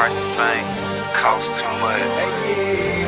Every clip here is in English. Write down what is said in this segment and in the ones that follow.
price of fame cost too much.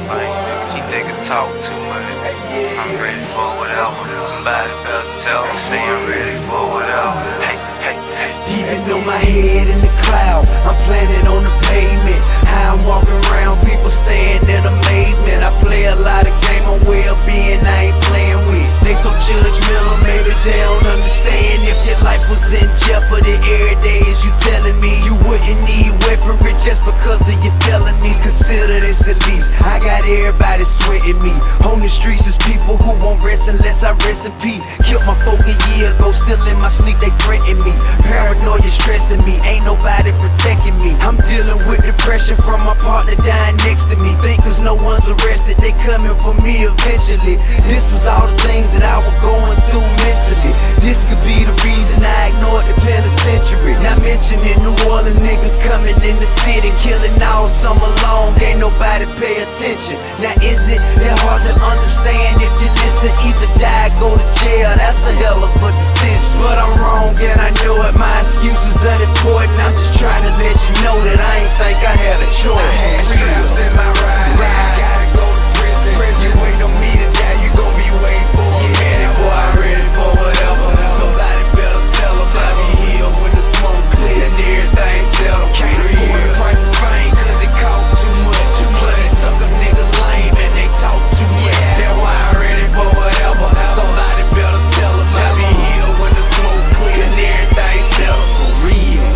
Like, you nigga talk too much. I'm ready for whatever. Somebody better tell me, say I'm ready for whatever. Hey, hey, hey. Even though my head in the clouds, I'm planning on the pavement. How I'm walking around, people staring in amazement. I play a lot of game on well-being, I ain't playing with. They so judgmental, maybe they don't understand. If your life was in jeopardy every day, is you telling me you wouldn't need weaponry just because of your felonies? Consider this at least. I got everybody sweating me. On the streets is people who won't rest unless I rest in peace. Killed my folk a year ago, still in my sleep, they threaten me. Paranoia stressing me, ain't nobody protecting me. I'm dealing with depression from my partner dying next to me. Think cause no one's arrested, they coming for me eventually. This was all the things that I was going through mentally. This could be the reason I ignored the penitentiary. Not mentioning New Orleans niggas coming in the city, killing all summer long, ain't nobody pay attention. Now is it that hard to understand? If you listen, either die, go to jail, that's a hell of a decision. But I'm wrong and I know it, my excuse is unimportant. I'm just trying to let you know that I ain't think I had a choice. I had straps in my ride, gotta go to prison. You ain't on me to die, you gon' be waiting for a minute. Boy, I'm ready for whatever. Somebody better tell them, time me here when the smoke clear and everything settle. Can't afford the price of fame cause it costs too much. Too much, they sucker niggas lame and they talk too much. That's why I'm ready for whatever. Somebody better tell them, time me here when the smoke clear and everything settle. For real,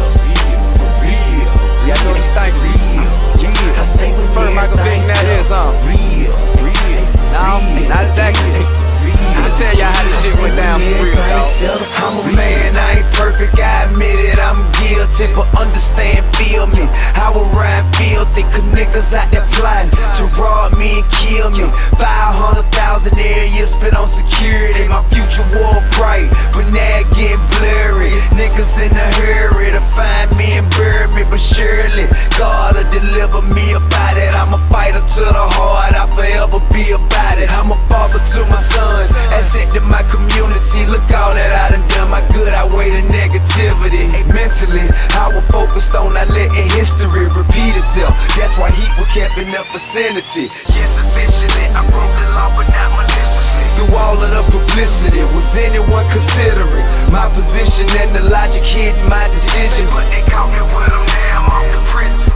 for real. Yeah, I know what you think. I say when First Michael Vick, that is, real. No, not exactly. I'll tell y'all how this shit went down for real, dog. I'm a man, I ain't perfect, I admit it, I'm guilty. But understand, feel me, I will ride filthy. Cause niggas out there plotting to rob me and kill me. 500,000 every year spent on security. My future war bright, but now it's getting blurry. It's niggas in a hurry to find me and bury me. But surely, God'll deliver me about it. I'm a fighter to the heart, I'll forever be about it. I'm a father to my sons, asset to my community. Look all that I done done, my good outweigh the negativity. Mentally, I was focused on not letting history repeat itself. That's why heat was kept in the vicinity. Yes, officially, I broke the law, but not maliciously. Through all of the publicity, was anyone considering my position and the logic hidden my decision? But they caught me with them, now I'm off the prison.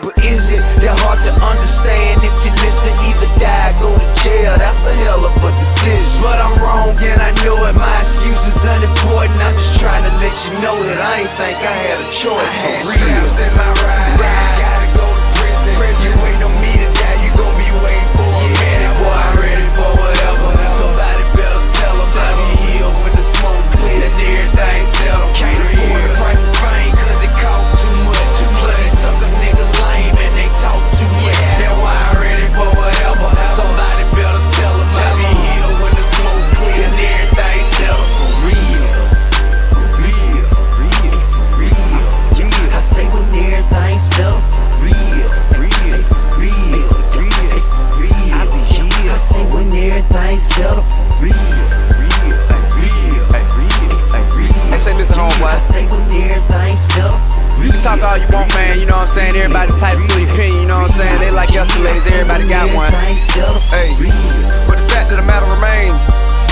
But is it that hard to understand? If you listen, either die, go to jail, that's a hell of a decision. But I'm wrong and I know it, my excuse is unimportant. I'm just trying to let you know that I ain't think I had a choice. For real, straps in my ride, gotta go to prison. You ain't on me to die, you gon' be waiting for a minute. Boy, I'm ready for whatever. Somebody better tell them, time me here when the smoke clear and everything settle. Can't afford the price of fame cause it costs too much. Too bloody sucker niggas lame and they talk too much. That's why I'm ready for whatever. Somebody better tell them, time me here when the smoke clear and everything settle. For real, for real, for real, for real. I say when everything settle. For real, for real, for real, for real, for real. I be here. I say when everything settle. For real, for real, for real, for real, for real. They say, listen, homeboy. I say when everything settle. You can talk all you want, man, you know what I'm saying? Everybody type to your opinion, you know what I'm saying? They like escalators, everybody got one. Hey, but the fact of the matter remains,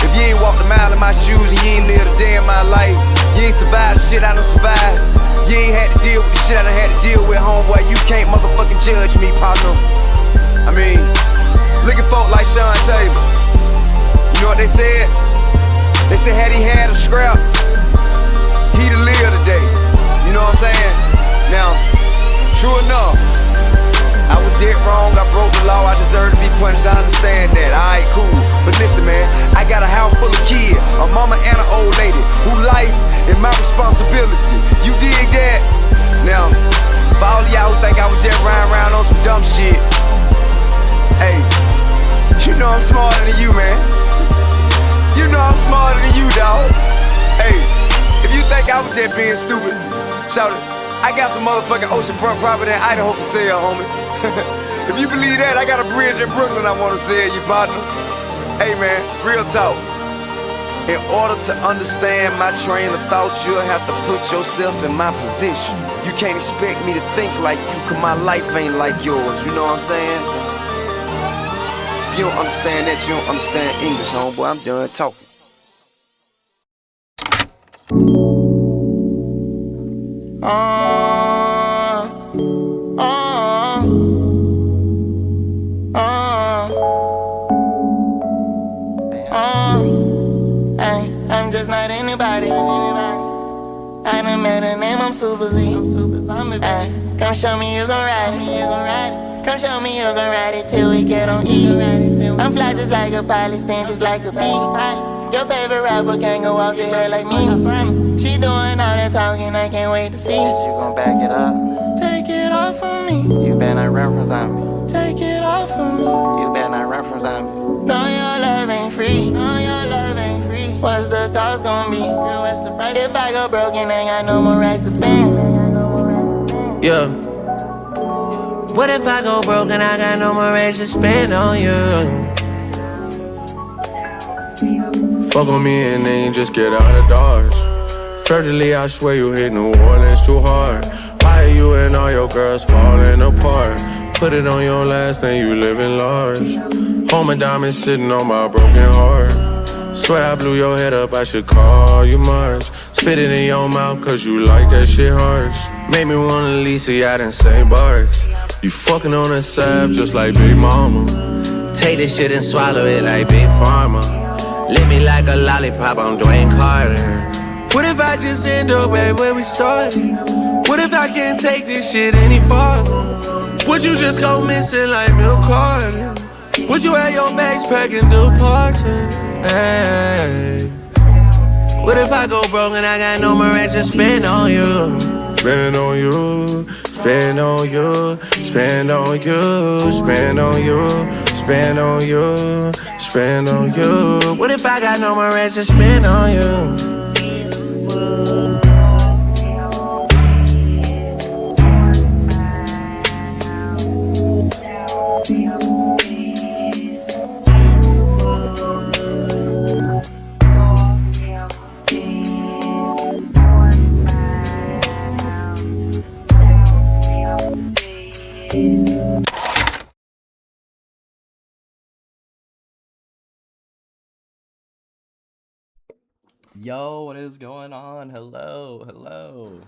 if you ain't walked a mile in my shoes and you ain't lived a day in my life, you ain't survived the shit I done survived, you ain't had to deal with the shit I done had to deal with, homeboy, you can't motherfucking judge me, partner. I mean, look at folk like Sean Taylor. You know what they said? They said had he had a scrap, he'd have lived today. You know what I'm saying? Now, true enough, I was dead wrong, I broke the law, I deserve to be punished, I understand that. Alright, cool. But listen, man, I got a house full of kids, a mama and an old lady, whose life is my responsibility. You dig that? Now, for all of y'all who think I was just riding around on some dumb shit, hey, you know I'm smarter than you, man. You know I'm smarter than you, dawg. Hey, if you think I was just being stupid, shout it. I got some motherfucking oceanfront property in Idaho for sale, homie. If you believe that, I got a bridge in Brooklyn I wanna sell you, partner. Hey man, real talk. In order to understand my train of thought, you'll have to put yourself in my position. You can't expect me to think like you, cause my life ain't like yours, you know what I'm saying? If you don't understand that, you don't understand English, homeboy. I'm done talking. I'm just not anybody. I done made a name, I'm Super Z. Come show me you gon' ride it. Come show me you gon' ride it till we get on E. I'm fly just like a pilot, stand just like a bee. Your favorite rapper can't go off your head like me. She doing all that talking, I can't wait to see. You gon' back it up? Take it off from me. You better not run from zombie. Take it off from me. You better not run from zombie. No, your love ain't free. No, your love ain't free. What's the cost gon' be? Girl, what's the price? If I go broke and ain't got no more racks to spend. Yeah. What if I go broke and I got no more racks to spend on you? Fuck on me and then you just get out of Dodge. Federally, I swear you hit New Orleans too hard. Why are you and all your girls falling apart? Put it on your last and you living large. Home and diamonds sitting on my broken heart. Swear I blew your head up, I should call you Mars. Spit it in your mouth cause you like that shit harsh. Made me wanna leave, see I done St. Bart's. You fucking on a salve just like Big Mama. Take this shit and swallow it like Big Pharma. Lick me like a lollipop, I'm Dwayne Carter. What if I just end up back where we started? What if I can't take this shit any farther? Would you just go missing like Milk Carter? Would you have your bags packed and departure? Hey. What if I go broke and I got no more racks to spend on you? Spend on you, spend on you, spend on you, spend on you, spend on you, spend on you. What if I got no more racks to spend on you? Yo, what is going on? Hello, hello.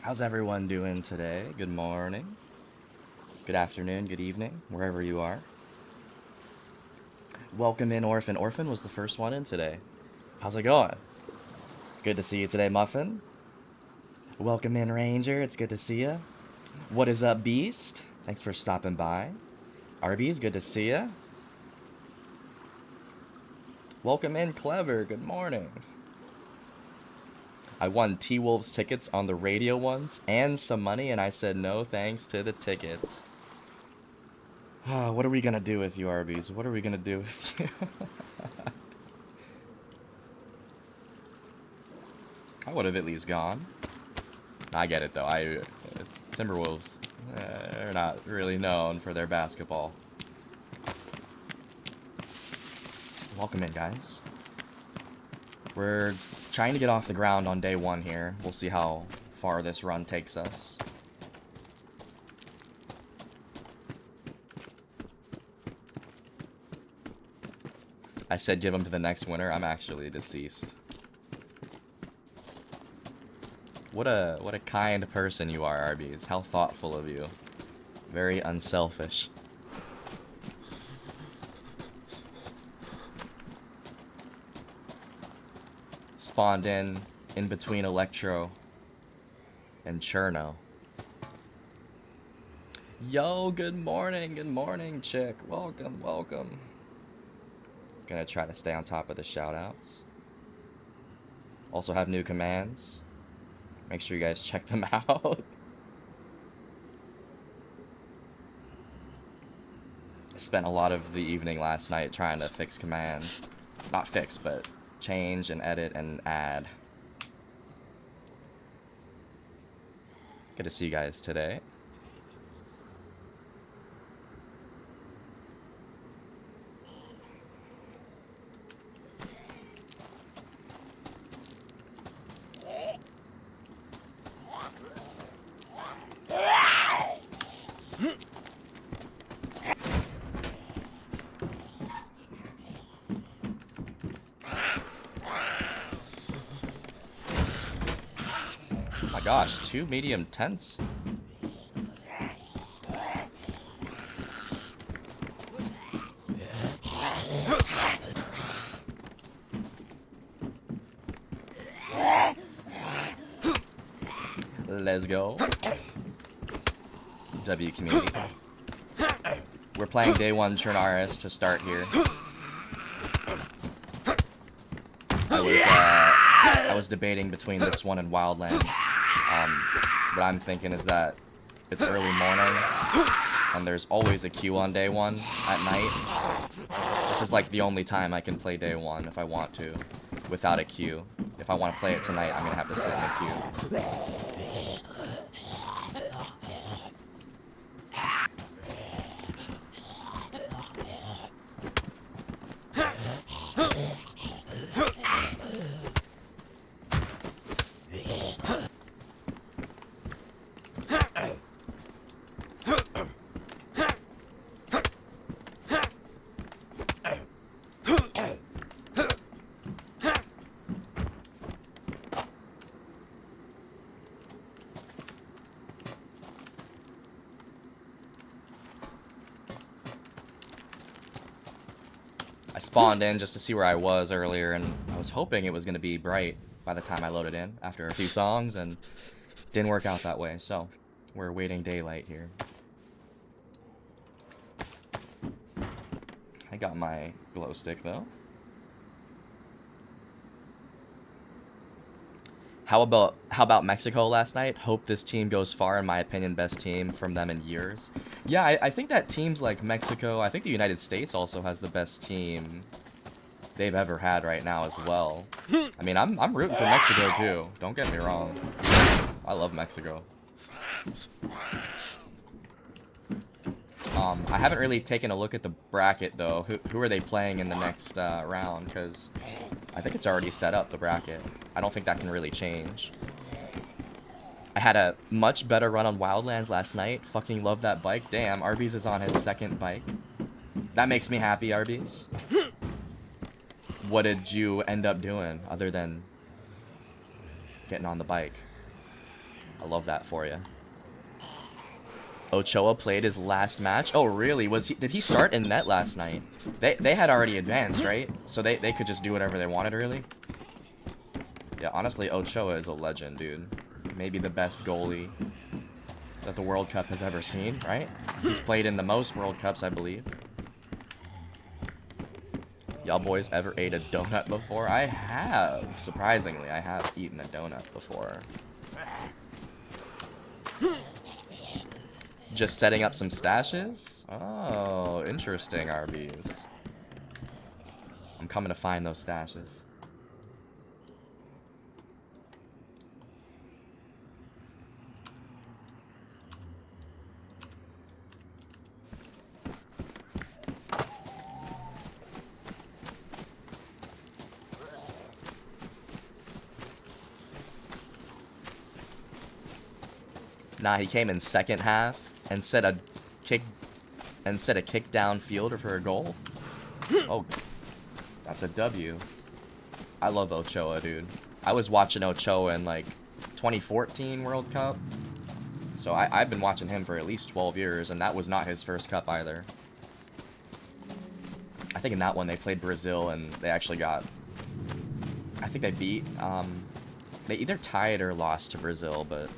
How's everyone doing today? Good morning, good afternoon, good evening, wherever you are. Welcome in, Orphan. Orphan was the first one in today. How's it going? Good to see you today, Muffin. Welcome in, Ranger. It's good to see you. What is up, Beast? Thanks for stopping by. Arby's, good to see you. Welcome in, Clever. Good morning. I won T-Wolves tickets on the radio ones and some money, and I said no thanks to the tickets. What are we gonna do with you, Arby's? What are we gonna do with you? I would have at least gone. I get it, though. Timberwolves are not really known for their basketball. Welcome in, guys. We're trying to get off the ground on day one here. We'll see how far this run takes us. I said give him to the next winner. I'm actually deceased. What a kind person you are, Arby's. How thoughtful of you. Very unselfish. Spawned in between Electro and Cherno. Yo, good morning, chick. Welcome, welcome. Gonna try to stay on top of the shoutouts. Also have new commands. Make sure you guys check them out. I spent a lot of the evening last night trying to fix commands. Not fix, but change and edit and add. Good to see you guys today. my gosh, 2 medium tents. Let's go. W community. We're playing DayOne Churnaris to start here. I was debating between this one and Wildlands. What I'm thinking is that it's early morning, and there's always a queue on DayOne at night. This is like the only time I can play DayOne if I want to, without a queue. If I want to play it tonight, I'm gonna have to sit in the queue. I spawned in just to see where I was earlier, and I was hoping it was going to be bright by the time I loaded in after a few songs, and didn't work out that way, so we're waiting daylight here. I got my glow stick though. How about Mexico last night? Hope this team goes far, in my opinion, best team from them in years. Yeah, I think that teams like Mexico, I think the United States also has the best team they've ever had right now as well. I mean, I'm rooting for Mexico too. Don't get me wrong. I love Mexico. I haven't really taken a look at the bracket though. Who are they playing in the next round? Because I think it's already set up, the bracket. I don't think that can really change. I had a much better run on Wildlands last night. Fucking love that bike. Damn, Arby's is on his second bike. That makes me happy, Arby's. What did you end up doing other than getting on the bike? I love that for you. Ochoa played his last match. Oh, really? Did he start in net last night? They had already advanced, right? So they could just do whatever they wanted, really? Yeah, honestly, Ochoa is a legend, dude. Maybe the best goalie that the World Cup has ever seen, right? He's played in the most World Cups, I believe. Y'all boys ever ate a donut before? I have. Surprisingly, I have eaten a donut before. Just setting up some stashes? Oh, interesting, Arby's. I'm coming to find those stashes. Nah, he came in second half and set a kick down fielder for a goal. Oh, that's a W. I love Ochoa, dude. I was watching Ochoa in like 2014 World Cup. So I've been watching him for at least 12 years, and that was not his first cup either. I think in that one they played Brazil and they actually got, I think they beat, they either tied or lost to Brazil, but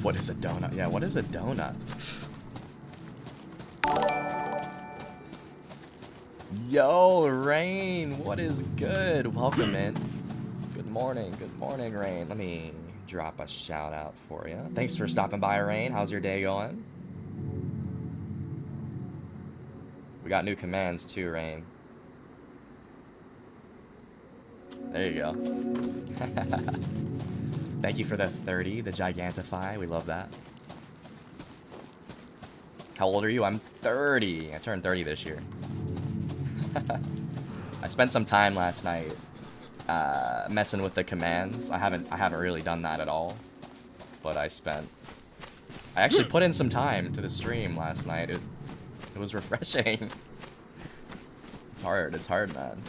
what is a donut? Yeah, what is a donut? Yo, Rain, what is good? Welcome in. Good morning, Rain. Let me drop a shout out for you. Thanks for stopping by, Rain. How's your day going? We got new commands too, Rain. There you go. Thank you for the 30, the Gigantify. We love that. How old are you? I'm 30. I turned 30 this year. I spent some time last night messing with the commands. I haven't really done that at all. But I actually put in some time to the stream last night. It was refreshing. It's hard, man.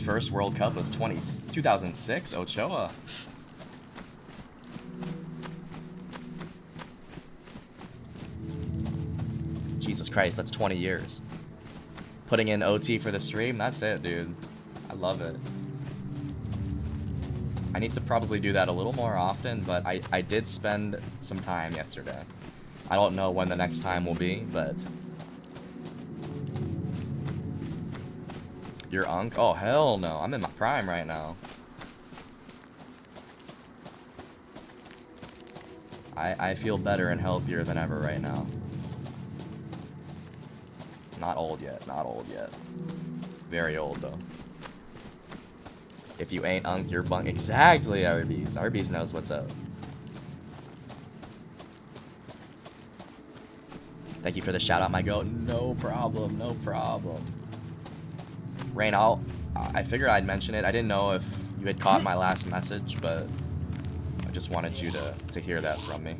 first World Cup was 2006, Ochoa. Jesus Christ, that's 20 years. Putting in OT for the stream, that's it, dude. I love it. I need to probably do that a little more often, but I did spend some time yesterday. I don't know when the next time will be, but... Your unk? Oh, hell no. I'm in my prime right now. I feel better and healthier than ever right now. Not old yet, not old yet. Very old, though. If you ain't unk, you're bunk. Exactly, Arby's. Arby's knows what's up. Thank you for the shout out, my goat. No problem, no problem. Rain, I figured I'd mention it. I didn't know if you had caught my last message, but I just wanted you to hear that from me.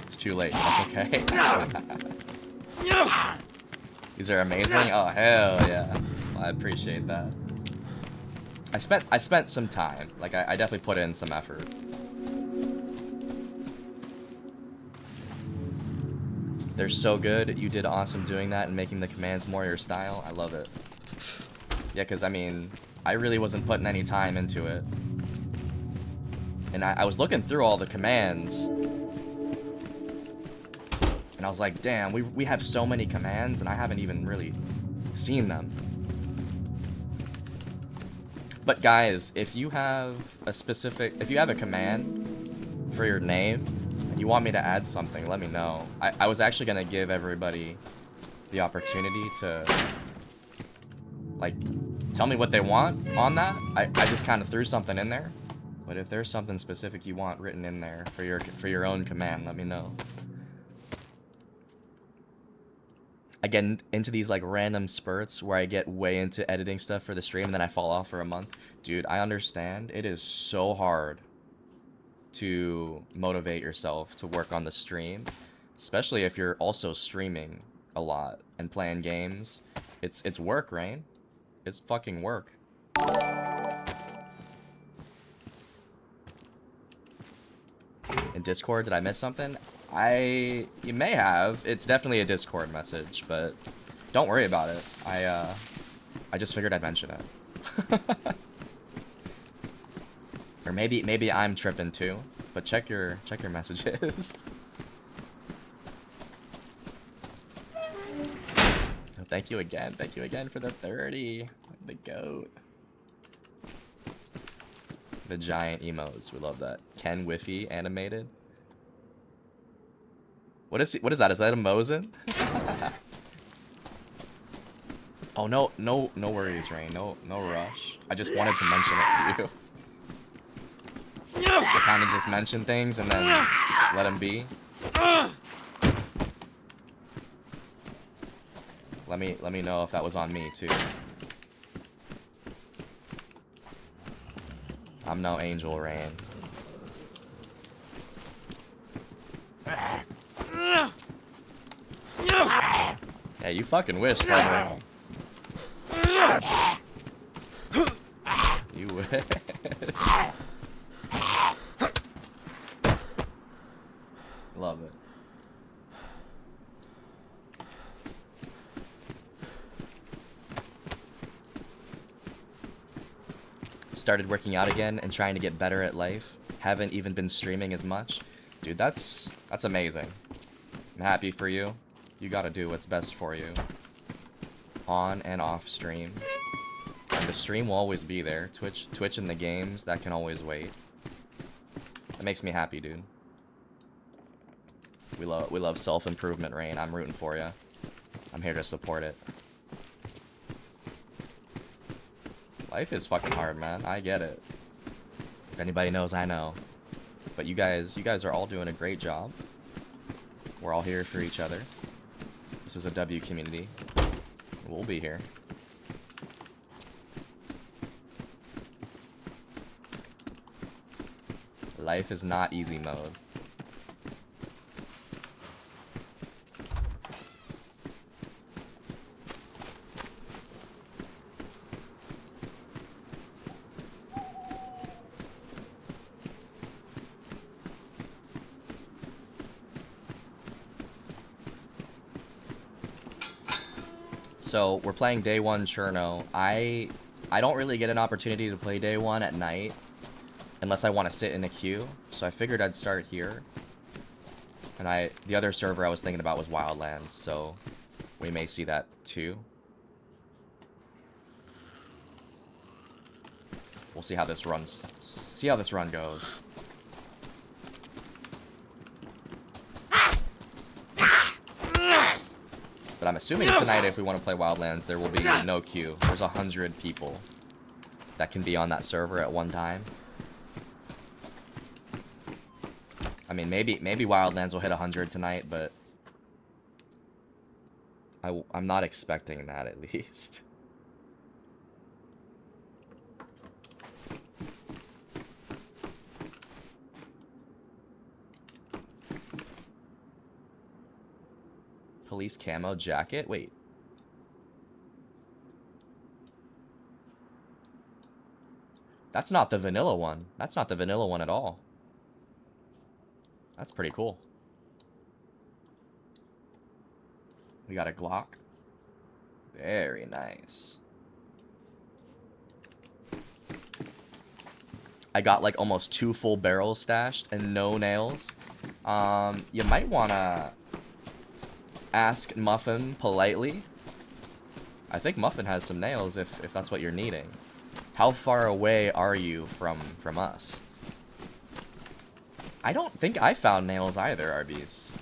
It's too late. That's okay. These are amazing. Oh hell yeah! Well, I appreciate that. I spent some time. Like I definitely put in some effort. They're so good. You did awesome doing that and making the commands more your style. I love it. Yeah, because I mean, I really wasn't putting any time into it. And I was looking through all the commands. And I was like, damn, we have so many commands and I haven't even really seen them. But guys, if you have a command for your name, and you want me to add something, let me know. I was actually gonna give everybody the opportunity to like tell me what they want on that. I just kind of threw something in there. But if there's something specific you want written in there for your own command, let me know. I get into these like random spurts where I get way into editing stuff for the stream and then I fall off for a month. Dude, I understand. It is so hard to motivate yourself to work on the stream, especially if you're also streaming a lot and playing games. It's work, Rain. It's fucking work. In Discord, did I miss something? You may have. It's definitely a Discord message, but don't worry about it. I just figured I'd mention it. Or maybe I'm tripping too, but check your messages. Oh, thank you again for the 30. The goat. The giant emotes, we love that. Ken Whiffy animated. What is that? Is that a Mosin? Oh no worries, Rain. No rush. I just wanted to mention it to you. I kind of just mention things and then let them be. Let me know if that was on me too. I'm no angel, Rain. Yeah, you fucking wish, brother. You wish. Love it. Started working out again and trying to get better at life. Haven't even been streaming as much. Dude, that's amazing. I'm happy for you. You gotta do what's best for you. On and off stream. And the stream will always be there. Twitch and the games, that can always wait. That makes me happy, dude. We love self-improvement, Rain. I'm rooting for you. I'm here to support it. Life is fucking hard, man. I get it. If anybody knows, I know. But you guys are all doing a great job. We're all here for each other. This is a W community. We'll be here. Life is not easy mode. So we're playing DayOne Cherno. I don't really get an opportunity to play DayOne at night unless I want to sit in a queue. So I figured I'd start here. And the other server I was thinking about was Wildlands, so we may see that too. We'll see how this run goes. But I'm assuming tonight, if we want to play Wildlands, there will be no queue. There's 100 people that can be on that server at one time. I mean, maybe Wildlands will hit 100 tonight, but I'm not expecting that, at least. Police camo jacket? Wait. That's not the vanilla one. That's not the vanilla one at all. That's pretty cool. We got a Glock. Very nice. I got like almost 2 full barrels stashed and no nails. You might wanna ask Muffin politely. I think Muffin has some nails if that's what you're needing. How far away are you from us? I don't think I found nails either, RBs.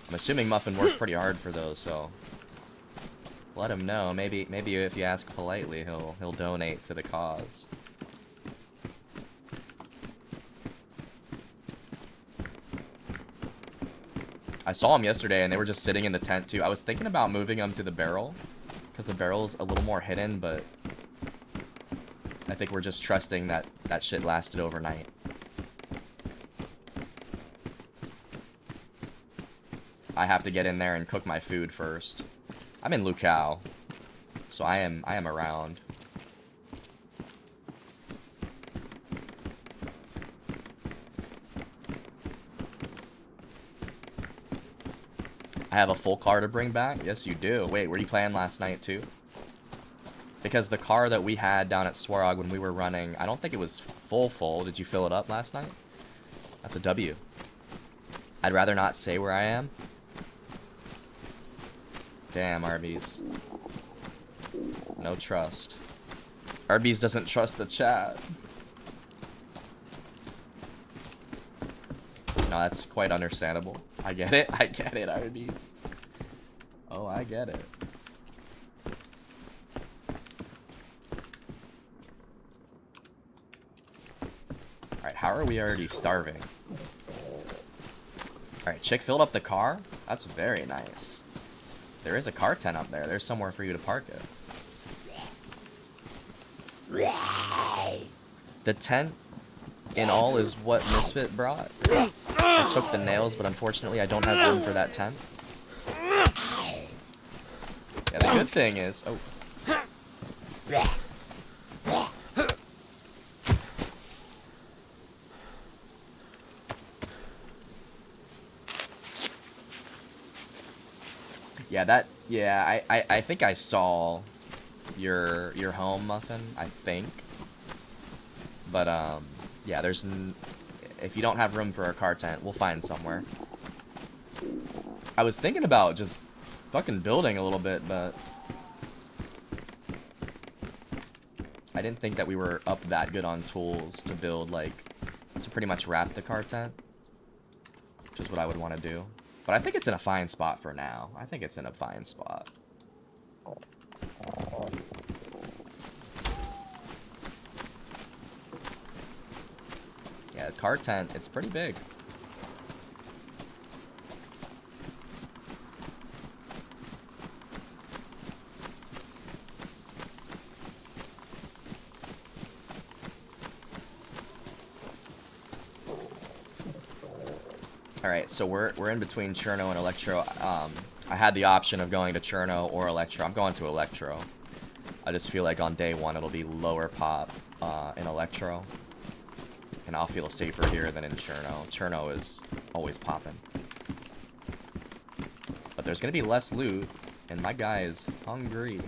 I'm assuming Muffin worked pretty hard for those, so let him know. Maybe if you ask politely, he'll donate to the cause. I saw them yesterday, and they were just sitting in the tent, too. I was thinking about moving them to the barrel, because the barrel's a little more hidden, but I think we're just trusting that that shit lasted overnight. I have to get in there and cook my food first. I'm in Lucao, so I am around. I have a full car to bring back? Yes, you do. Wait, were you playing last night too? Because the car that we had down at Swarog when we were running, I don't think it was full. Did you fill it up last night? That's a W. I'd rather not say where I am. Damn, Arby's. No trust. Arby's doesn't trust the chat. No, that's quite understandable. I get it, Arby's. Oh, I get it. Alright, how are we already starving? Alright, Chick filled up the car? That's very nice. There is a car tent up there. There's somewhere for you to park it. The tent in all is what Misfit brought. I took the nails, but unfortunately I don't have room for that tent. Yeah, the good thing is... Oh. Yeah, I think I saw your home, Muffin, I think. But, yeah, if you don't have room for a car tent, we'll find somewhere. I was thinking about just fucking building a little bit, but I didn't think that we were up that good on tools to build, like, to pretty much wrap the car tent, which is what I would want to do. But I think it's in a fine spot for now. I think it's in a fine spot. Yeah, car tent, it's pretty big. Alright, so we're in between Cherno and Electro. I had the option of going to Cherno or Electro. I'm going to Electro. I just feel like on DayOne it'll be lower pop in Electro. And I'll feel safer here than in Cherno. Cherno is always popping. But there's going to be less loot. And my guy is hungry.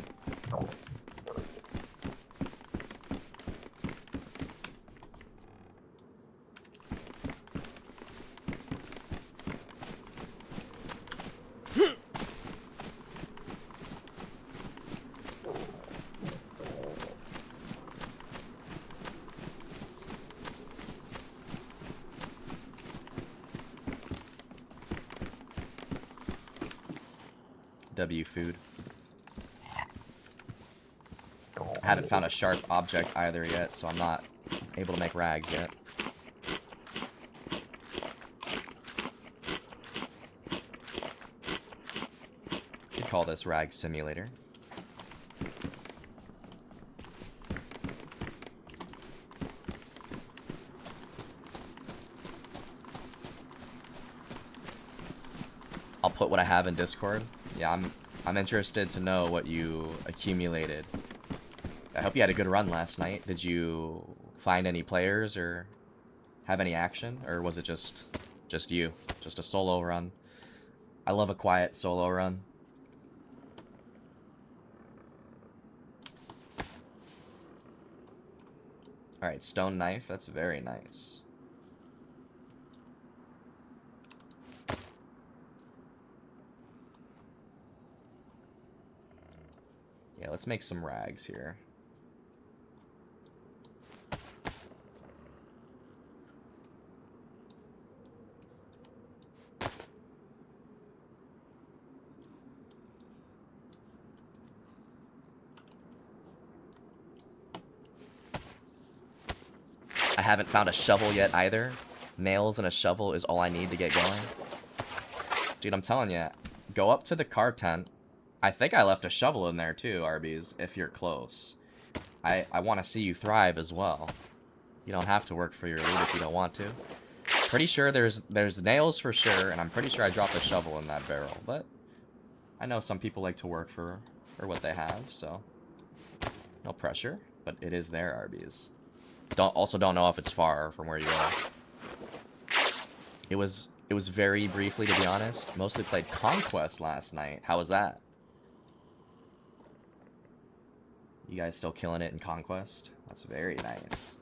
W food. I haven't found a sharp object either yet, so I'm not able to make rags yet. You could call this rag simulator. I'll put what I have in Discord. Yeah, I'm interested to know what you accumulated. I hope you had a good run last night. Did you find any players or have any action, or was it just you? Just a solo run? I love a quiet solo run. Alright, stone knife, that's very nice. Yeah, let's make some rags here. I haven't found a shovel yet either. Nails and a shovel is all I need to get going. Dude, I'm telling you, go up to the car tent. I think I left a shovel in there too, Arby's, if you're close. I want to see you thrive as well. You don't have to work for your loot if you don't want to. Pretty sure there's nails for sure, and I'm pretty sure I dropped a shovel in that barrel, but I know some people like to work for what they have, so no pressure, but it is there, Arby's. Also don't know if it's far from where you are. It was very briefly, to be honest. Mostly played Conquest last night. How was that? You guys still killing it in Conquest? That's very nice.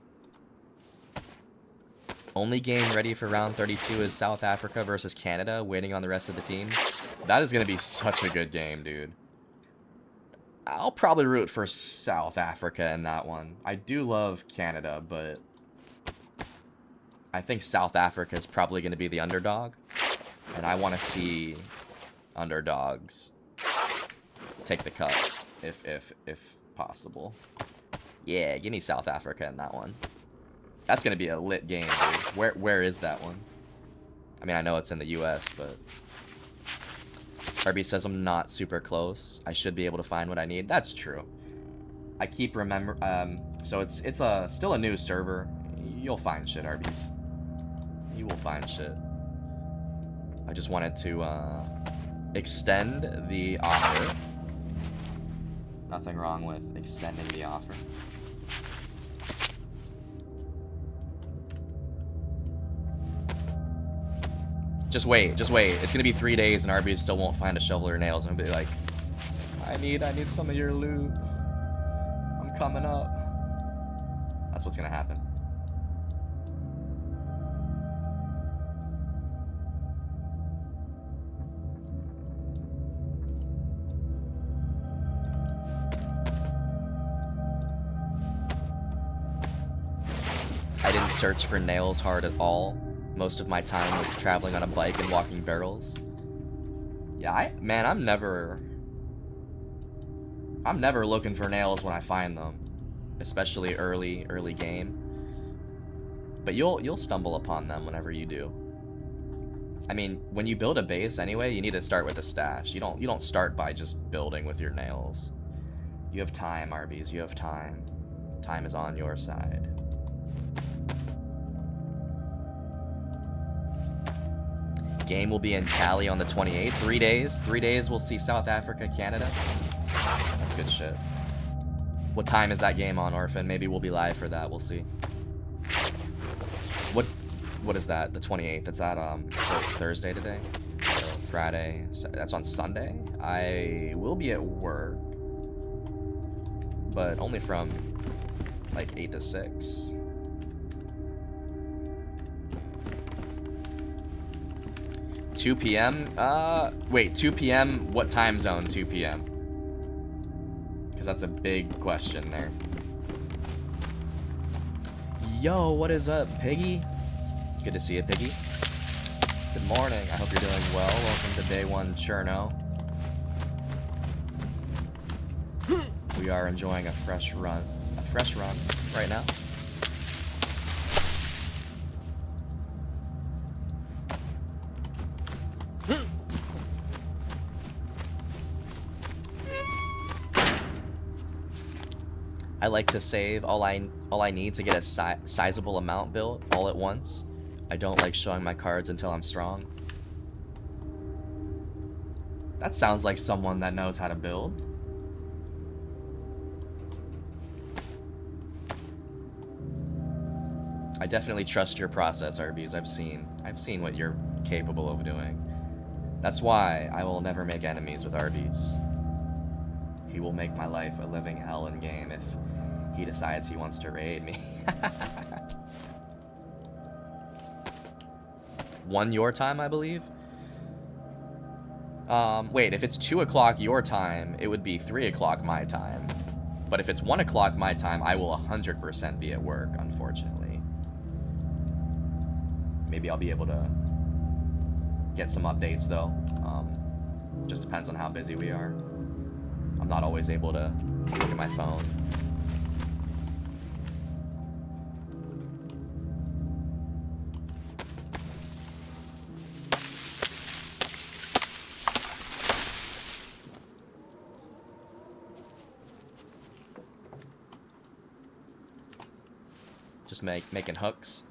Only game ready for round 32 is South Africa versus Canada, waiting on the rest of the teams. That is going to be such a good game, dude. I'll probably root for South Africa in that one. I do love Canada, but I think South Africa is probably going to be the underdog. And I want to see underdogs take the cup, if possible. Yeah, give me South Africa in that one. That's going to be a lit game, dude. Where is that one? I mean, I know it's in the US, but Herbie says I'm not super close. I should be able to find what I need. That's true. I keep so it's still a new server. You'll find shit, Arby's. You will find shit. I just wanted to extend the offer. Nothing wrong with extending the offer. Just wait. It's gonna be 3 days and Arby's still won't find a shovel or nails. I'm gonna be like, I need some of your loot. I'm coming up. That's what's gonna happen. I didn't search for nails hard at all. Most of my time was traveling on a bike and walking barrels. Yeah, man, I'm never looking for nails when I find them, especially early game. But you'll stumble upon them whenever you do. I mean, when you build a base anyway, you need to start with a stash. You don't start by just building with your nails. You have time, Arby's. You have time. Time is on your side. Game will be in Cali on the 28th. 3 days. 3 days we'll see South Africa, Canada. That's good shit. What time is that game on, Orphan? Maybe we'll be live for that. We'll see. What is that? The 28th. It's at so it's Thursday today. So Friday. So that's on Sunday. I will be at work, but only from like 8 to 6. $2 p.m. Wait, 2 p.m. What time zone? 2 p.m. Because that's a big question there. Yo, what is up, Piggy? Good to see you, Piggy. Good morning. I hope you're doing well. Welcome to DayOne Cherno. We are enjoying a fresh run right now. I like to save all I need to get a sizable amount built all at once. I don't like showing my cards until I'm strong. That sounds like someone that knows how to build. I definitely trust your process, Arby's. I've seen what you're capable of doing. That's why I will never make enemies with Arby's. He will make my life a living hell in game if he decides he wants to raid me. 1 your time, I believe. Wait, if it's 2 o'clock your time, it would be 3 o'clock my time. But if it's 1 o'clock my time, I will 100% be at work, unfortunately. Maybe I'll be able to get some updates, though. Just depends on how busy we are. I'm not always able to look at my phone. Just making hooks.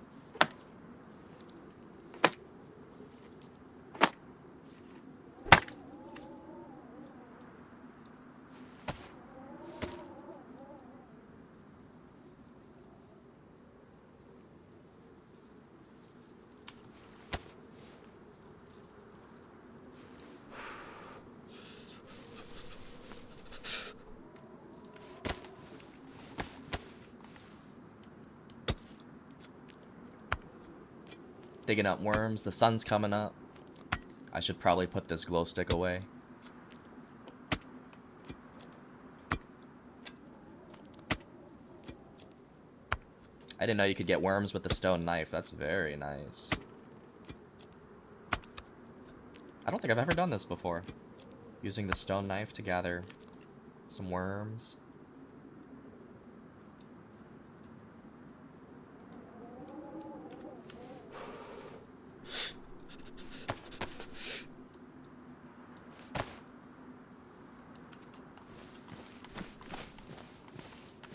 Digging up worms. The sun's coming up. I should probably put this glow stick away. I didn't know you could get worms with the stone knife. That's very nice. I don't think I've ever done this before. Using the stone knife to gather some worms.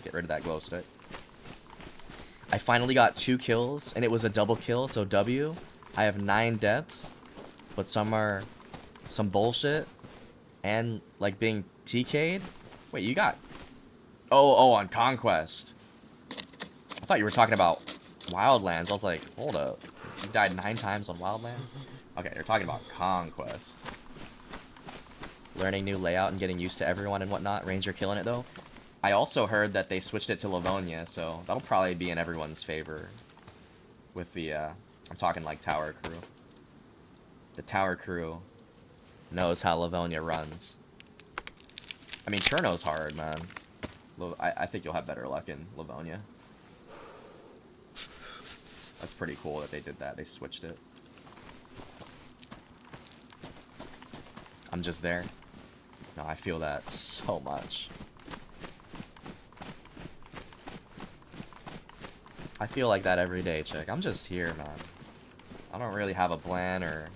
Get rid of that glow stick. I finally got 2 kills, and it was a double kill, so W. I have 9 deaths, but some are some bullshit, and like being TK'd. Wait, you got... Oh, on Conquest. I thought you were talking about Wildlands. I was like, hold up. You died 9 times on Wildlands? Okay, you're talking about Conquest. Learning new layout and getting used to everyone and whatnot. Ranger killing it, though. I also heard that they switched it to Livonia, so that'll probably be in everyone's favor. With the, I'm talking like Tower Crew. The Tower Crew knows how Livonia runs. I mean, Cherno's hard, man. I think you'll have better luck in Livonia. That's pretty cool that they did that. They switched it. I'm just there. No, I feel that so much. I feel like that every day, chick. I'm just here, man. I don't really have a plan or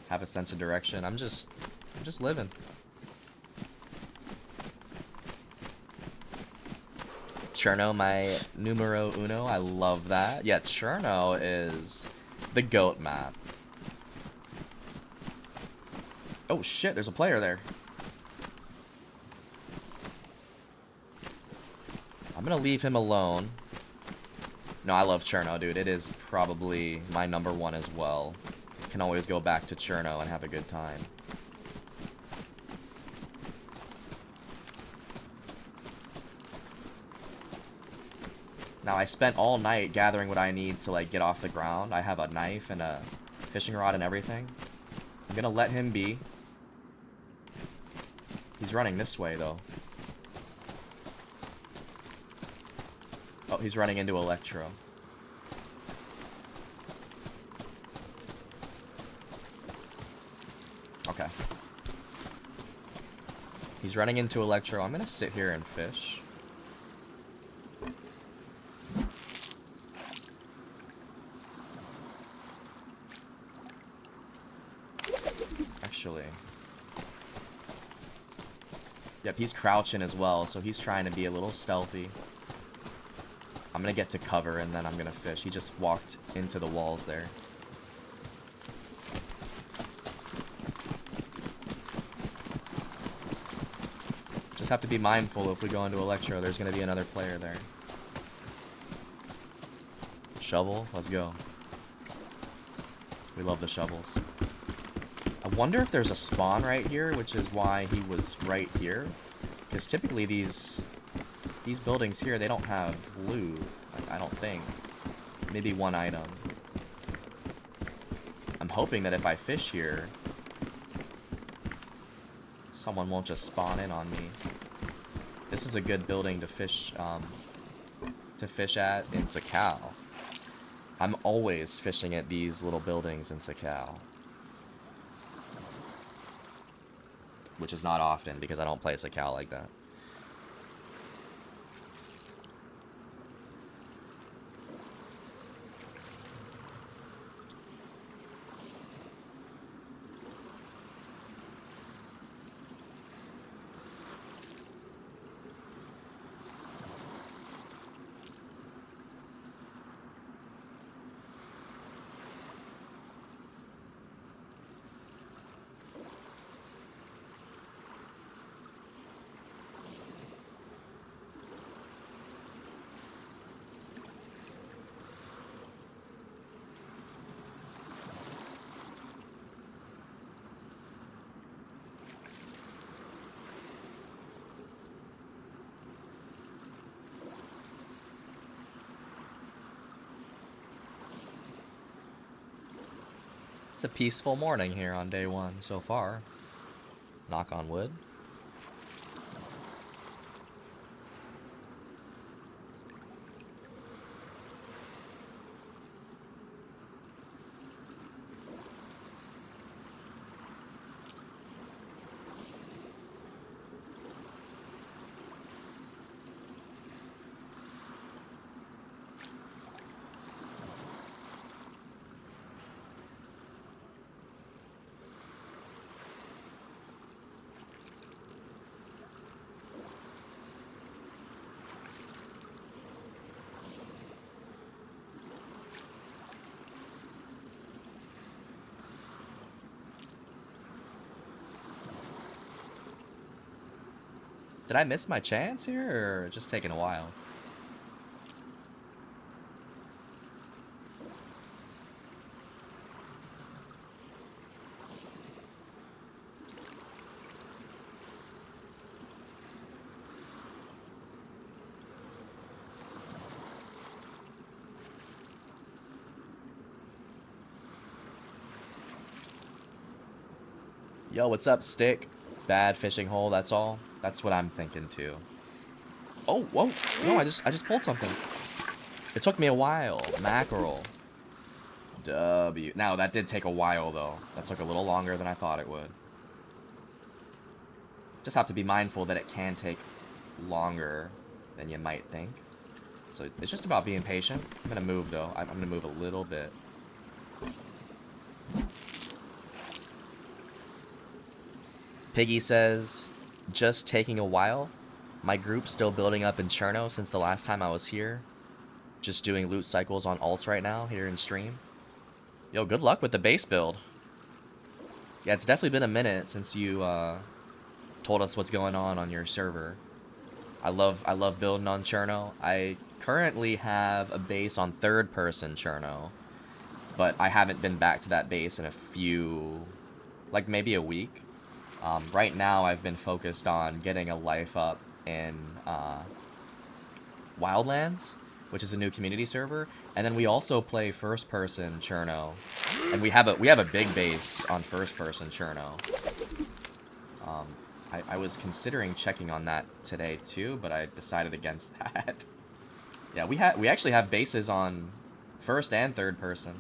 have a sense of direction. I'm just living. Cherno, my numero uno. I love that. Yeah, Cherno is the GOAT map. Oh shit, there's a player there. I'm gonna leave him alone. No, I love Cherno, dude. It is probably my #1 as well. can always go back to Cherno and have a good time. Now, I spent all night gathering what I need to, like, get off the ground. I have a knife and a fishing rod and everything. I'm gonna let him be. He's running this way, though. Oh, he's running into Electro. Okay. He's running into Electro. I'm gonna sit here and fish. Actually. Yep, he's crouching as well, so he's trying to be a little stealthy. I'm gonna get to cover and then I'm gonna fish. He just walked into the walls there. Just have to be mindful if we go into Electro, there's gonna be another player there. Shovel, let's go. We love the shovels. I wonder if there's a spawn right here, which is why he was right here. Because typically these buildings here, they don't have loot. I don't think. Maybe one item. I'm hoping that if I fish here, someone won't just spawn in on me. This is a good building to fish at in Sakal. I'm always fishing at these little buildings in Sakal. Which is not often, because I don't play Sakal like that. It's a peaceful morning here on day one so far. Knock on wood. Did I miss my chance here, or just taking a while? Yo, what's up, Stick? Bad fishing hole, that's all? That's what I'm thinking too. Oh, whoa. No, I just pulled something. It took me a while. Mackerel. W. Now, that did take a while, though. That took a little longer than I thought it would. Just have to be mindful that it can take longer than you might think. So it's just about being patient. I'm gonna move, though. I'm gonna move a little bit. Piggy says, just taking a while. My group's still building up in Cherno since the last time I was here. Just doing loot cycles on alts right now here in stream. Yo, good luck with the base build. Yeah, it's definitely been a minute since you told us what's going on your server. I love building on Cherno. I currently have a base on third person Cherno. but I haven't been back to that base in a few, like maybe a week. Right now, I've been focused on getting a life up in Wildlands, which is a new community server, and then we also play first-person Cherno, and we have a big base on first-person Cherno. I was considering checking on that today too, but I decided against that. Yeah, we actually have bases on first and third person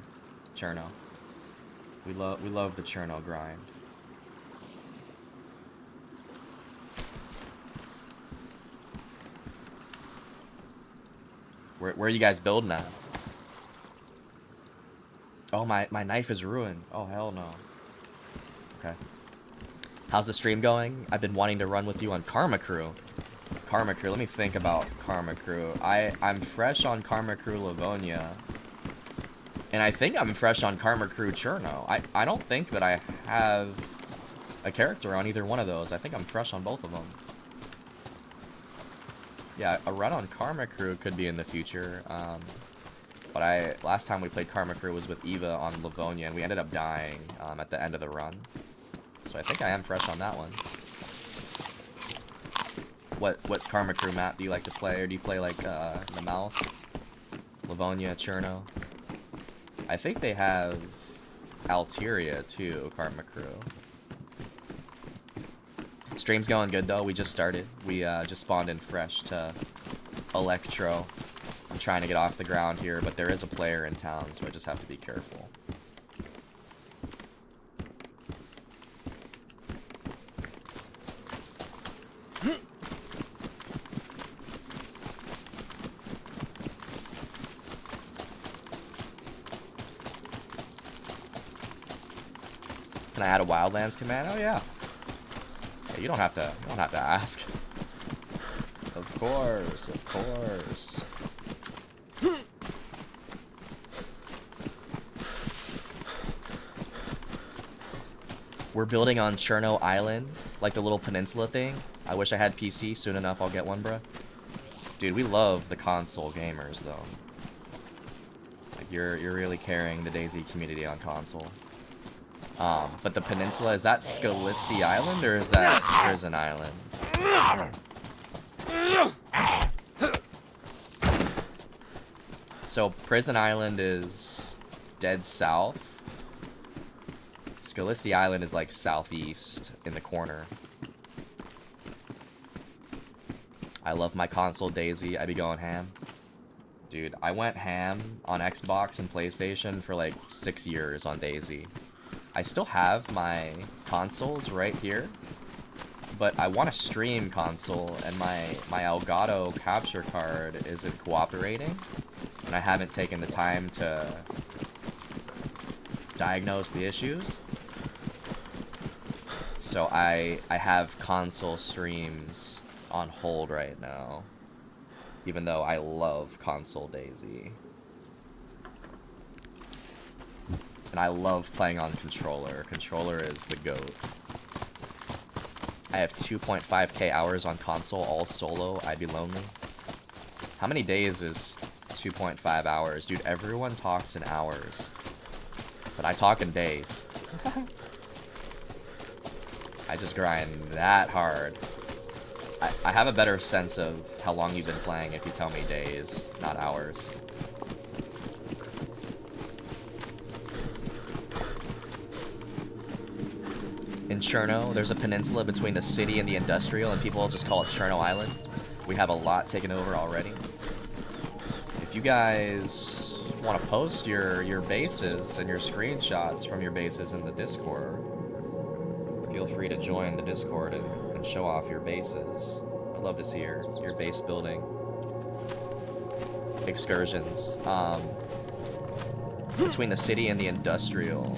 Cherno. We love the Cherno grind. Where are you guys building at? Oh, my knife is ruined. Oh, hell no. Okay. How's the stream going? I've been wanting to run with you on Karma Crew. Karma Crew, let me think about Karma Crew. I'm fresh on Karma Crew Livonia. And I think I'm fresh on Karma Crew Cherno. I don't think that I have a character on either one of those. I think I'm fresh on both of them. Yeah, a run on Karma Crew could be in the future. But last time we played Karma Crew was with Eva on Livonia, and we ended up dying at the end of the run. So I think I am fresh on that one. What Karma Crew map do you like to play, or do you play like the mouse? Livonia, Cherno. I think they have Alteria too, Karma Crew. Stream's going good though. We just started. We just spawned in fresh to Electro. I'm trying to get off the ground here, but there is a player in town, so I just have to be careful. Can I add a Wildlands command? Oh yeah. You don't have to ask. Of course, of course. We're building on Cherno Island, like the little peninsula thing. I wish I had PC. Soon enough, I'll get one, bruh. Dude, we love the console gamers, though. Like, you're really carrying the DayZ community on console. But the peninsula, is that Scalisti Island, or is that Prison Island? So, Prison Island is dead south. Scalisti Island is like southeast in the corner. I love my console DayZ. I be going ham. Dude, I went ham on Xbox and PlayStation for like 6 years on DayZ. I still have my consoles right here, but I want to stream console, and my Elgato capture card isn't cooperating, and I haven't taken the time to diagnose the issues. So I have console streams on hold right now, even though I love console DayZ. And I love playing on controller. Controller is the GOAT. I have 2.5k hours on console, all solo. I'd be lonely. How many days is 2.5 hours? Dude, everyone talks in hours. But I talk in days. I just grind that hard. I have a better sense of how long you've been playing if you tell me days, not hours. In Cherno, there's a peninsula between the city and the industrial, and people just call it Cherno Island. We have a lot taken over already. If you guys want to post your bases and your screenshots from your bases in the Discord, feel free to join the Discord and show off your bases. I'd love to see your base building excursions. Between the city and the industrial.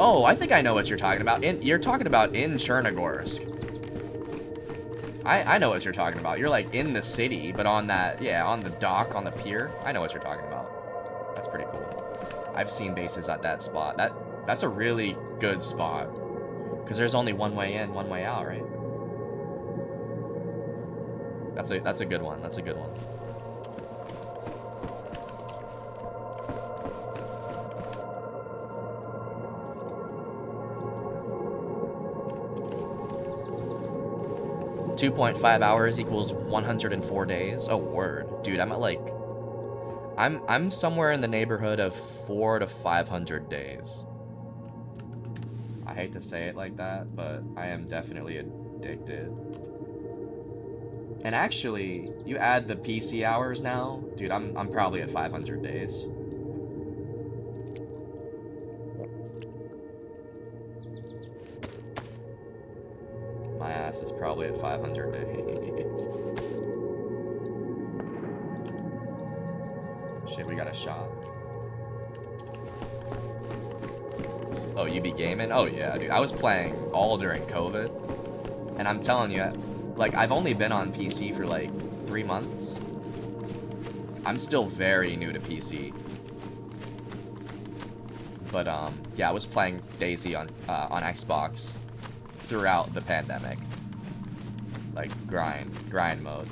Oh, I think I know what you're talking about. You're talking about in Chernogorsk. I know what you're talking about. You're like in the city, but on that, yeah, on the dock, on the pier. I know what you're talking about. That's pretty cool. I've seen bases at that spot. That's a really good spot. Because there's only one way in, one way out, right? That's a good one. That's a good one. 2.5 hours equals 104 days. Oh, word. Dude, I'm at like... I'm somewhere in the neighborhood of 400 to 500 days. I hate to say it like that, but I am definitely addicted. And actually, you add the PC hours now, dude, I'm probably at 500 days. My ass is probably at 500 days. Shit, we got a shot. Oh, you be gaming? Oh yeah, dude. I was playing all during COVID. And I'm telling you, like, I've only been on PC for like 3 months. I'm still very new to PC. But yeah, I was playing DayZ on Xbox throughout the pandemic. Like grind mode.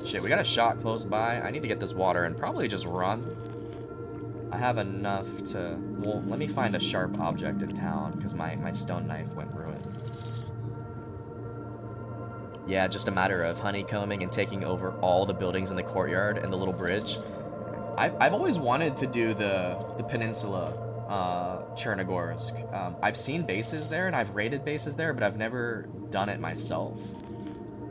Shit, we got a shot close by. I need to get this water and probably just run. I have enough to... Well, let me find a sharp object in town, because my stone knife went ruined. Yeah, just a matter of honeycombing and taking over all the buildings in the courtyard and the little bridge. I've always wanted to do the peninsula, Chernogorsk. I've seen bases there, and I've raided bases there, but I've never done it myself.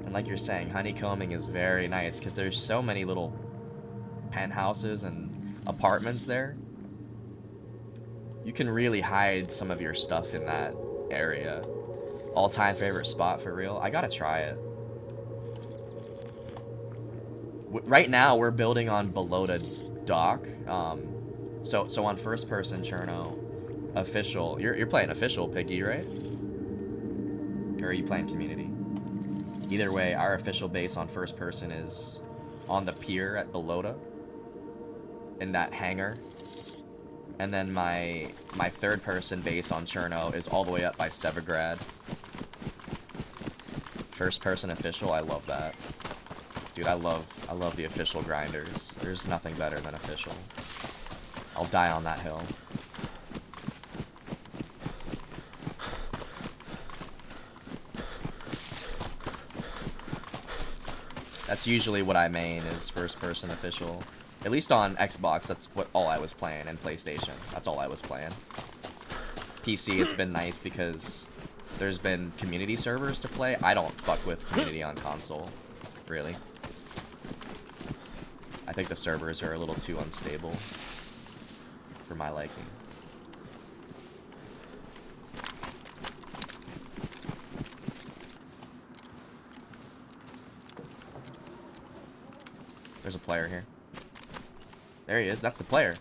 And like you're saying, honeycombing is very nice, because there's so many little penthouses and apartments there. You can really hide some of your stuff in that area. All-time favorite spot for real. I gotta try it. Right now we're building on Balota Dock. So on first person Cherno, official. You're playing official, Piggy, right? Or are you playing community? Either way, our official base on first person is on the pier at Balota, in that hangar. And then my third person base on Cherno is all the way up by Severgrad. First person official, I love that. Dude, I love the official grinders. There's nothing better than official. I'll die on that hill. That's usually what I main, is first person official. At least on Xbox, that's all I was playing, and PlayStation. That's all I was playing. PC, it's been nice because there's been community servers to play. I don't fuck with community on console, really. I think the servers are a little too unstable for my liking. There's a player here. There he is. That's the player.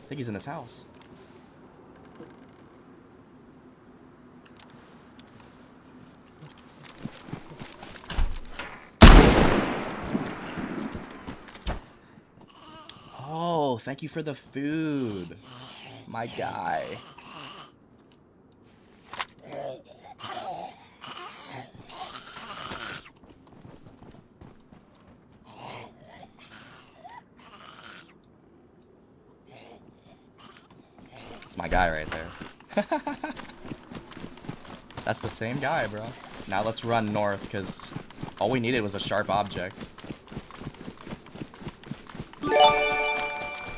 I think he's in this house. Oh, thank you for the food, my guy. It's my guy right there. That's the same guy, bro. Now let's run north, because all we needed was a sharp object.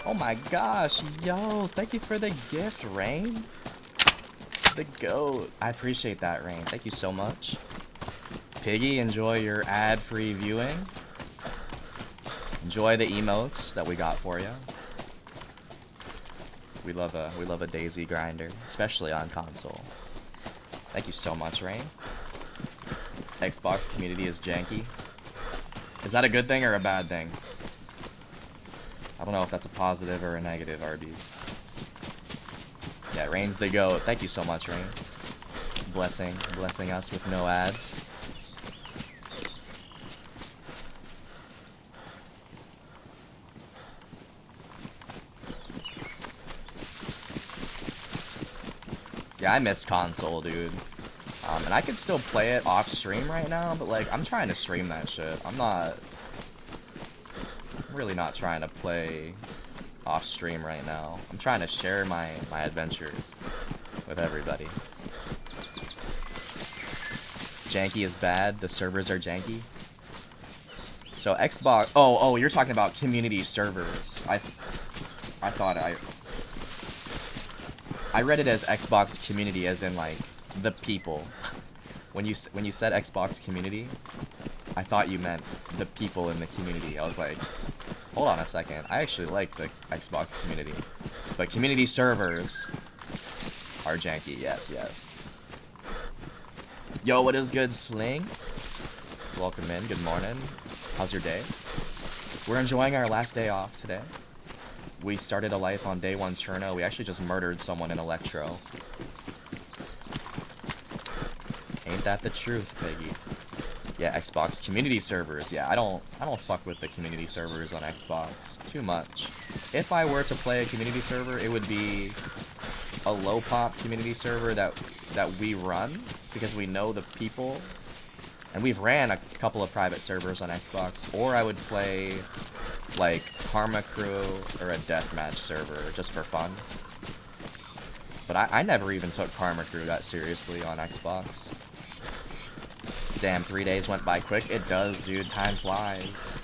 Oh my gosh, yo, thank you for the gift, Rain. The GOAT. I appreciate that, Rain. Thank you so much. Piggy, enjoy your ad-free viewing. Enjoy the emotes that we got for you. We love a DayZ grinder, especially on console. Thank you so much, Rain. Xbox community is janky. Is that a good thing or a bad thing? I don't know if that's a positive or a negative, Arby's. Yeah, Rain's the GOAT. Thank you so much, Rain. Blessing us with no ads. Yeah, I miss console, dude. And I could still play it off stream right now, but like, I'm trying to stream that shit. I'm really not trying to play off stream right now. I'm trying to share my adventures with everybody. Janky is bad. The servers are janky. So Xbox. Oh, you're talking about community servers. I thought I read it as Xbox community, as in like the people. When you said Xbox community, I thought you meant the people in the community. I was like, hold on a second. I actually like the Xbox community, but community servers are janky. Yes. Yo, what is good, Sling? Welcome in. Good morning. How's your day? We're enjoying our last day off today. We started a life on DayOne Cherno. We actually just murdered someone in Electro. Ain't that the truth, Piggy? Yeah, Xbox community servers. Yeah, I don't fuck with the community servers on Xbox too much. If I were to play a community server, it would be a low pop community server that we run because we know the people, and we've ran a couple of private servers on Xbox. Or I would play like Karma Crew or a deathmatch server just for fun. But I never even took Karma Crew that seriously on Xbox. Damn, 3 days went by quick. It does, dude. Time flies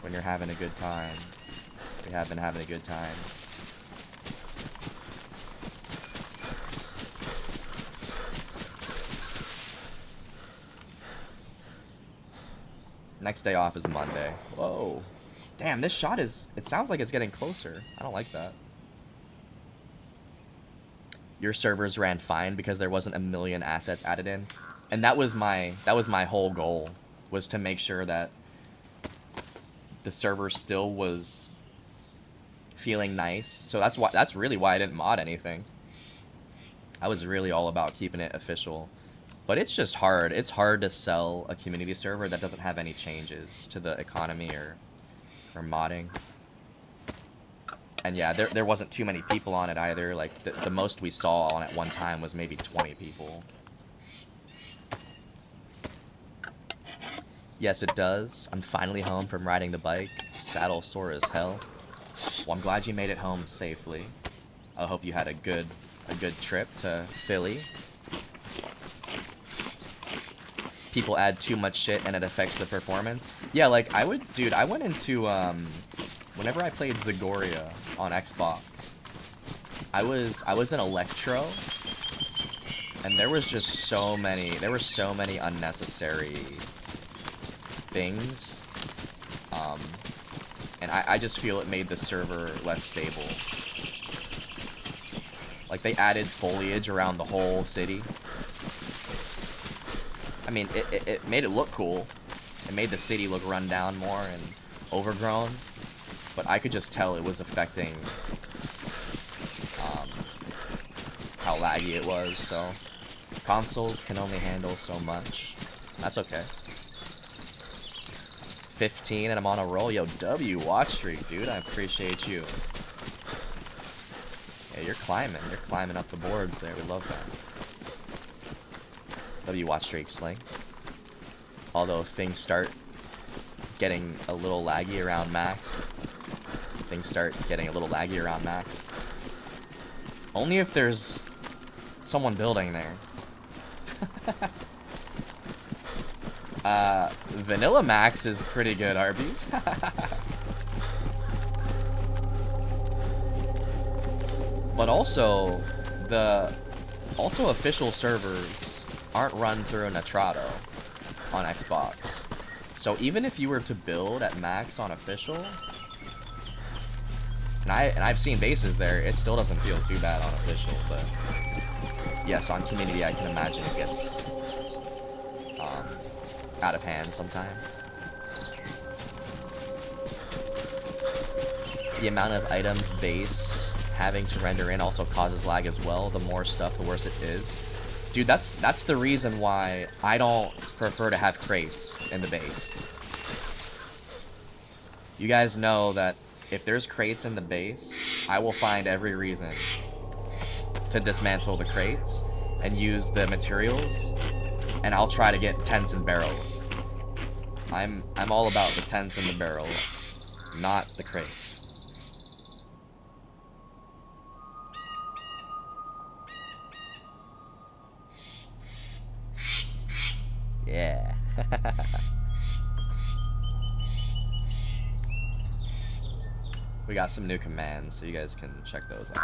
when you're having a good time. We have been having a good time. Next day off is Monday. Whoa. Damn, this shot is... It sounds like it's getting closer. I don't like that. Your servers ran fine because there wasn't a million assets added in. And that was my whole goal, was to make sure that the server still was feeling nice. So that's really why I didn't mod anything. I was really all about keeping it official. But it's just hard. It's hard to sell a community server that doesn't have any changes to the economy or modding. And yeah, there wasn't too many people on it either. Like, the most we saw on it one time was maybe 20 people. Yes, it does. I'm finally home from riding the bike. Saddle sore as hell. Well, I'm glad you made it home safely. I hope you had a good trip to Philly. People add too much shit and it affects the performance. Yeah, like, I went into, whenever I played Zagoria on Xbox, I was in Electro, and there were so many unnecessary things, and I just feel it made the server less stable. Like, they added foliage around the whole city. I mean, it made it look cool. It made the city look run down more and overgrown. But I could just tell it was affecting how laggy it was. So consoles can only handle so much. That's okay. 15 and I'm on a roll. Yo, W watch streak, dude. I appreciate you. Yeah, you're climbing. You're climbing up the boards there. We love that. W watch streak, Sling. Although things start getting a little laggy around max. Only if there's someone building there. Vanilla Max is pretty good, Arby's. But also, official servers aren't run through Nitrado on Xbox. So even if you were to build at max on official, and I've seen bases there, it still doesn't feel too bad on official, but yes, on community I can imagine it gets out of hand sometimes. The amount of items base having to render in also causes lag as well. The more stuff, the worse it is. Dude, that's the reason why I don't prefer to have crates in the base. You guys know that if there's crates in the base, I will find every reason to dismantle the crates and use the materials, and I'll try to get tents and barrels. I'm all about the tents and the barrels, not the crates. Yeah. We got some new commands, so you guys can check those out.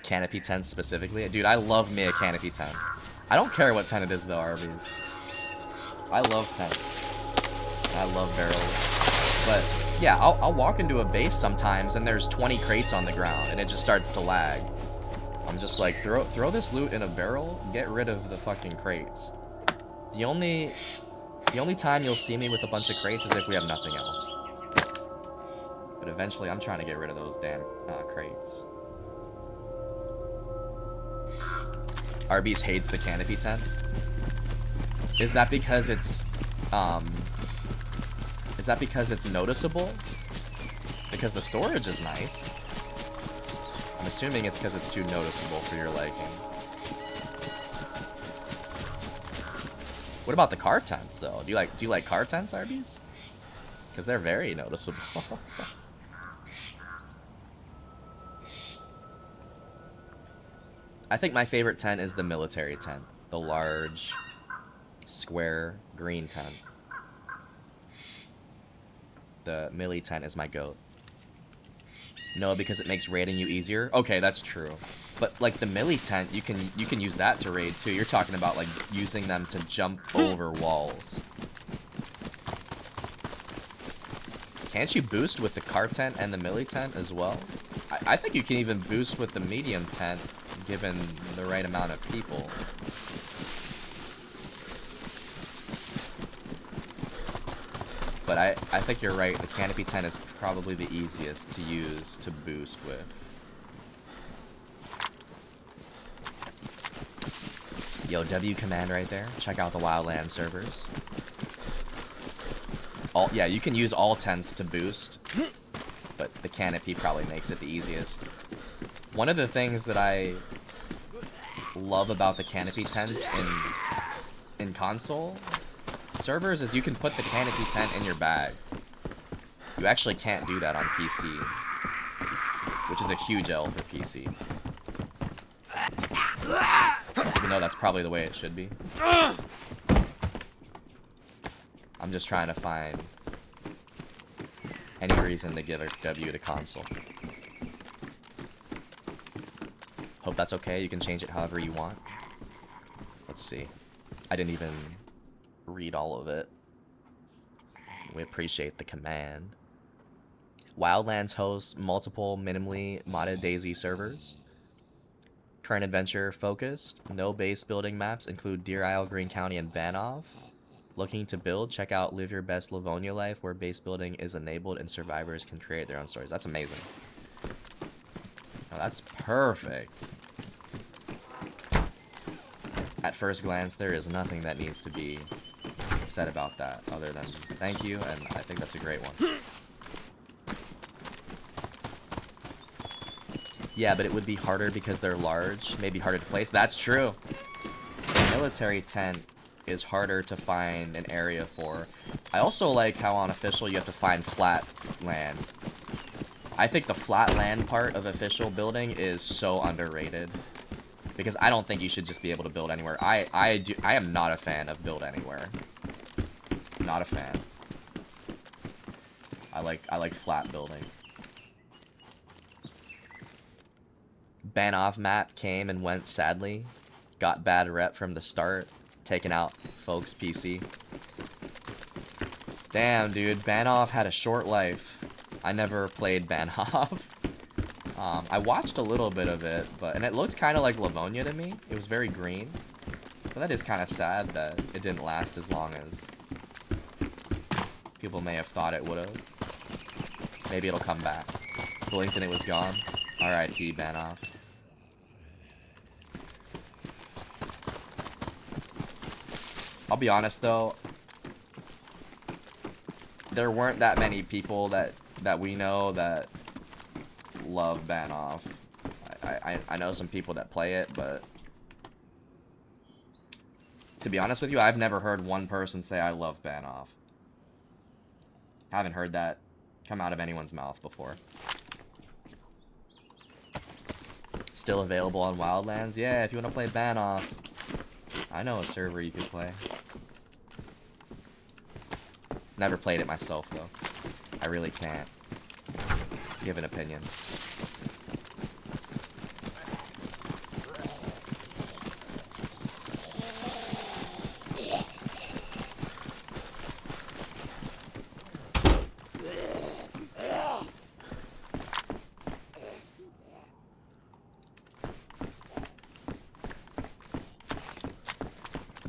Canopy tent specifically? Dude, I love me a canopy tent. I don't care what tent it is though, Arby's. I love tents. I love barrels. But yeah, I'll walk into a base sometimes and there's 20 crates on the ground and it just starts to lag. I'm just like, throw this loot in a barrel, get rid of the fucking crates. The only time you'll see me with a bunch of crates is if we have nothing else. But eventually I'm trying to get rid of those damn crates. Arby's hates the canopy tent. Is that because it's noticeable? Because the storage is nice. I'm assuming it's because it's too noticeable for your liking. What about the car tents though? Do you like car tents, Arby's? Because they're very noticeable. I think my favorite tent is the military tent. The large, square, green tent. The millie tent is my goat. No, because it makes raiding you easier? Okay, that's true. But like the millie tent, you can use that to raid too. You're talking about like using them to jump over walls. Can't you boost with the car tent and the millie tent as well? I think you can even boost with the medium tent given the right amount of people. But I think you're right, the canopy tent is probably the easiest to use to boost with. Yo, W command right there. Check out the Wildland servers. Yeah, you can use all tents to boost, but the canopy probably makes it the easiest. One of the things that I love about the canopy tents in console servers is you can put the canopy tent in your bag. You actually can't do that on PC, which is a huge L for PC. Even though that's probably the way it should be. I'm just trying to find any reason to give a W to console. Hope that's okay. You can change it however you want. Let's see. I didn't even read all of it. We appreciate the command. Wildlands hosts multiple minimally modded DayZ servers. Current adventure focused. No base building maps include Deer Isle, Green County, and Banov. Looking to build? Check out Live Your Best Livonia Life, where base building is enabled and survivors can create their own stories. That's amazing. Oh, that's perfect. At first glance, there is nothing that needs to be said about that other than thank you, and I think that's a great one. Yeah, but it would be harder because they're large, maybe harder to place. That's true. The military tent is harder to find an area for. I also like how on official you have to find flat land. I think the flat land part of official building is so underrated because I don't think you should just be able to build anywhere. I am not a fan of build anywhere. Not a fan. I like flat building. Banov map came and went sadly. Got bad rep from the start. Taking out folks' PC. Damn, dude. Banov had a short life. I never played Banov. I watched a little bit of it, and it looked kind of like Livonia to me. It was very green. But that is kind of sad that it didn't last as long as people may have thought it would have. Maybe it'll come back. Blinked and it was gone. R.I.P. Banov. I'll be honest though, there weren't that many people that we know that love Banoff. I know some people that play it, but to be honest with you, I've never heard one person say I love Banoff. I haven't heard that come out of anyone's mouth before. Still available on Wildlands? Yeah, if you want to play Banoff. I know a server you could play. Never played it myself, though. I really can't give an opinion.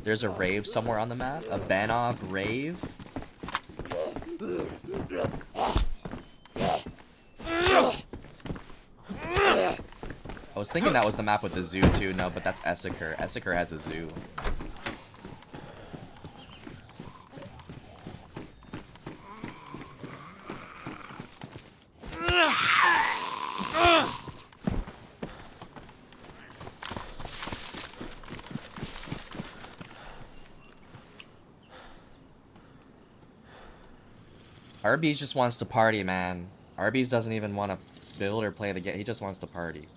There's a rave somewhere on the map? A Banoff rave? I was thinking that was the map with the zoo too. No, but that's Essaker. Essaker has a zoo. Arby's just wants to party, man. Arby's doesn't even want to build or play the game. He just wants to party.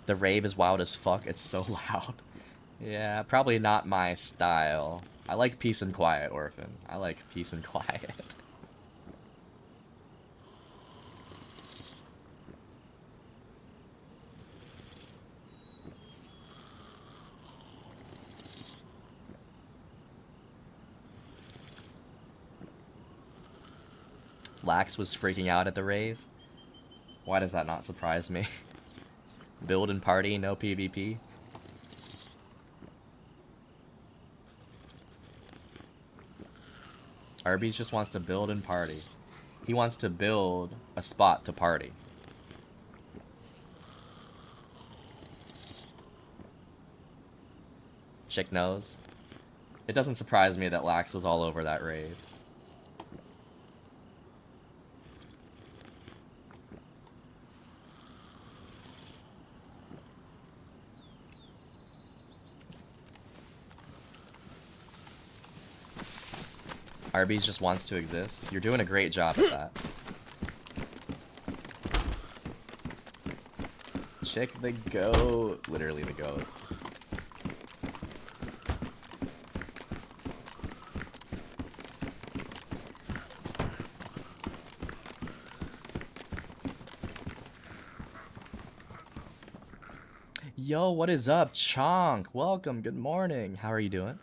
The rave is wild as fuck. It's so loud. Yeah, probably not my style. I like peace and quiet, Orphan. I like peace and quiet. Lax was freaking out at the rave. Why does that not surprise me? Build and party, no PvP. Arby's just wants to build and party. He wants to build a spot to party. Chick knows. It doesn't surprise me that Lax was all over that rave. Arby's just wants to exist. You're doing a great job at that. Chick the goat. Literally the goat. Yo, what is up, Chonk? Welcome, good morning. How are you doing?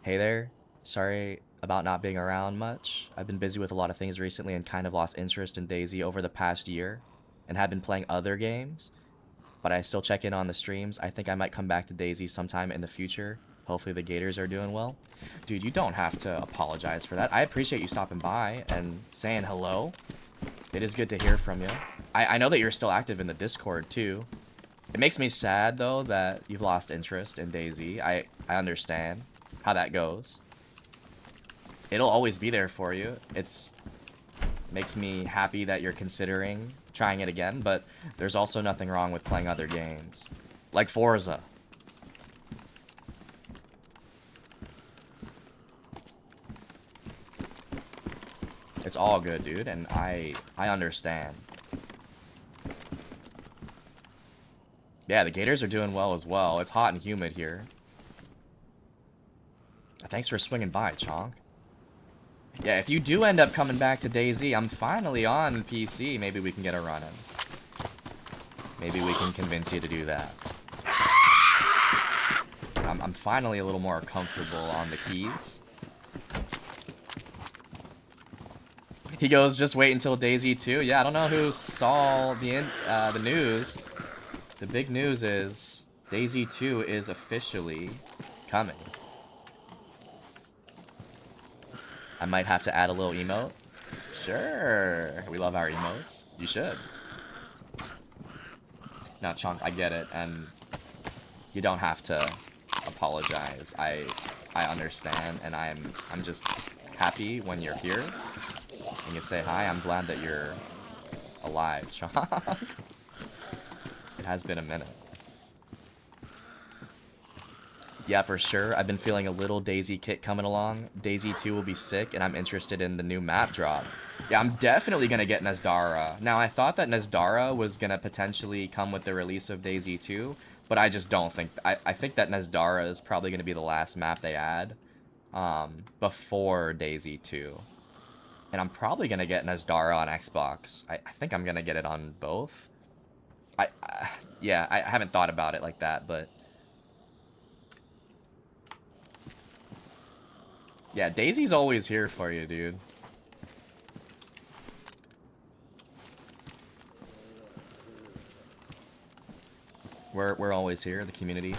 Hey there. Sorry about not being around much. I've been busy with a lot of things recently and kind of lost interest in DayZ over the past year and have been playing other games, but I still check in on the streams. I think I might come back to DayZ sometime in the future. Hopefully the Gators are doing well. Dude, you don't have to apologize for that. I appreciate you stopping by and saying hello. It is good to hear from you. I know that you're still active in the Discord too. It makes me sad though that you've lost interest in DayZ. I understand how that goes. It'll always be there for you. Makes me happy that you're considering trying it again, but there's also nothing wrong with playing other games. Like Forza. It's all good, dude, and I understand. Yeah, the Gators are doing well as well. It's hot and humid here. Thanks for swinging by, Chonk. Yeah, if you do end up coming back to DayZ, I'm finally on PC. Maybe we can get a run in. Maybe we can convince you to do that. I'm finally a little more comfortable on the keys. He goes, just wait until DayZ 2. Yeah, I don't know who saw the news. The big news is DayZ 2 is officially coming. I might have to add a little emote. Sure. We love our emotes. You should. No, Chunk, I get it. And you don't have to apologize. I understand, and I'm just happy when you're here and you say hi. I'm glad that you're alive, Chunk. It has been a minute. Yeah, for sure. I've been feeling a little Daisy kick coming along. Daisy 2 will be sick, and I'm interested in the new map drop. Yeah, I'm definitely going to get Nezdara. Now, I thought that Nezdara was going to potentially come with the release of Daisy 2, but I just don't think... I think that Nezdara is probably going to be the last map they add before Daisy 2. And I'm probably going to get Nezdara on Xbox. I think I'm going to get it on both. Yeah, I haven't thought about it like that, but... Yeah, Daisy's always here for you, dude. We're always here, the community.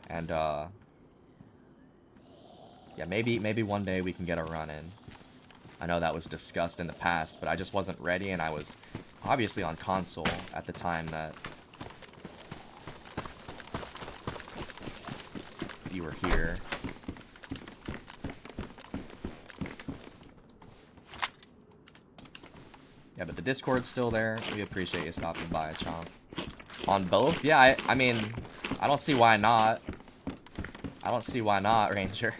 And yeah, maybe one day we can get a run in. I know that was discussed in the past, but I just wasn't ready, and I was obviously on console at the time that you were here. Yeah, but the Discord's still there. We appreciate you stopping by, Chomp. On both? Yeah, I mean, I don't see why not. I don't see why not, Ranger.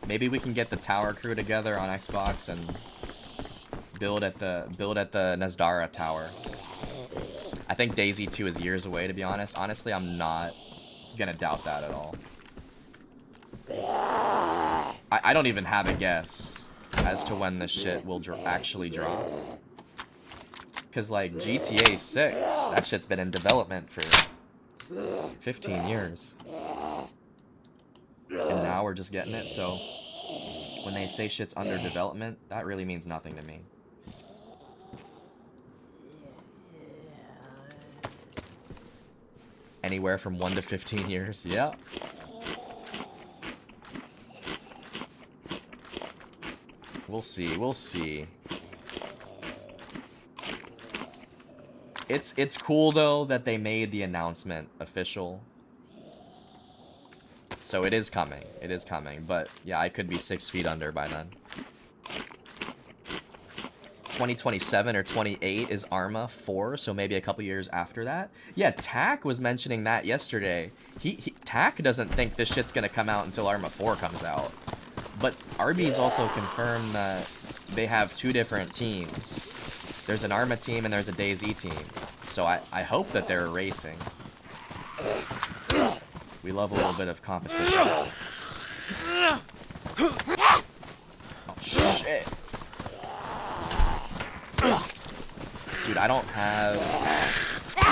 Maybe we can get the tower crew together on Xbox and build at the Nezdara tower. I think Daisy 2 is years away, to be honest. Honestly, I'm not gonna doubt that at all. I don't even have a guess as to when this shit will actually drop. Because, like, GTA 6, that shit's been in development for 15 years. And now we're just getting it, so when they say shit's under development, that really means nothing to me. Anywhere from 1 to 15 years, yeah. We'll see, we'll see. It's cool though that they made the announcement official. So it is coming, but yeah, I could be 6 feet under by then. 2027 or 28 is Arma 4, so maybe a couple years after that. Yeah, Tack was mentioning that yesterday. Tack doesn't think this shit's gonna come out until Arma 4 comes out. But RB's also confirmed that they have 2 different teams. There's an Arma team and there's a DayZ team. So I hope that they're racing. We love a little bit of competition. Oh, shit. Dude, I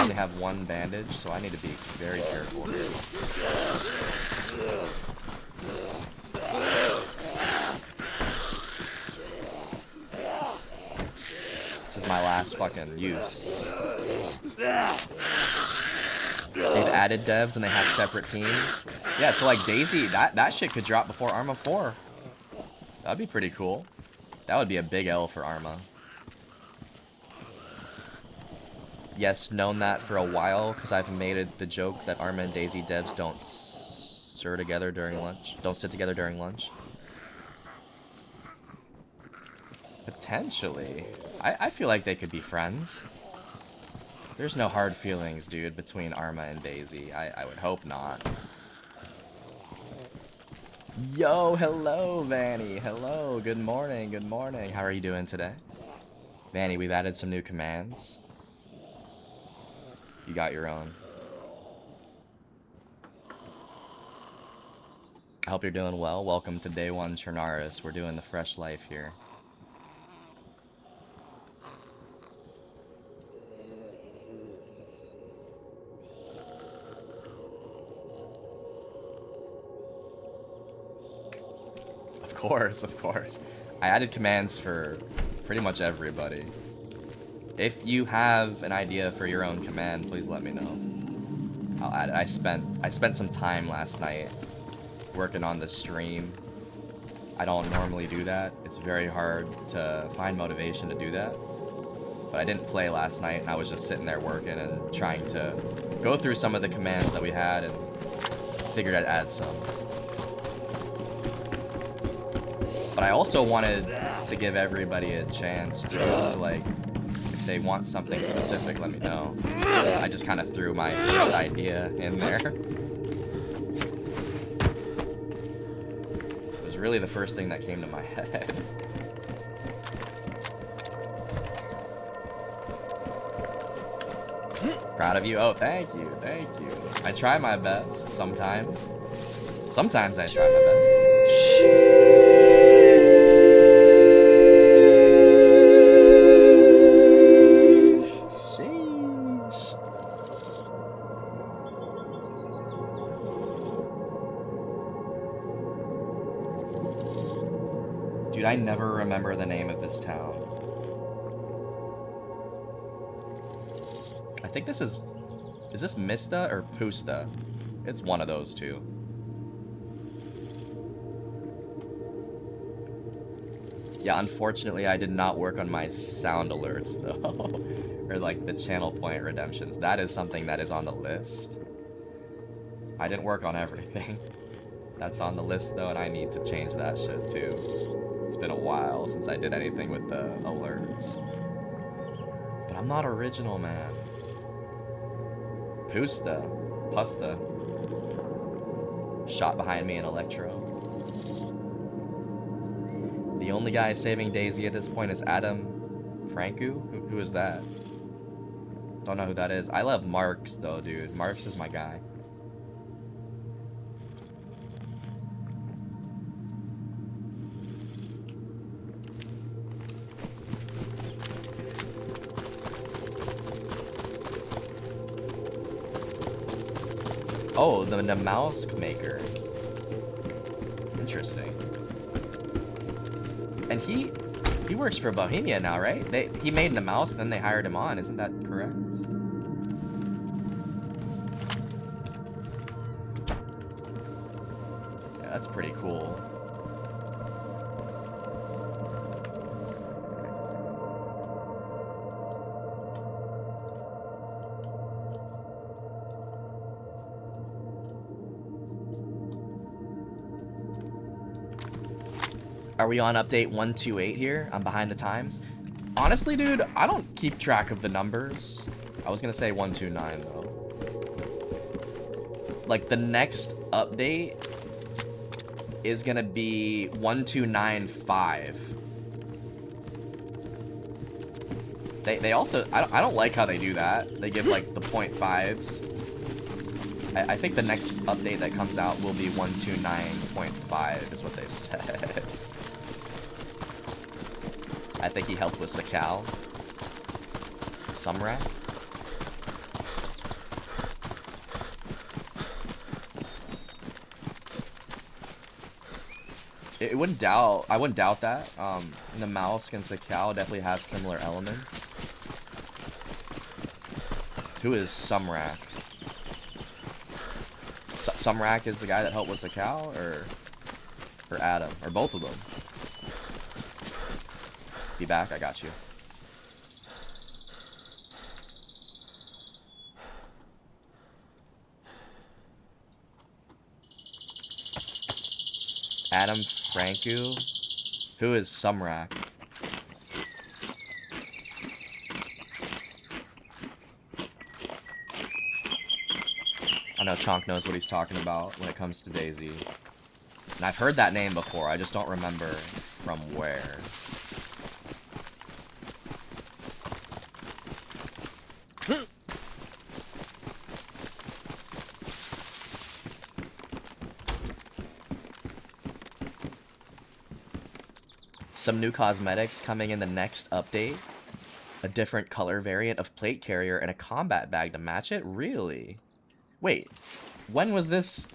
only have 1 bandage, so I need to be very careful. This is my last fucking use. They've added devs and they have separate teams. Yeah, so like Daisy, that shit could drop before Arma 4. That'd be pretty cool. That would be a big L for Arma. Yes, known that for a while, because I've made it the joke that Arma and Daisy devs don't sit together during lunch. Potentially. I feel like they could be friends. There's no hard feelings, dude, between Arma and Daisy. I would hope not. Yo, hello, Vanny. Hello, good morning, good morning. How are you doing today? Vanny, we've added some new commands. You got your own. I hope you're doing well. Welcome to DayOne Chernaris. We're doing the fresh life here. Of course. I added commands for pretty much everybody. If you have an idea for your own command, please let me know. I'll add it. I spent some time last night working on the stream. I don't normally do that. It's very hard to find motivation to do that. But I didn't play last night, and I was just sitting there working and trying to go through some of the commands that we had and figured I'd add some. But I also wanted to give everybody a chance to like, if they want something specific, let me know. I just kind of threw my first idea in there. It was really the first thing that came to my head. Proud of you. Oh, thank you. Thank you. I try my best sometimes. Sometimes I try my best. Sheesh. Dude, I never remember the name of this town. I think this is this Mista or Pusta? It's one of those two. Yeah, unfortunately, I did not work on my sound alerts, though. Or, like, the channel point redemptions. That is something that is on the list. I didn't work on everything. That's on the list, though, and I need to change that shit, too. It's been a while since I did anything with the alerts. But I'm not original, man. Pusta. Shot behind me in Electro. The only guy saving Daisy at this point is Adam Franku? Who is that? Don't know who that is. I love Marks, though, dude. Marks is my guy. Oh, the mouse maker. Interesting. And he works for Bohemia now, right? He made the mouse, then they hired him on. Isn't that correct? Yeah, that's pretty cool. Are we on update 128 here? I'm behind the times. Honestly, dude, I don't keep track of the numbers. I was gonna say 129 though. Like the next update is gonna be 1295. They also I don't like how they do that. They give like the 0.5s. I think the next update that comes out will be 129.5 is what they said. I think he helped with Sakal. Sumrak. I wouldn't doubt that. The mouse and Sakal definitely have similar elements. Who is Sumrak? Sumrak is the guy that helped with Sakal, or Adam, or both of them. Be back, I got you. Adam Franku? Who is Sumrak? I know Chonk knows what he's talking about when it comes to Daisy. And I've heard that name before, I just don't remember from where. Some new cosmetics coming in the next update. A different color variant of plate carrier and a combat bag to match it? Really? Wait, when was this?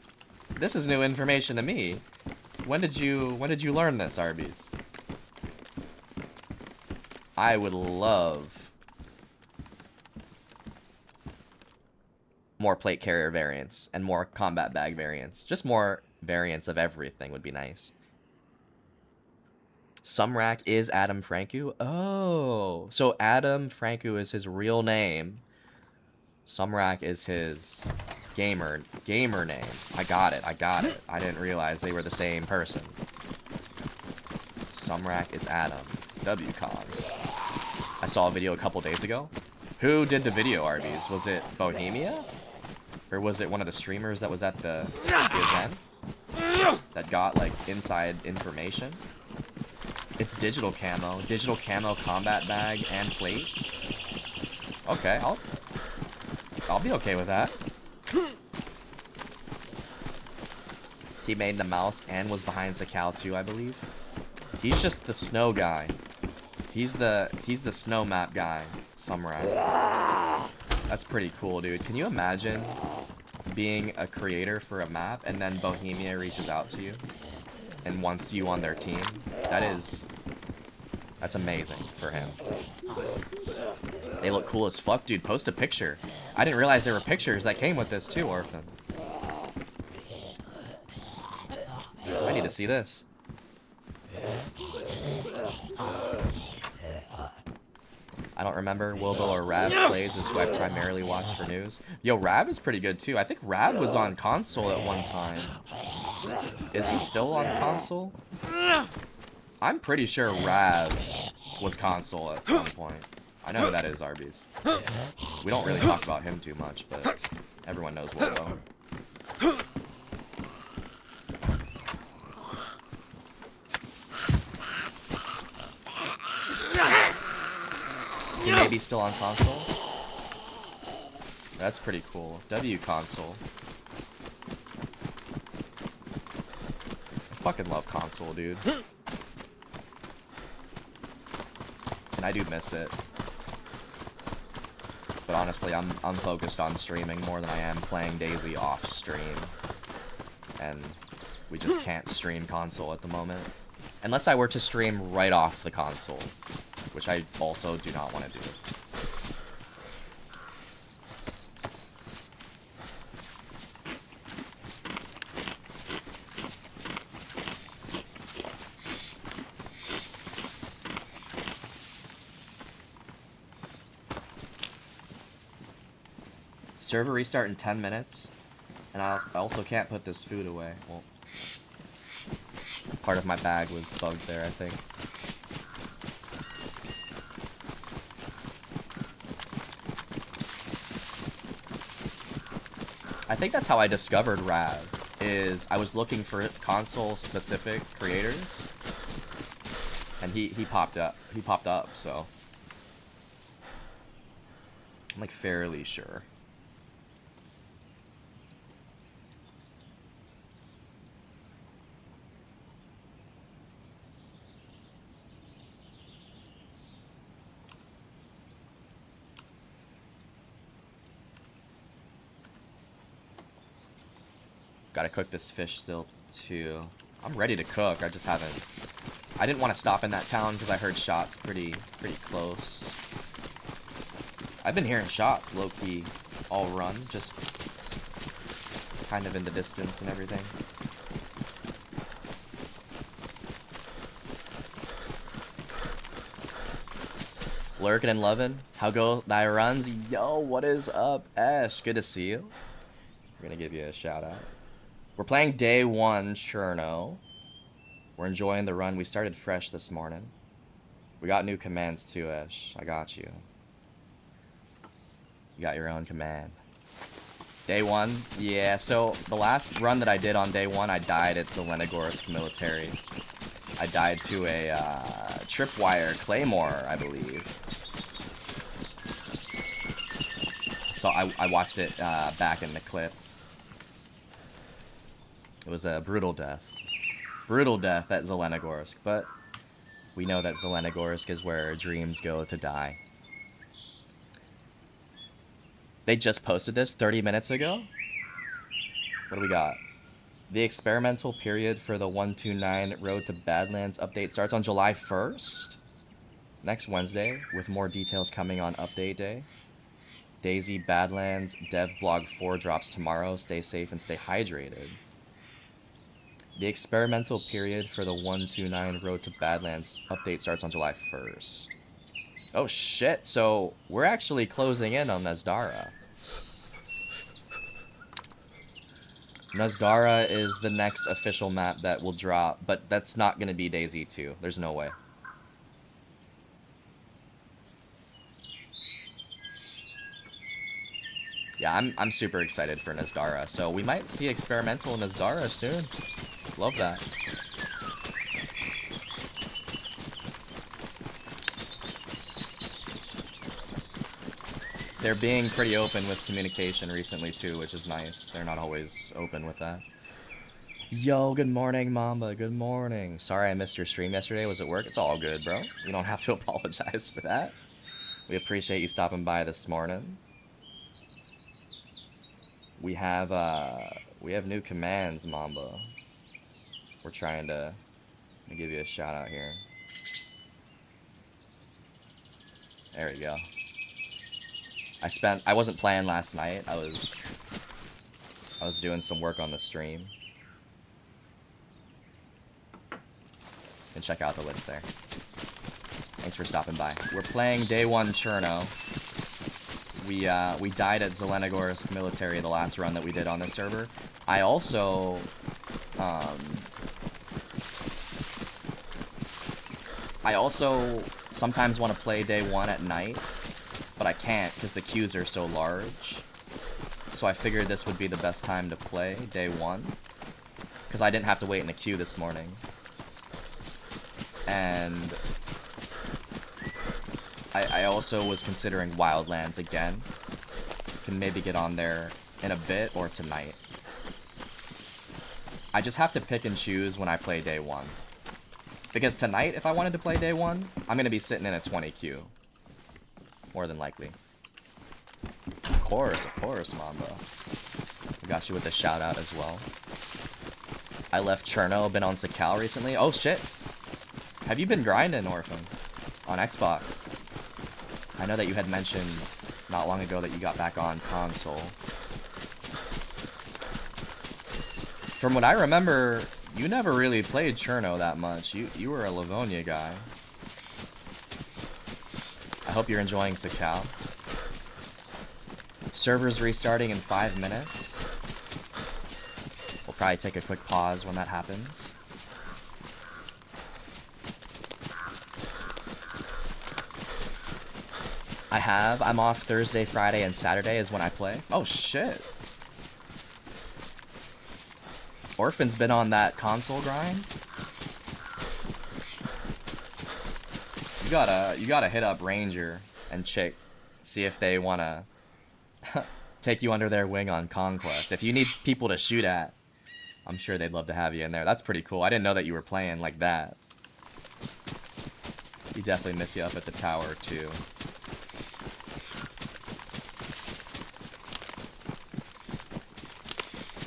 This is new information to me. When did you learn this, Arby's? I would love more plate carrier variants and more combat bag variants. Just more variants of everything would be nice. Sumrak is Adam Franku. Oh, so Adam Franku is his real name. Sumrak is his gamer name. I got it. I didn't realize they were the same person. Sumrak is Adam. WComs. I saw a video a couple days ago. Who did the video, Arby's? Was it Bohemia? Or was it one of the streamers that was at the event? That got, like, inside information? It's digital camo combat bag and plate. Okay, I'll be okay with that. He made the mouse and was behind Sakal too, I believe. He's just the snow guy. He's the snow map guy, Samurai. That's pretty cool, dude. Can you imagine being a creator for a map and then Bohemia reaches out to you and wants you on their team? That's amazing for him. They look cool as fuck, dude. Post a picture. I didn't realize there were pictures that came with this too, Orphan. I need to see this. I don't remember Wilbo or Rab plays is who I primarily watch for news. Yo, Rab is pretty good too. I think Rab was on console at one time. Is he still on console? I'm pretty sure Rab was console at one point. I know who that is, Arby's. We don't really talk about him too much, but everyone knows Wilbo. He may be still on console. That's pretty cool. W console. I fucking love console, dude. And I do miss it. But honestly, I'm focused on streaming more than I am playing Daisy off stream. And we just can't stream console at the moment. Unless I were to stream right off the console, which I also do not want to do. Server restart in 10 minutes, and I also can't put this food away. Well, part of my bag was bugged there, I think. I think that's how I discovered Rav, is I was looking for console-specific creators, and he popped up. He popped up, so I'm like fairly sure. Gotta cook this fish still, too. I'm ready to cook, I just haven't... I didn't want to stop in that town because I heard shots pretty close. I've been hearing shots, low-key, all run, just kind of in the distance and everything. Lurking and loving. How go thy runs? Yo, what is up, Ash? Good to see you. We're gonna give you a shout out. We're playing DayOne, Cherno. We're enjoying the run. We started fresh this morning. We got new commands too, Ash. I got you. You got your own command. DayOne, yeah, so the last run that I did on DayOne, I died at Zelenogorsk military. I died to a tripwire claymore, I believe. So I watched it back in the clip. It was a brutal death. Brutal death at Zelenogorsk, but we know that Zelenogorsk is where dreams go to die. They just posted this 30 minutes ago? What do we got? The experimental period for the 129 Road to Badlands update starts on July 1st? Next Wednesday, with more details coming on update day. Daisy Badlands Dev Blog 4 drops tomorrow. Stay safe and stay hydrated. The experimental period for the 129 Road to Badlands update starts on July 1st. Oh shit, so we're actually closing in on Nezdara. Nezdara is the next official map that will drop, but that's not going to be DayZ 2. There's no way. Yeah, I'm super excited for Nezdara, so we might see experimental Nezdara soon. Love that. They're being pretty open with communication recently too, which is nice. They're not always open with that. Yo, good morning, Mamba. Good morning. Sorry I missed your stream yesterday. Was at work? It's all good, bro. You don't have to apologize for that. We appreciate you stopping by this morning. We have new commands, Mamba. We're trying to give you a shout out here. There we go. I wasn't playing last night. I was doing some work on the stream. And check out the list there. Thanks for stopping by. We're playing DayOne Cherno. We died at Zelenogorsk Military the last run that we did on this server. I also sometimes want to play DayOne at night, but I can't because the queues are so large. So I figured this would be the best time to play DayOne, because I didn't have to wait in the queue this morning. And I also was considering Wildlands again. Can maybe get on there in a bit or tonight. I just have to pick and choose when I play DayOne. Because tonight, if I wanted to play DayOne, I'm going to be sitting in a 20 queue. More than likely. Of course, Mambo. We got you with a shout out as well. I left Cherno, been on Sakal recently. Oh shit! Have you been grinding, Orphan? On Xbox? I know that you had mentioned not long ago that you got back on console. From what I remember, you never really played Cherno that much. You were a Livonia guy. I hope you're enjoying Sakal. Server's restarting in 5 minutes. We'll probably take a quick pause when that happens. I'm off Thursday, Friday, and Saturday is when I play. Oh shit. Orphan's been on that console grind. You gotta hit up Ranger and Chick, see if they wanna take you under their wing on Conquest. If you need people to shoot at, I'm sure they'd love to have you in there. That's pretty cool. I didn't know that you were playing like that. You definitely miss you up at the tower too.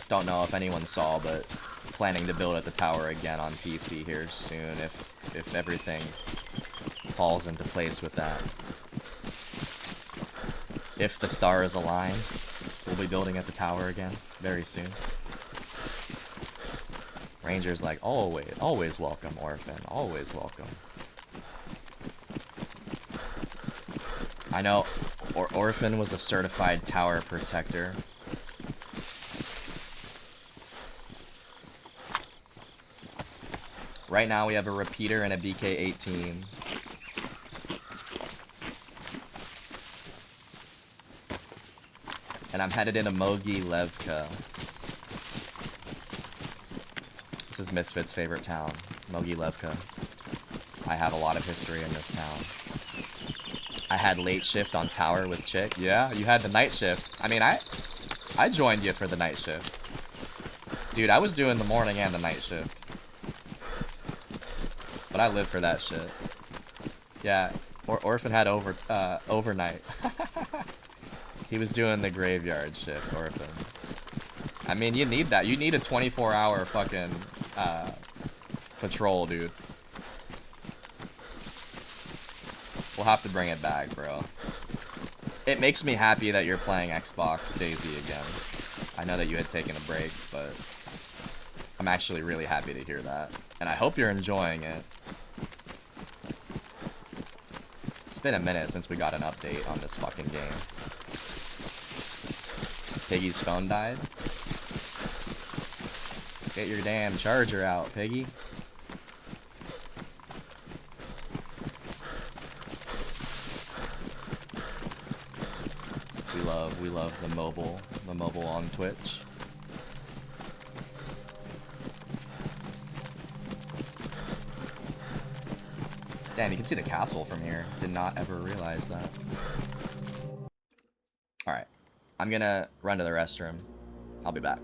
Don't know if anyone saw, but planning to build at the tower again on PC here soon if everything falls into place with that. If the stars align, we'll be building at the tower again very soon. Ranger's like, always welcome, Orphan, always welcome. I know Orphan was a certified tower protector. Right now we have a repeater and a BK-18. And I'm headed into Mogilevka. This is Misfit's favorite town, Mogilevka. I have a lot of history in this town. I had late shift on tower with Chick. Yeah, you had the night shift. I mean, I joined you for the night shift. Dude, I was doing the morning and the night shift. But I live for that shit. Yeah, Orphan had overnight. He was doing the graveyard shift, Orphan. I mean, you need that. You need a 24-hour fucking patrol, dude. We'll have to bring it back, bro. It makes me happy that you're playing Xbox DayZ again. I know that you had taken a break, but I'm actually really happy to hear that. And I hope you're enjoying it. It's been a minute since we got an update on this fucking game. Piggy's phone died? Get your damn charger out, Piggy. We love the mobile on Twitch. Damn, you can see the castle from here. Did not ever realize that. Alright. I'm gonna run to the restroom. I'll be back.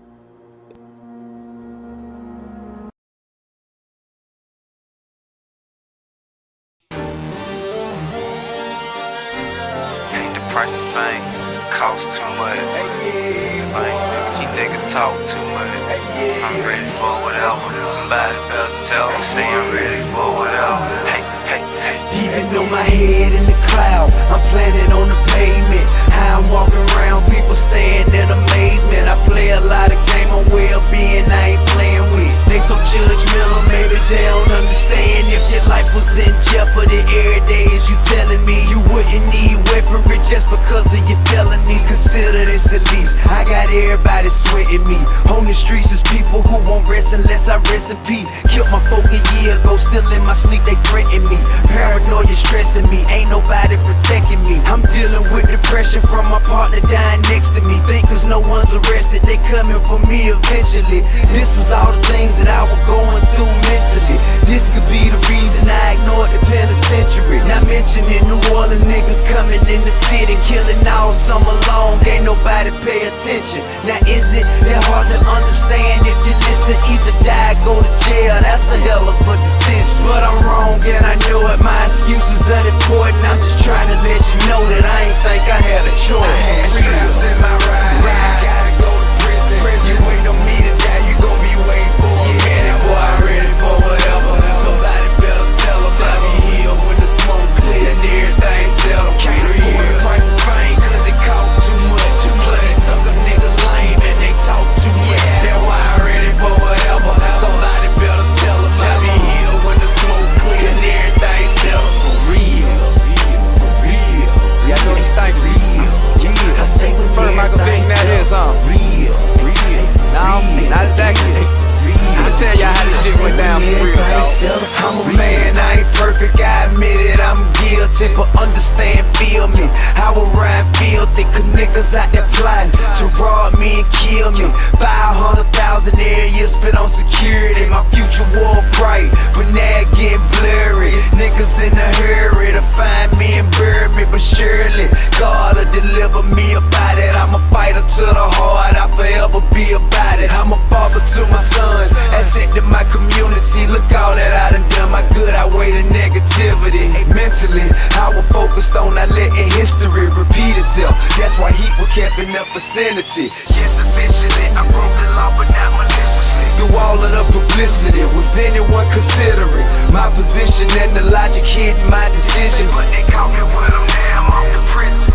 Ain't the price of fame, cost too much. You nigga talk too much. I'm ready for whatever. Somebody better tell me, say I'm ready for whatever. Hey, hey, hey. Even though my head in the clouds, I'm planning on the pavement. How I'm walking around, people staring in amazement. I play a lot of game on well-being I ain't playing with. They so judgmental, maybe they don't understand. If your life was in jeopardy every day, is you telling me you wouldn't need weaponry just because of your felonies? Consider this at least. I got everybody sweating me. On the streets is people who won't rest unless I rest in peace. Killed my folk a year ago, still in my sleep they threaten me. Paranoia stressing me, ain't nobody protecting me. I'm dealing with depression from my partner dying next to me. Think cause no one's arrested, they coming for me eventually. This was all the things that I was going through mentally. This could be the reason I ignored the penitentiary. Not mentioning New Orleans niggas coming in the city, killing all summer long, ain't nobody pay attention. Now is it that hard to understand if you listen? Either die or go to jail, that's a hell of a decision. But I'm wrong and I know it, my excuse is unimportant. I'm just trying to let you know that I ain't think I had a choice. I had straps in my ride, gotta go to prison. You ain't on me to die, you gon' be waiting for a minute. Boy, I'm ready for whatever. Somebody better tell them. Time me here when the smoke clear and everything settled. Can't afford the price of fame cause it costs too much. Plus these sucker niggas lame and they talk too much. That's why I'm ready for whatever. Somebody better tell them. Time me here when the smoke clear and everything settled. For real, for real. Yeah, I know what you think. I say when First Michael Vick, that is, real. No, not exactly. I'ma tell y'all how this shit went down for real, dog. I'm a man, I ain't perfect, I admit it, I'm guilty. But understand, feel me, I will ride filthy. Cause niggas out there plotting to rob me and kill me. 500,000 every year spent on security. My future war bright, but now it's getting blurry. It's niggas in a hurry to find me and bury me. But surely, God will deliver me about it. I'm a fighter to the heart, I'll forever be about it. I'm a father to my sons, asset to my community. Look all that I done done, my good outweigh the negativity. Mentally, I was focused on not letting history repeat itself. That's why heat was kept in the vicinity. Yes, eventually, I broke the law, but not maliciously. Through all of the publicity, was anyone considering my position and the logic hidden my decision? But they caught me with them, now I'm off the prison.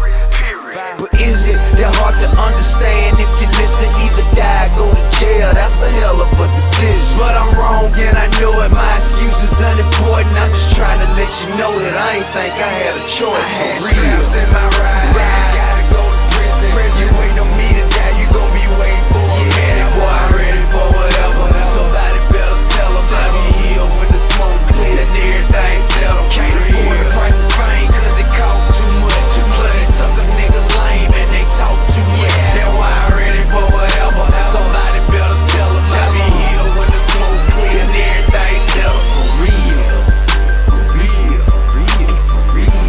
But is it that hard to understand? If you listen, either die or go to jail, that's a hell of a decision. But I'm wrong and I know it, my excuse is unimportant. I'm just trying to let you know that I ain't think I had a choice. I had straps in my ride, gotta go to prison. You ain't on me to die, you gon' be waiting for a minute. Boy, I'm ready for whatever. Somebody better tell them. Time me here when the smoke clear and everything settled. Can't afford the price of fame cause it costs too much. Plus these sucker niggas lame and they talk too much. That's why I'm ready for whatever. Somebody better tell them. Time me here when the smoke clear and everything settled. For real, for real, for real.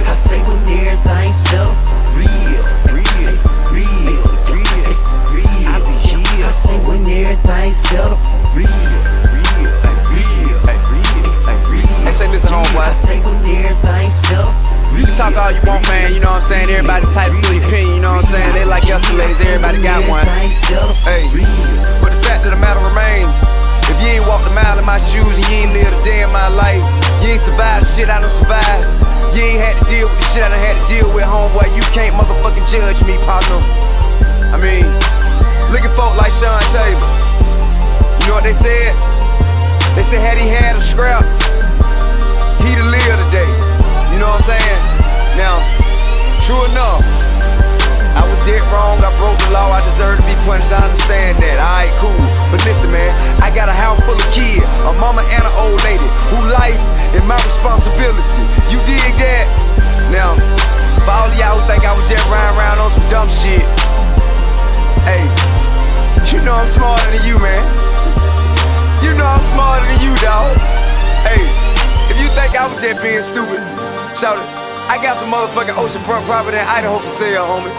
I say when everything settled. For real, for real, for real, for real. I be here. I say when everything settled. For real, for real, for real, for real. They say listen homeboy. I say when everything settled. You can talk all you want, man, you know what I'm saying? Everybody type to your opinion, you know what I'm saying? They like escalators, everybody got one. Hey, but the fact of the matter remains, if you ain't walked a mile in my shoes and you ain't lived a day in my life, you ain't survived the shit I done survived, you ain't had to deal with the shit I done had to deal with, homeboy, you can't motherfucking judge me, partner. I mean, look at folk like Sean Taylor. You You know what they said? They said had he had a scrap, he'd have lived today. You know what I'm saying? Now, true enough, I was dead wrong, I broke the law, I deserve to be punished, I understand that. Alright, cool. But listen, man, I got a house full of kids, a mama and an old lady, who life is my responsibility. You dig that? Now, for all of y'all who think I was just riding around on some dumb shit, hey, you know I'm smarter than you, man. You know I'm smarter than you, dawg. Hey, if you think I was just being stupid, shout it. I got some motherfucking oceanfront property in Idaho for sale, homie.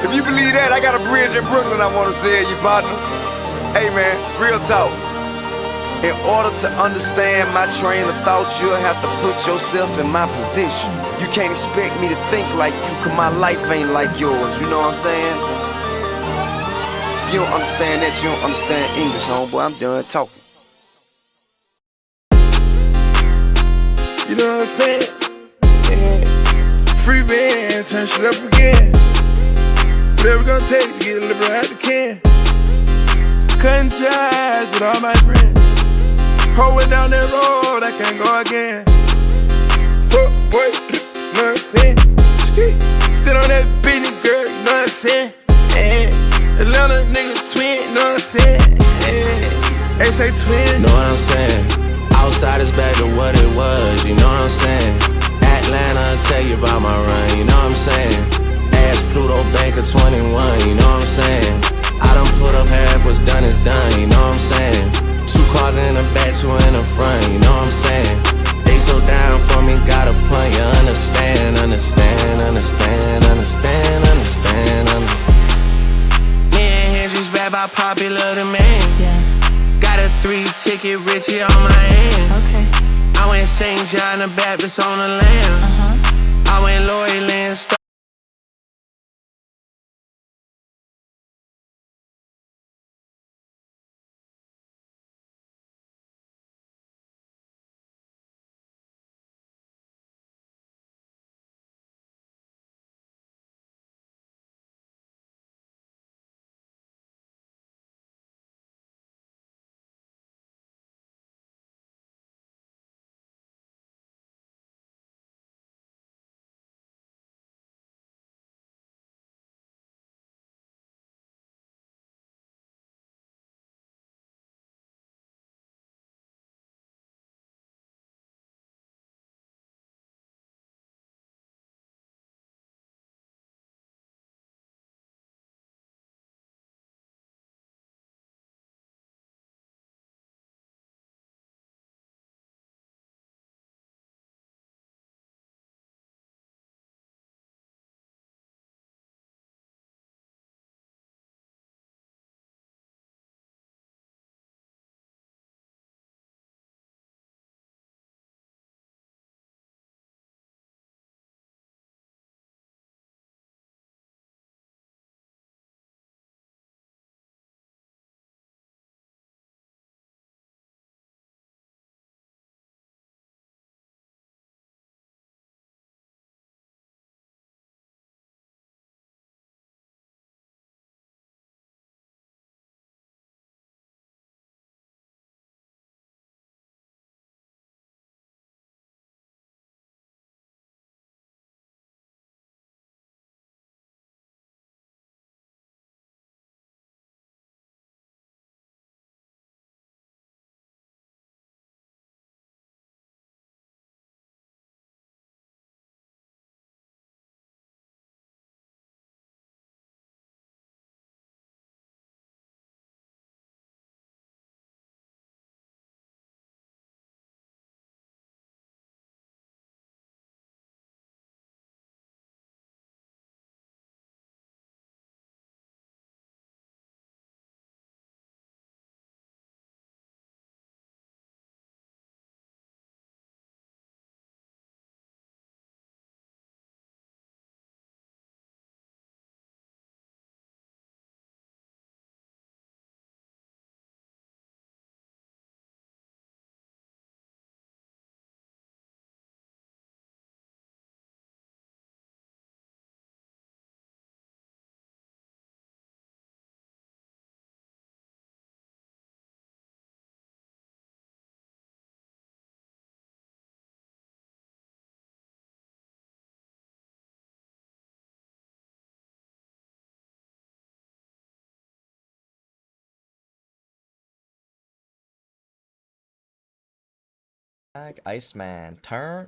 If you believe that, I got a bridge in Brooklyn I wanna sell you, partner. Hey man, real talk. In order to understand my train of thought, you'll have to put yourself in my position. You can't expect me to think like you, cause my life ain't like yours, you know what I'm saying? If you don't understand that, you don't understand English, homeboy. I'm done talking. You know what I'm saying? Yeah. Free band, turn shit up again. Whatever gonna take to get a liberal out the can. Cutting ties with all my friends. Whole way down that road, I can't go again. Fuck boy, you know what I'm saying? Still on that bitty girl, you know what I'm saying? Atlanta nigga twin, you know what I'm saying? They say twin. Know what I'm saying? Outside is back to what it was, you know what I'm saying? Atlanta, I'll tell you about my run, you know what I'm saying? Ask Pluto Bank of 21, you know what I'm saying? I done put up half, what's done is done, you know what I'm saying? 2 cars in the back, 2 in the front, you know what I'm saying? They so down for me, got a punt, you understand, understand, understand, understand, understand, Me and Hendrix back by popular demand. Yeah. Got a 3-ticket Richie on my hand. Okay. I went St. John the Baptist on the lamb. I went Lori Lynn. Iceman, turn.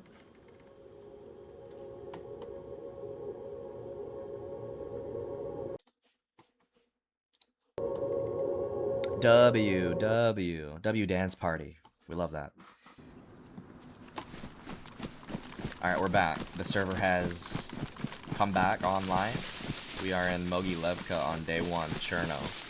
W dance party. We love that. Alright, we're back. The server has come back online. We are in Mogilevka on day 1, Cherno.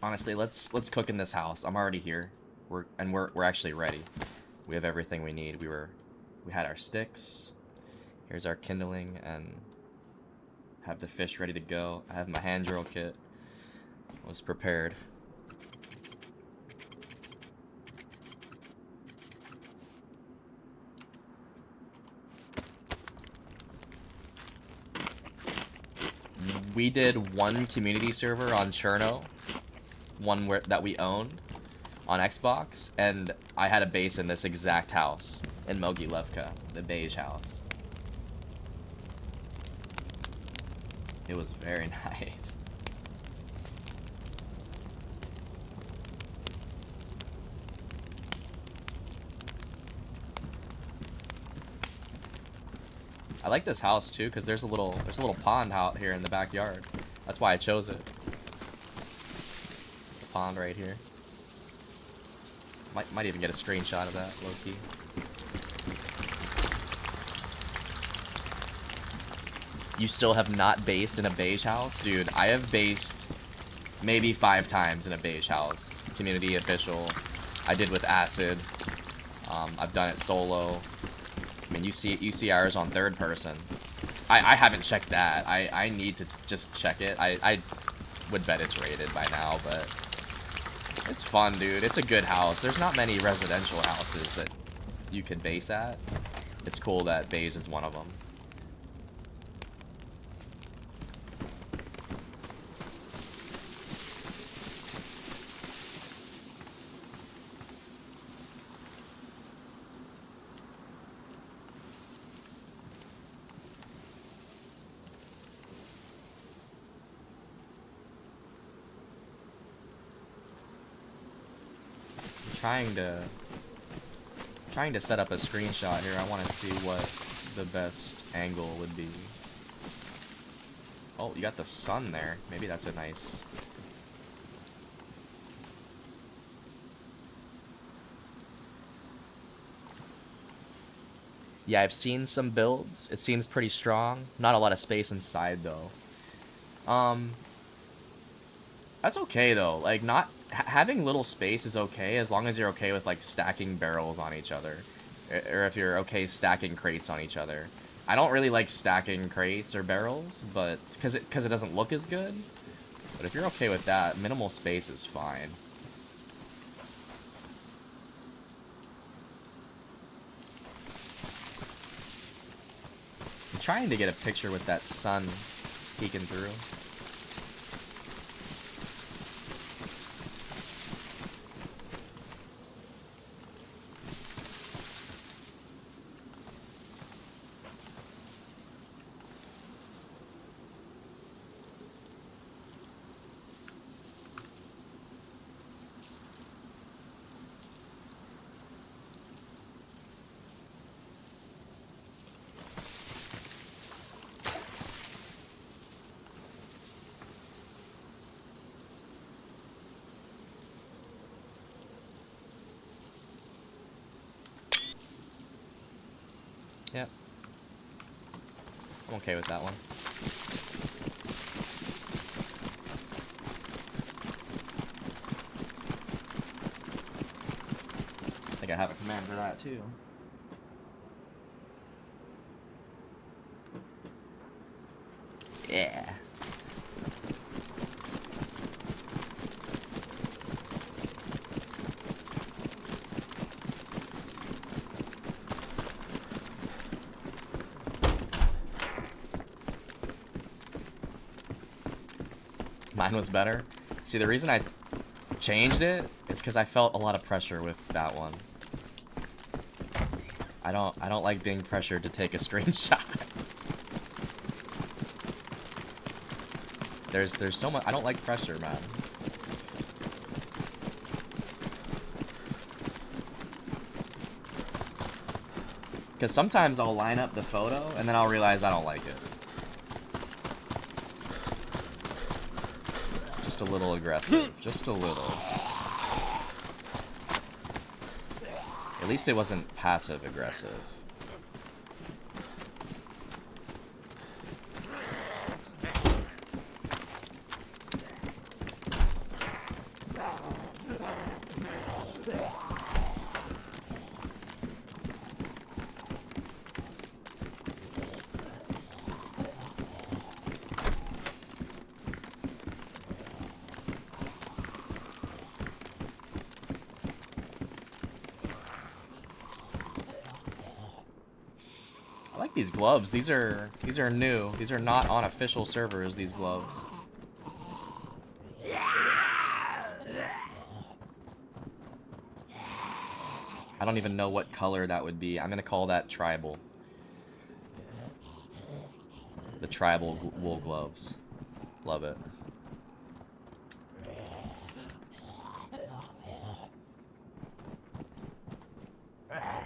Honestly, let's cook in this house. I'm already here. We're actually ready. We have everything we need. We had our sticks. Here's our kindling and have the fish ready to go. I have my hand drill kit. I was prepared. We did one community server on Cherno. One that we owned on Xbox, and I had a base in this exact house in Mogilevka, the beige house. It was very nice. I like this house too because there's a little pond out here in the backyard. That's why I chose it. Pond right here. Might even get a screenshot of that, low-key. You still have not based in a beige house? Dude, I have based maybe 5 times in a beige house. Community, official. I did with Acid. I've done it solo. I mean, you see ours on 3rd person. I haven't checked that. I need to just check it. I would bet it's rated by now, but... It's fun, dude. It's a good house. There's not many residential houses that you can base at. It's cool that beige is one of them. Trying to set up a screenshot here. I want to see what the best angle would be. Oh, you got the sun there. Maybe that's a nice... Yeah, I've seen some builds. It seems pretty strong. Not a lot of space inside, though. That's okay, though. Like, not... having little space is okay, as long as you're okay with, like, stacking barrels on each other. Or if you're okay stacking crates on each other. I don't really like stacking crates or barrels, but... Because it doesn't look as good. But if you're okay with that, minimal space is fine. I'm trying to get a picture with that sun peeking through. Yep. I'm okay with that one. I think I have a command for that too. Yeah. Mine was better. See, the reason I changed it is because I felt a lot of pressure with that one. I don't like being pressured to take a screenshot. There's so much. I don't like pressure, man. Because sometimes I'll line up the photo and then I'll realize I don't like it. Just a little aggressive. Just a little. At least it wasn't passive aggressive. These gloves, these are new. These are not on official servers, these gloves. I don't even know what color that would be. I'm gonna call that tribal. The tribal wool gloves. Love it.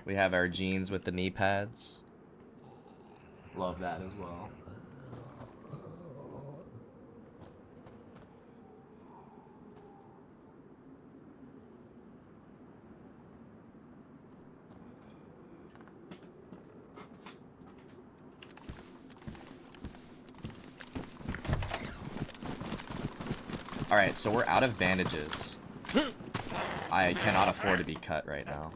We have our jeans with the knee pads. Love that as well. Alright, so we're out of bandages. I cannot afford to be cut right now.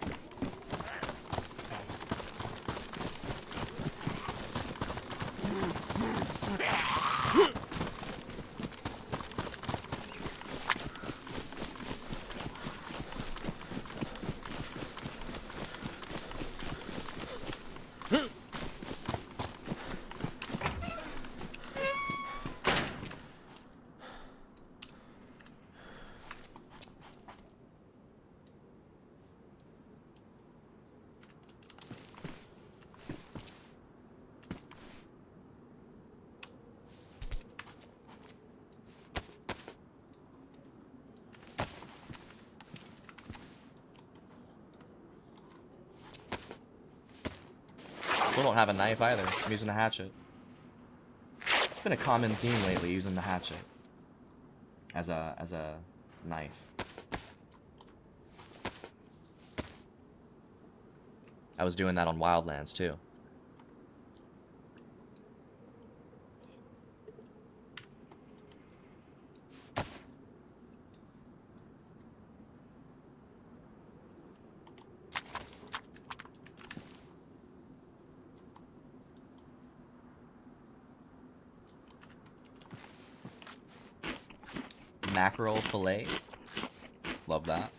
Still don't have a knife either. I'm using a hatchet. It's been a common theme lately, using the hatchet as a knife. I was doing that on Wildlands too. Mackerel fillet. Love that.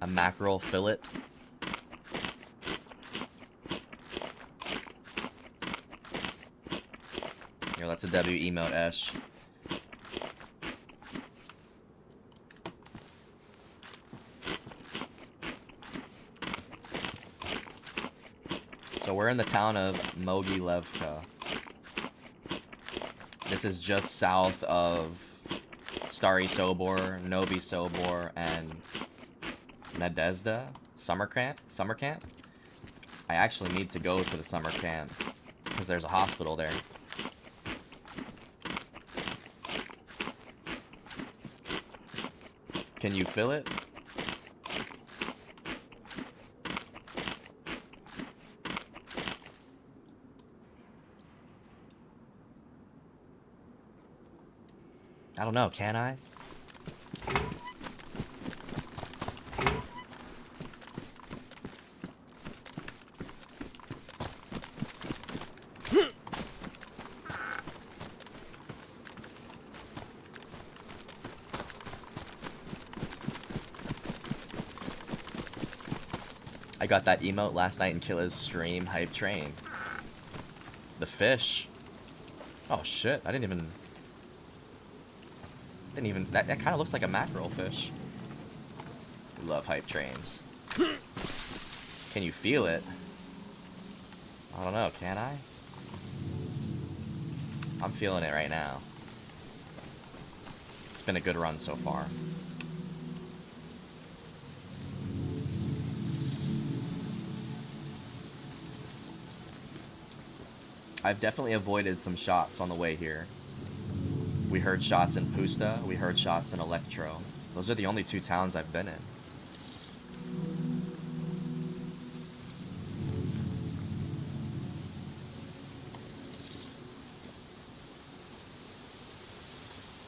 A mackerel fillet. Here, that's a W emote Esh. So we're in the town of Mogilevka. This is just south of Stary Sobor, Novi Sobor, and Nadezhda summer camp. I actually need to go to the summer camp because there's a hospital there. Can you feel it? I don't know, can I? I got that emote last night in Killa's stream. Hype train. The fish. Oh shit! I didn't even. That kind of looks like a mackerel fish. We love hype trains. Can you feel it? I don't know. Can I? I'm feeling it right now. It's been a good run so far. I've definitely avoided some shots on the way here. We heard shots in Pusta, we heard shots in Electro. Those are the only two towns I've been in.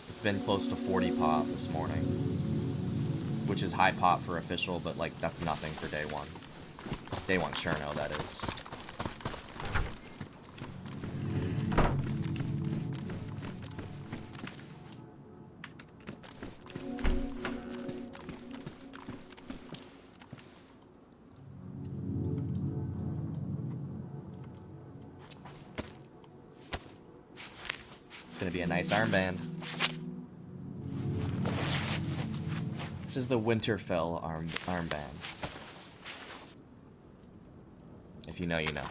It's been close to 40 pop this morning. Which is high pop for official, but like that's nothing for DayOne. DayOne Cherno, that is. It's gonna be a nice armband. This is the Winterfell armband. If you know, you know.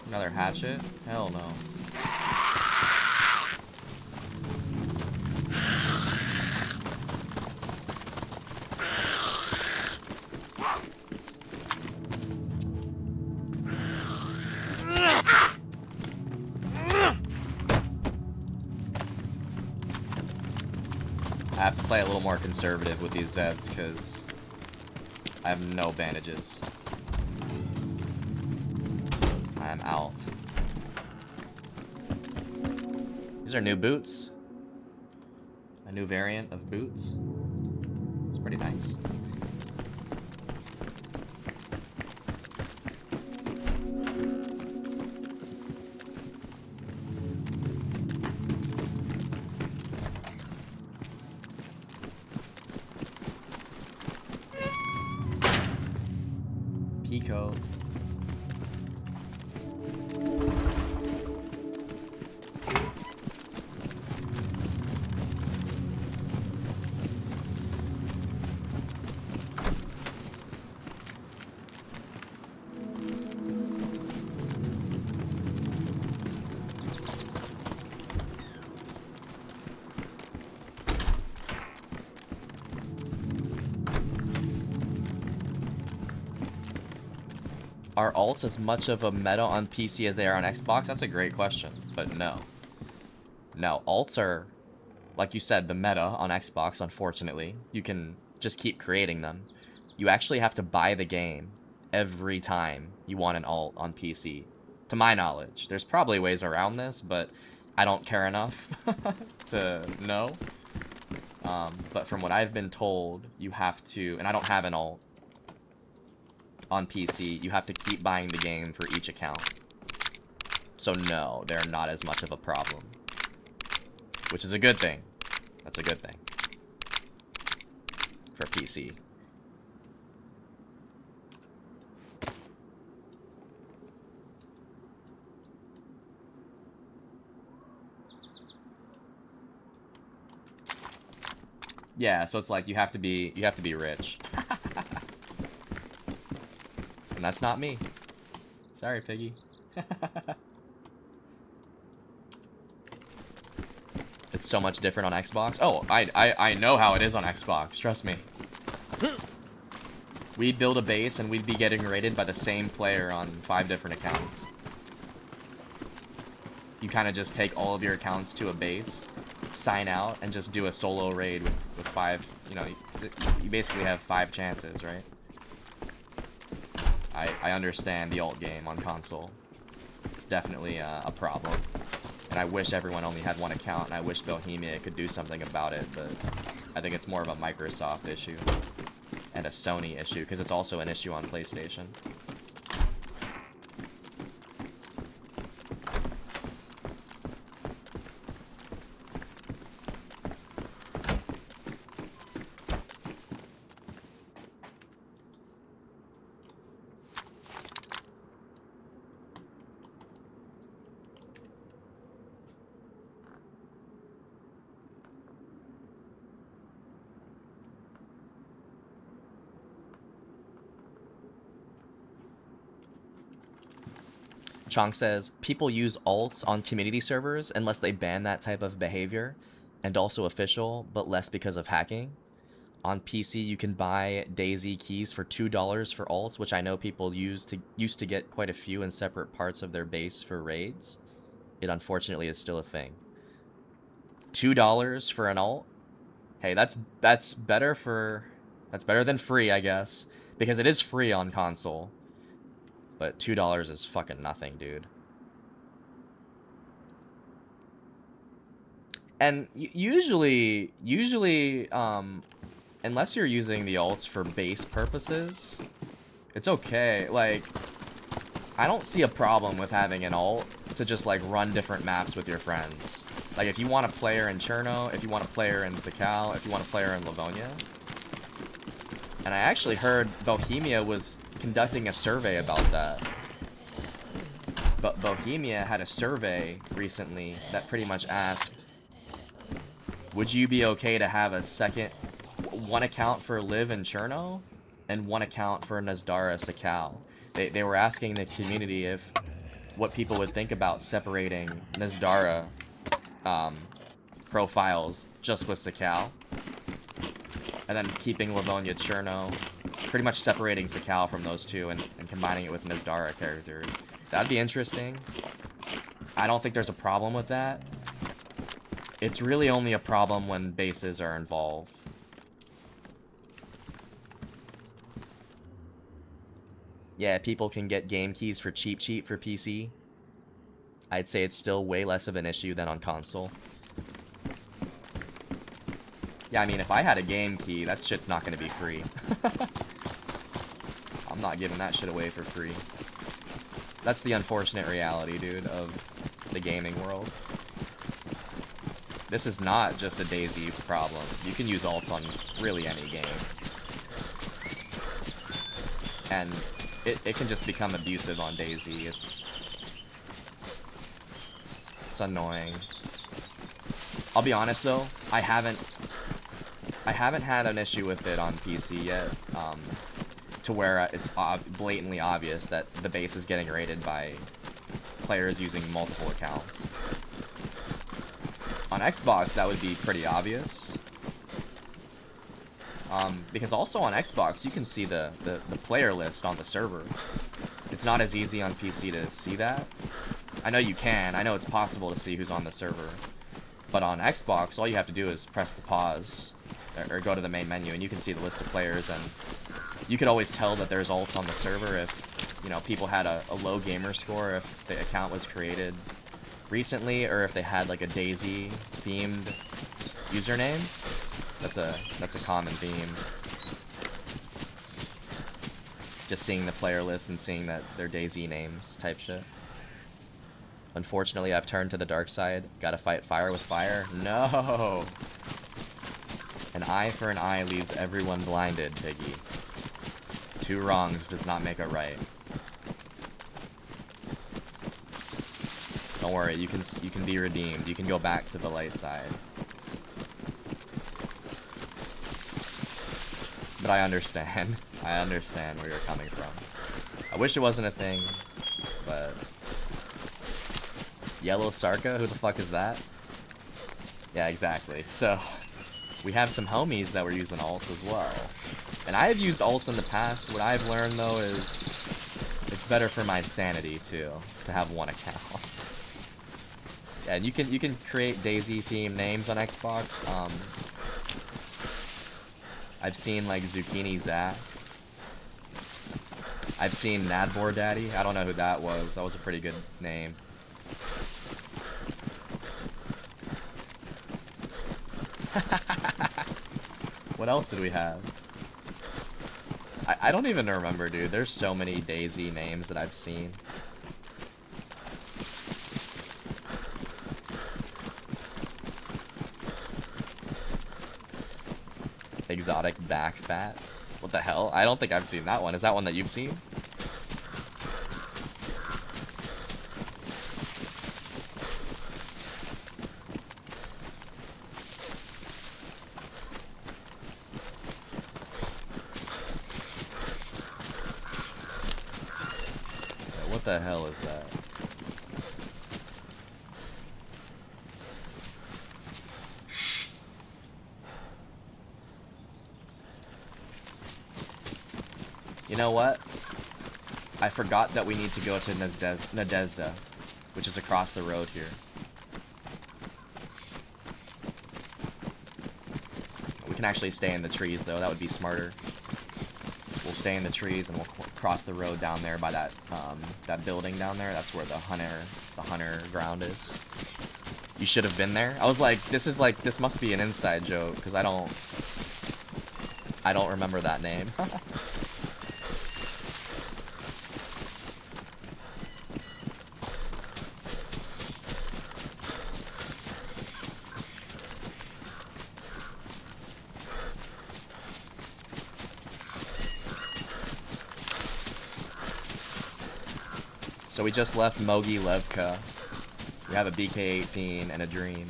Another hatchet? Hell no. I have to play a little more conservative with these Zeds because I have no bandages. I'm out. These are new boots. A new variant of boots. It's pretty nice. Pico. Are alts as much of a meta on PC as they are on Xbox? That's a great question, but no. No, alts are, like you said, the meta on Xbox, unfortunately. You can just keep creating them. You actually have to buy the game every time you want an alt on PC, to my knowledge. There's probably ways around this, but I don't care enough to know. But from what I've been told, you have to, and I don't have an alt on PC, you have to keep buying the game for each account. So no, they're not as much of a problem. Which is a good thing. That's a good thing. For PC. Yeah, so it's like you have to be rich. And that's not me. Sorry, Piggy. It's so much different on Xbox. Oh, I know how it is on Xbox. Trust me. We'd build a base and we'd be getting raided by the same player on 5 different accounts. You kind of just take all of your accounts to a base, sign out, and just do a solo raid with 5, you know, you basically have 5 chances, right? I understand the alt game on console. It's definitely a problem. And I wish everyone only had 1 account, and I wish Bohemia could do something about it, but I think it's more of a Microsoft issue and a Sony issue, because it's also an issue on PlayStation. Chonk says, people use alts on community servers unless they ban that type of behavior, and also official, but less because of hacking. On PC, you can buy DayZ keys for $2 for alts, which I know people used to get quite a few in separate parts of their base for raids. It unfortunately is still a thing. $2 for an alt? Hey, that's better than free, I guess, because it is free on console. But $2 is fucking nothing, dude. And usually, unless you're using the alts for base purposes, it's okay. Like, I don't see a problem with having an alt to just, like, run different maps with your friends. Like, if you want a player in Cherno, if you want a player in Sakal, if you want a player in Livonia. And I actually heard Bohemia was conducting a survey about that. But Bohemia had a survey recently that pretty much asked, would you be okay to have a one account for Liv and Cherno and 1 account for Nazdara Sakal? They were asking the community what people would think about separating Nazdara profiles just with Sakal, and then keeping Livonia Cherno, pretty much separating Sakal from those two and combining it with Nazdara characters. That'd be interesting. I don't think there's a problem with that. It's really only a problem when bases are involved. Yeah, people can get game keys for cheap for PC. I'd say it's still way less of an issue than on console. Yeah, I mean, if I had a game key, that shit's not gonna be free. I'm not giving that shit away for free. That's the unfortunate reality, dude, of the gaming world. This is not just a DayZ problem. You can use alts on really any game. And it can just become abusive on DayZ. It's annoying. I'll be honest though, I haven't had an issue with it on PC yet, to where it's blatantly obvious that the base is getting raided by players using multiple accounts. On Xbox, that would be pretty obvious. Because also on Xbox, you can see the player list on the server. It's not as easy on PC to see that. I know you can. I know it's possible to see who's on the server. But on Xbox, all you have to do is press the pause or go to the main menu, and you can see the list of players, and you could always tell that there's alts on the server if, you know, people had a low gamer score, if the account was created recently, or if they had like a DayZ themed username. That's a common theme. Just seeing the player list and seeing that they're DayZ names type shit. Unfortunately, I've turned to the dark side. Gotta fight fire with fire? No! An eye for an eye leaves everyone blinded, Piggy. 2 wrongs does not make a right. Don't worry, you can be redeemed. You can go back to the light side. But I understand. I understand where you're coming from. I wish it wasn't a thing, but... Yellow Sarka? Who the fuck is that? Yeah, exactly. So, we have some homies that were using alts as well. And I have used alts in the past. What I've learned though is it's better for my sanity too to have one account. Yeah, and you can create Daisy themed names on Xbox. I've seen like Zucchini Zach. I've seen Nadbor Daddy. I don't know who that was. That was a pretty good name. What else did we have? I don't even remember, dude. There's so many Daisy names that I've seen. Exotic back fat. What the hell? I don't think I've seen that one. Is that one that you've seen? Yeah, what the hell is that? You know what? I forgot that we need to go to Nadezhda, which is across the road here. We can actually stay in the trees, though. That would be smarter. We'll stay in the trees and we'll cross the road down there by that that building down there. That's where the hunter ground is. You should have been there. I was like, this must be an inside joke because I don't remember that name. So we just left Mogi Levka. We have a BK-18 and a Dream.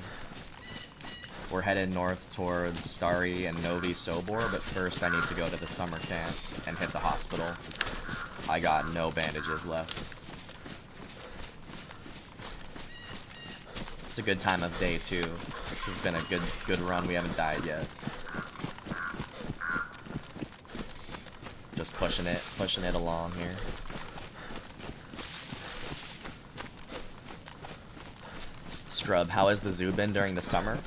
We're headed north towards Stary and Novi Sobor, but first I need to go to the summer camp and hit the hospital. I got no bandages left. It's a good time of day too. This has been a good run. We haven't died yet. Just pushing it along here. Scrub, how has the zoo been during the summer?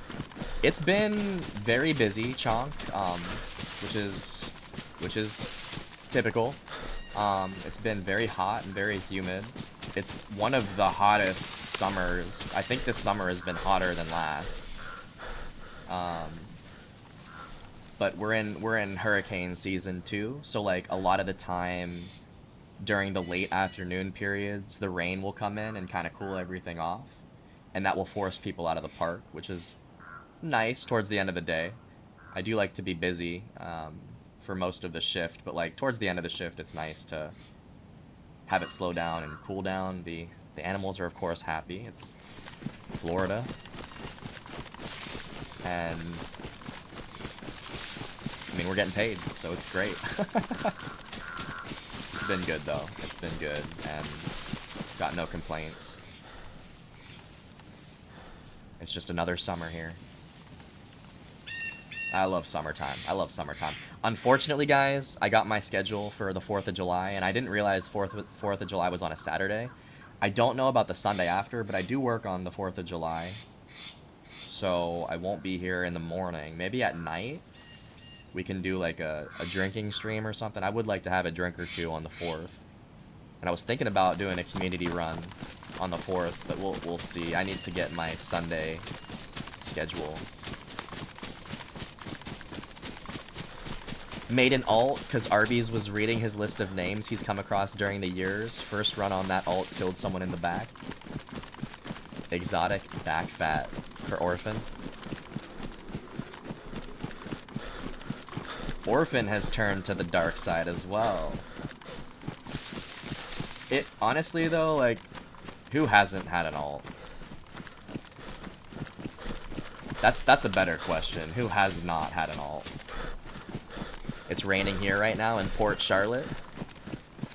It's been very busy, Chonk, which is typical. It's been very hot and very humid. It's one of the hottest summers. I think this summer has been hotter than last. But we're in hurricane season too, so like a lot of the time during the late afternoon periods, the rain will come in and kind of cool everything off. And that will force people out of the park, which is nice towards the end of the day. I do like to be busy for most of the shift, but like towards the end of the shift, it's nice to have it slow down and cool down. The animals are of course happy. It's Florida, and I mean we're getting paid, so it's great. It's been good though. It's been good, and got no complaints. It's just another summer here. I love summertime. I love summertime. Unfortunately, guys, I got my schedule for the 4th of July, and I didn't realize 4th of July was on a Saturday. I don't know about the Sunday after, but I do work on the 4th of July. So I won't be here in the morning. Maybe at night, we can do like a drinking stream or something. I would like to have a drink or two on the 4th. And I was thinking about doing a community run on the 4th, but we'll see. I need to get my Sunday schedule. Made an alt because Arby's was reading his list of names he's come across during the years. First run on that alt killed someone in the back. Exotic back fat for Orphan. Orphan has turned to the dark side as well. It honestly though, like, who hasn't had an alt? That's a better question. Who has not had an alt? It's raining here right now in Port Charlotte.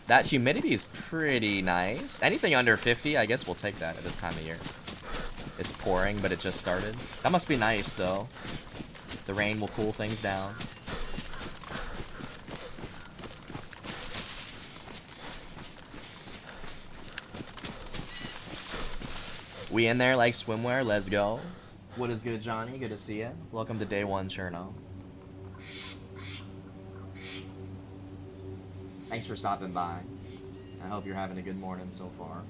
That humidity is pretty nice. Anything under 50, I guess we'll take that at this time of year. It's pouring, but it just started. That must be nice though. The rain will cool things down. We in there like swimwear? Let's go. What is good, Johnny? Good to see you. Welcome to DayOne, Cherno. Thanks for stopping by. I hope you're having a good morning so far.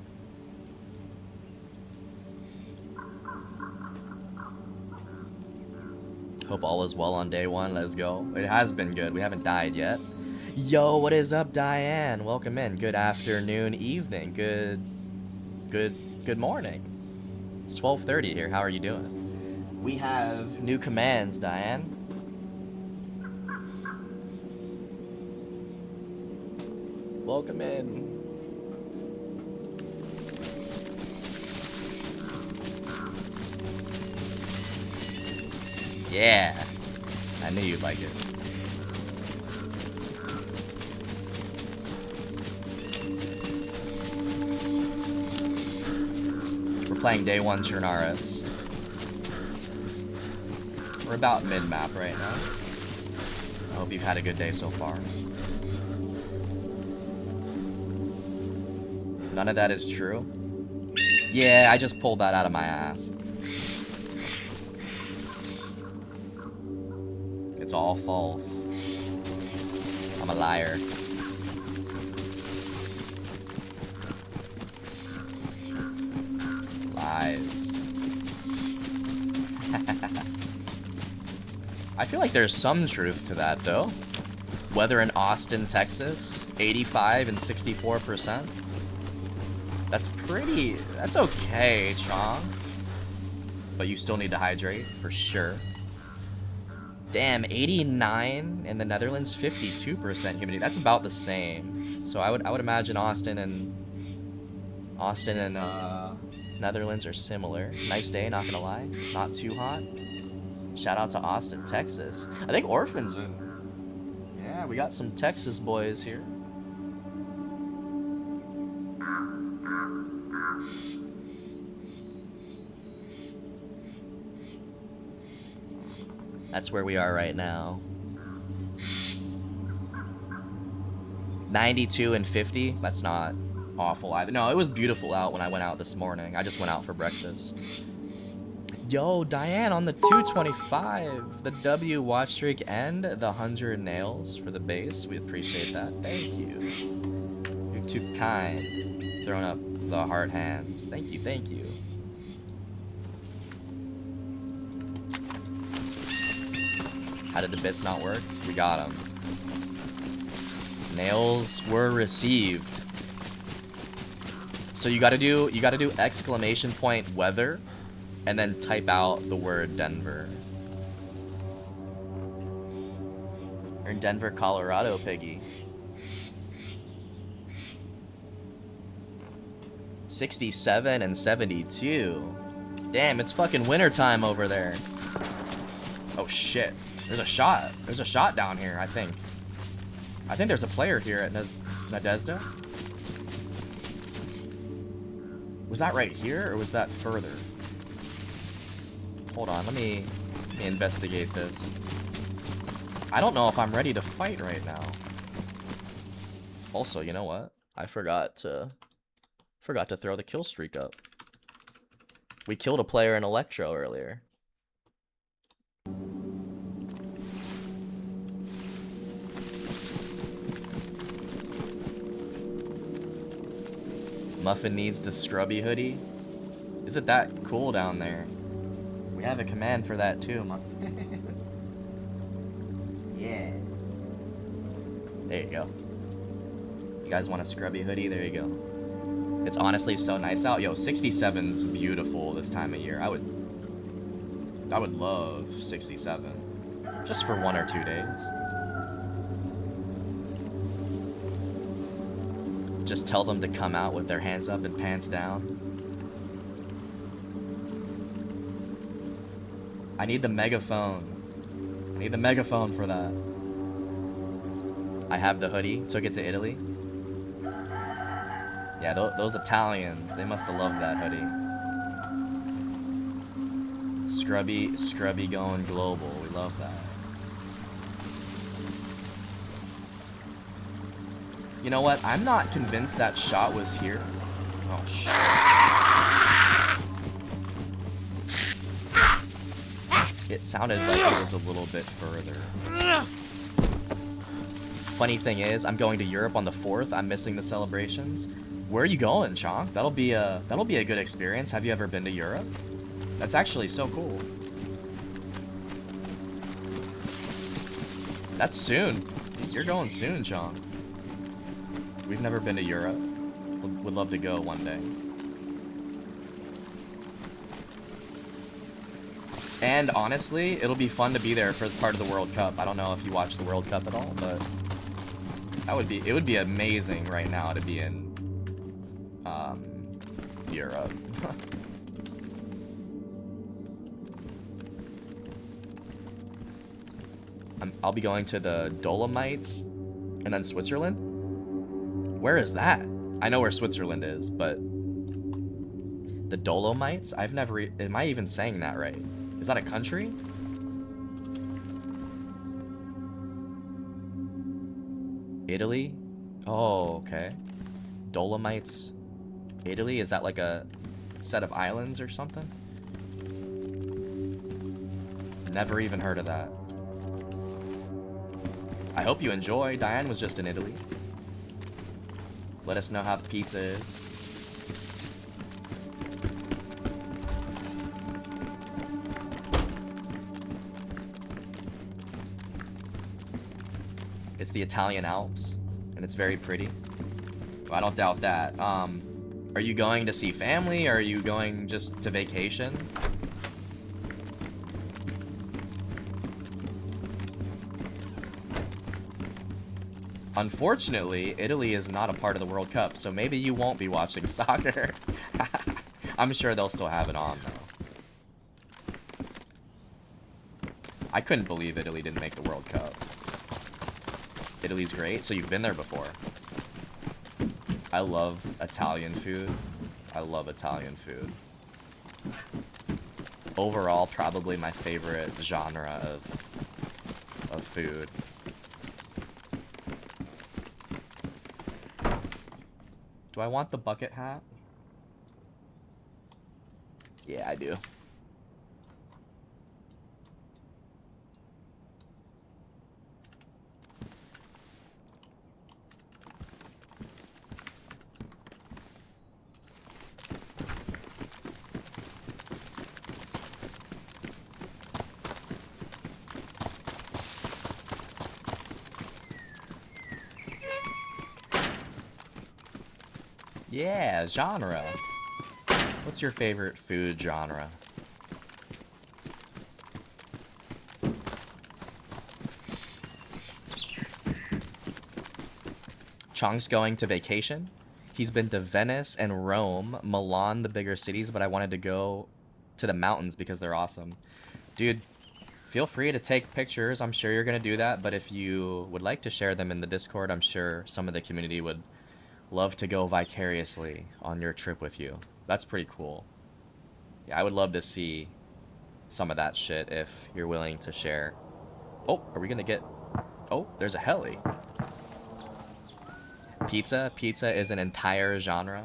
Hope all is well on DayOne. Let's go. It has been good. We haven't died yet. Yo, what is up, Diane? Welcome in. Good afternoon, evening. Good morning. It's 12:30 here. How are you doing? We have new commands, Diane. Welcome in. Yeah, I knew you'd like it. We're playing DayOne Chernaris. We're about mid-map right now. I hope you've had a good day so far. None of that is true. Yeah, I just pulled that out of my ass. It's all false. I'm a liar. Lies. I feel like there's some truth to that, though. Weather in Austin, Texas, 85 and 64%. That's okay, Chong. But you still need to hydrate, for sure. Damn, 89 in the Netherlands, 52% humidity. That's about the same. So I would imagine Austin and Netherlands are similar. Nice day, not gonna lie. Not too hot. Shout out to Austin, Texas. I think Orphan's in. Yeah, we got some Texas boys here. That's where we are right now. 92 and 50. That's not awful either. No, it was beautiful out when I went out this morning. I just went out for breakfast. Yo, Diane on the 225. The W watch streak and the 100 nails for the base. We appreciate that. Thank you. You're too kind. Throwing up the heart hands. Thank you, thank you. How did the bits not work? We got them. Nails were received. So you gotta do exclamation point weather and then type out the word Denver. You're in Denver, Colorado, Piggy. 67 and 72. Damn, it's fucking wintertime over there. Oh shit. There's a shot. There's a shot down here, I think. I think there's a player here at Nadezhda. Was that right here, or was that further? Hold on, let me investigate this. I don't know if I'm ready to fight right now. Also, you know what? I forgot to throw the kill streak up. We killed a player in Electro earlier. Muffin needs the scrubby hoodie. Is it that cool down there? We have a command for that too, Muffin. Yeah. There you go. You guys want a scrubby hoodie? There you go. It's honestly so nice out. Yo, 67's beautiful this time of year. I would love 67. Just for 1 or 2 days. Just tell them to come out with their hands up and pants down. I need the megaphone. I need the megaphone for that. I have the hoodie. Took it to Italy. Yeah, those Italians, they must have loved that hoodie. Scrubby going global. We love that. You know what? I'm not convinced that shot was here. Oh, shit. it sounded like it was a little bit further. Funny thing is, I'm going to Europe on the 4th. I'm missing the celebrations. Where are you going, Chonk? That'll be a good experience. Have you ever been to Europe? That's actually so cool. That's soon. You're going soon, Chonk. We've never been to Europe. Would love to go one day. And honestly, it'll be fun to be there for part of the World Cup. I don't know if you watch the World Cup at all, but it would be amazing right now to be in Europe. I'll be going to the Dolomites and then Switzerland. Where is that? I know where Switzerland is, but the Dolomites? I've never... Am I even saying that right? Is that a country? Italy? Oh, okay. Dolomites, Italy? Is that like a set of islands or something? Never even heard of that. I hope you enjoy. Diane was just in Italy. Let us know how the pizza is. It's the Italian Alps, and it's very pretty. Well, I don't doubt that. Are you going to see family, or are you going just to vacation? Unfortunately, Italy is not a part of the World Cup, so maybe you won't be watching soccer. I'm sure they'll still have it on, though. I couldn't believe Italy didn't make the World Cup. Italy's great, so you've been there before. I love Italian food. I love Italian food. Overall, probably my favorite genre of food. Do I want the bucket hat? Yeah, I do. Yeah, genre. What's your favorite food genre? Chong's going to vacation. He's been to Venice and Rome, Milan, the bigger cities, but I wanted to go to the mountains because they're awesome. Dude, feel free to take pictures. I'm sure you're going to do that, but if you would like to share them in the Discord, I'm sure some of the community would love to go vicariously on your trip with you. That's pretty cool. Yeah, I would love to see some of that shit if you're willing to share. Oh, are we gonna get... Oh, there's a heli. Pizza? Pizza is an entire genre.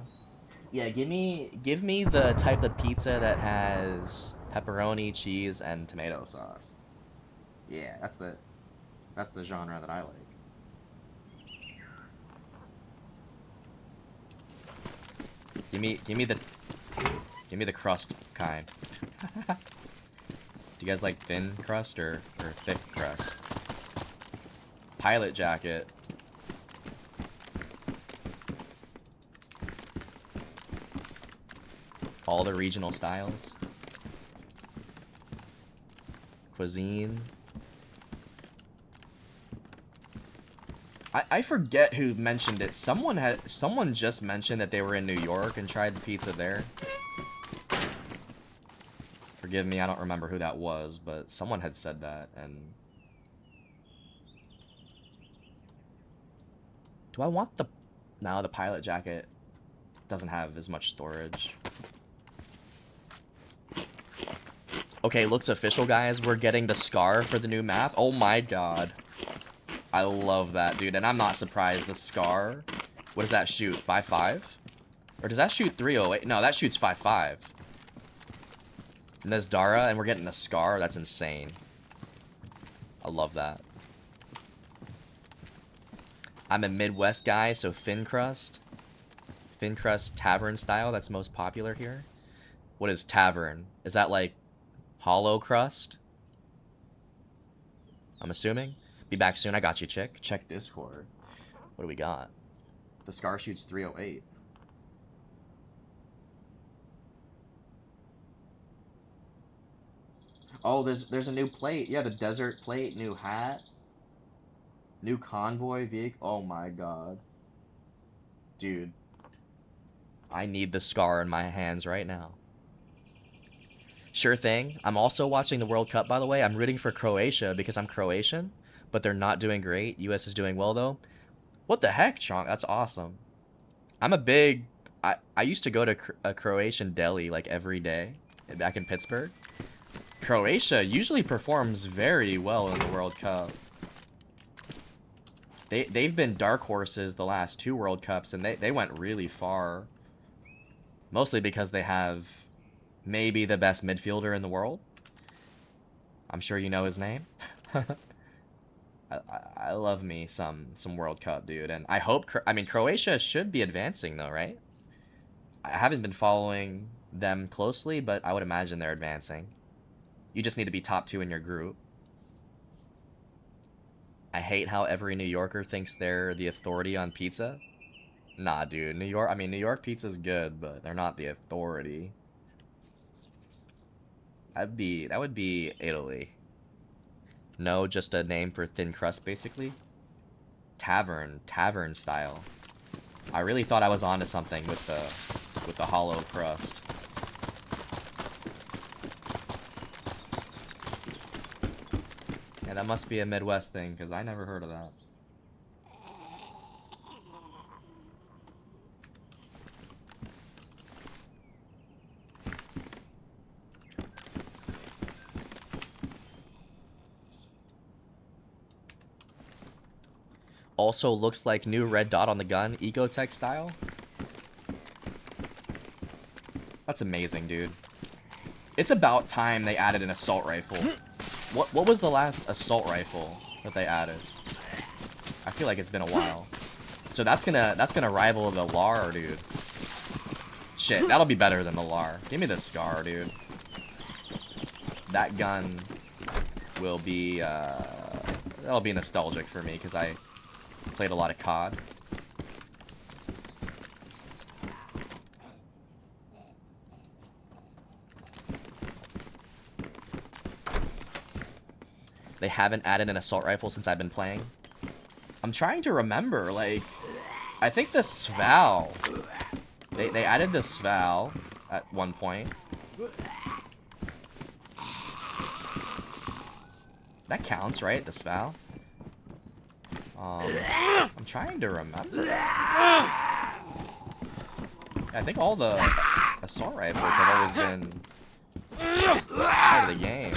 Yeah, give me the type of pizza that has pepperoni, cheese, and tomato sauce. Yeah, that's the genre that I like. Give me the crust kind. Do you guys like thin crust or thick crust? Pilot jacket. All the regional styles. Cuisine. I forget who mentioned it. Someone just mentioned that they were in New York and tried the pizza there. Forgive me, I don't remember who that was, but someone had said that, and... Do I want the... No, the pilot jacket doesn't have as much storage. Okay, looks official, guys. We're getting the scar for the new map. Oh my god. I love that, dude, and I'm not surprised. The scar, what does that shoot? 5.5? Or does that shoot 308? No, that shoots 5.5. Nasdara, and we're getting a Scar. That's insane. I love that. I'm a Midwest guy, so thin crust. Thin crust tavern style, that's most popular here. What is tavern? Is that like hollow crust? I'm assuming. Be back soon. I got you, chick. Check Discord. What do we got? The Scar shoots 308. Oh, there's a new plate. Yeah, the desert plate, new hat, new convoy vehicle. Oh my god. Dude. I need the Scar in my hands right now. Sure thing. I'm also watching the World Cup, by the way. I'm rooting for Croatia because I'm Croatian, but they're not doing great. US is doing well, though. What the heck, Chonk? That's awesome. I'm a big... I used to go to a Croatian deli, like, every day back in Pittsburgh. Croatia usually performs very well in the World Cup. They've been dark horses the last 2 World Cups, and they went really far. Mostly because they have maybe the best midfielder in the world. I'm sure you know his name. I love me some World Cup, dude. And I hope... I mean, Croatia should be advancing, though, right? I haven't been following them closely, but I would imagine they're advancing. You just need to be top 2 in your group. I hate how every New Yorker thinks they're the authority on pizza. Nah, dude. New York pizza's good, but they're not the authority. That would be Italy. No, just a name for thin crust, basically. Tavern style. I really thought I was onto something with the hollow crust. Yeah, that must be a Midwest thing, because I never heard of that. Also looks like new red dot on the gun, Ecotech style. That's amazing, dude. It's about time they added an assault rifle. What was the last assault rifle that they added? I feel like it's been a while. So that's gonna rival the LAR, dude. Shit, that'll be better than the LAR. Give me the Scar, dude. That gun will be that'll be nostalgic for me because I played a lot of COD. They haven't added an assault rifle since I've been playing. I'm trying to remember, like, I think the SVAL. They added the SVAL at one point. That counts, right? The SVAL. I'm trying to remember. I think all the assault rifles have always been part of the game.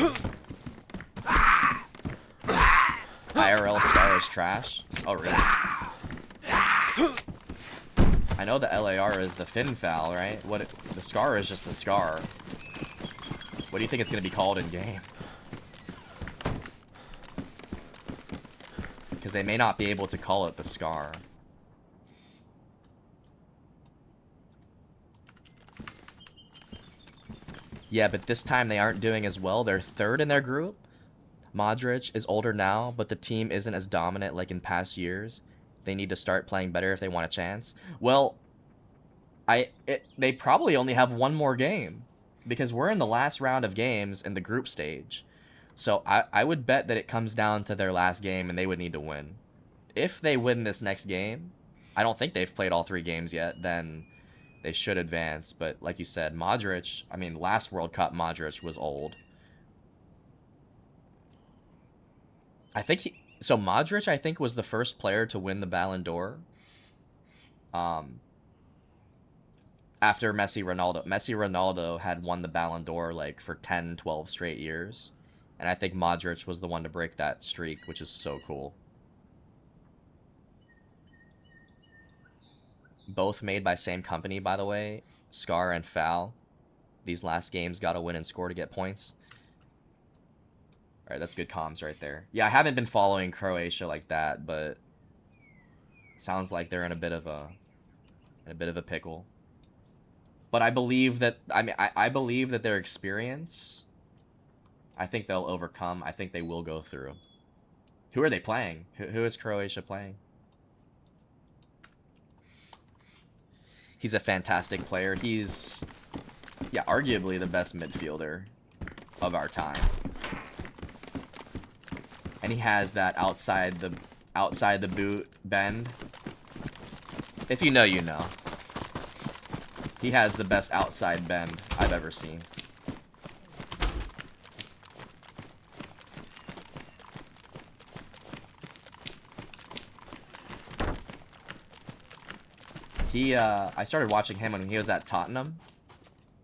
IRL Scar is trash. Oh, really? I know the LAR is the Finfal, right? The Scar is just the Scar. What do you think it's gonna be called in game? Because they may not be able to call it the Scar. Yeah, but this time they aren't doing as well. They're third in their group. Modric is older now, but the team isn't as dominant like in past years. They need to start playing better if they want a chance. Well, they probably only have one more game because we're in the last round of games in the group stage. So I would bet that it comes down to their last game and they would need to win. If they win this next game, I don't think they've played all 3 games yet, then they should advance. But like you said, Modric, I mean, last World Cup Modric was old. I think so Modric, I think, was the first player to win the Ballon d'Or. After Messi, Ronaldo. Messi, Ronaldo had won the Ballon d'Or like for 10, 12 straight years. And I think Modric was the one to break that streak, which is so cool. Both made by same company, by the way. Scar and Foul. These last games, gotta win and score to get points. Alright, that's good comms right there. Yeah, I haven't been following Croatia like that, but it sounds like they're in a bit of a pickle. But I believe that I believe that their experience, I think they'll overcome. I think they will go through. Who are they playing? Who is Croatia playing? He's a fantastic player. He's, yeah, arguably the best midfielder of our time. And he has that outside the boot bend. If you know, you know. He has the best outside bend I've ever seen. I started watching him when he was at Tottenham,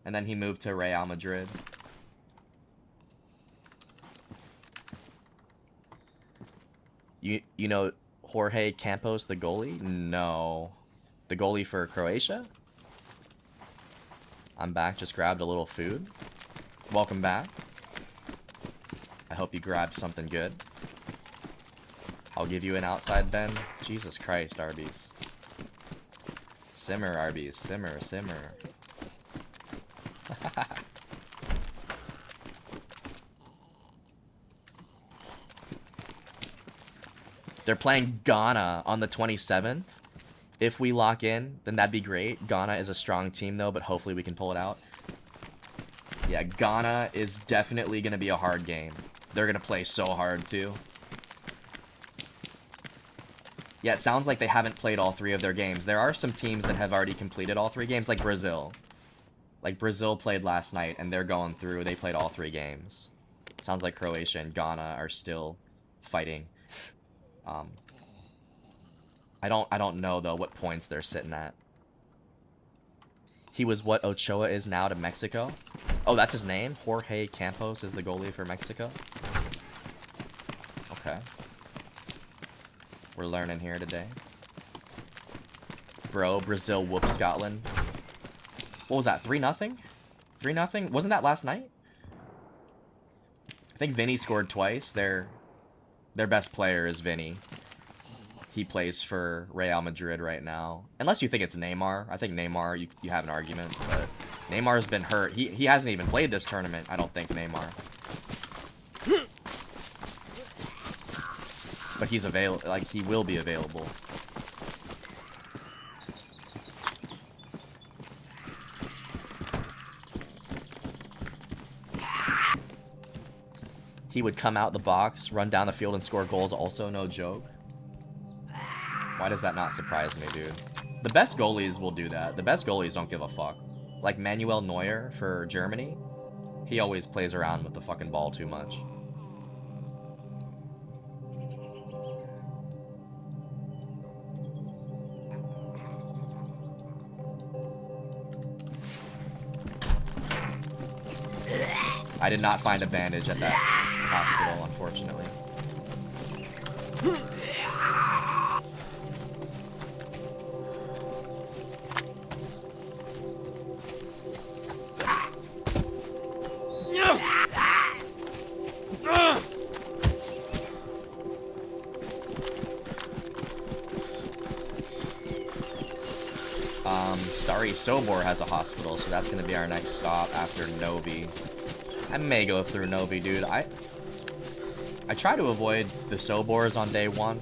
and then he moved to Real Madrid. You know Jorge Campos, the goalie? No. The goalie for Croatia? I'm back, just grabbed a little food. Welcome back. I hope you grabbed something good. I'll give you an outside bend. Jesus Christ, Arby's. Simmer, Arby's. Simmer, simmer. They're playing Ghana on the 27th. If we lock in, then that'd be great. Ghana is a strong team, though, but hopefully we can pull it out. Yeah, Ghana is definitely going to be a hard game. They're going to play so hard, too. Yeah, it sounds like they haven't played all 3 of their games. There are some teams that have already completed all 3 games, like Brazil. Like, Brazil played last night, and they're going through. They played all 3 games. Sounds like Croatia and Ghana are still fighting. I don't know, though, what points they're sitting at. He was what Ochoa is now to Mexico. Oh, that's his name? Jorge Campos is the goalie for Mexico? Okay. We're learning here today. Bro, Brazil whooped Scotland. What was that, 3-0? 3-0? Wasn't that last night? I think Vinny scored twice. Their best player is Vinny. He plays for Real Madrid right now. Unless you think it's Neymar. I think Neymar, you have an argument. But Neymar's been hurt. He hasn't even played this tournament, I don't think, Neymar. But he's available. Like, he will be available. He would come out the box, run down the field, and score goals also, no joke. Why does that not surprise me, dude? The best goalies will do that. The best goalies don't give a fuck. Like Manuel Neuer for Germany, he always plays around with the fucking ball too much. I did not find a bandage at that hospital, unfortunately. Starry Sobor has a hospital, so that's gonna be our next stop after Novi. I may go through Novi, dude. I try to avoid the Sobors on day 1,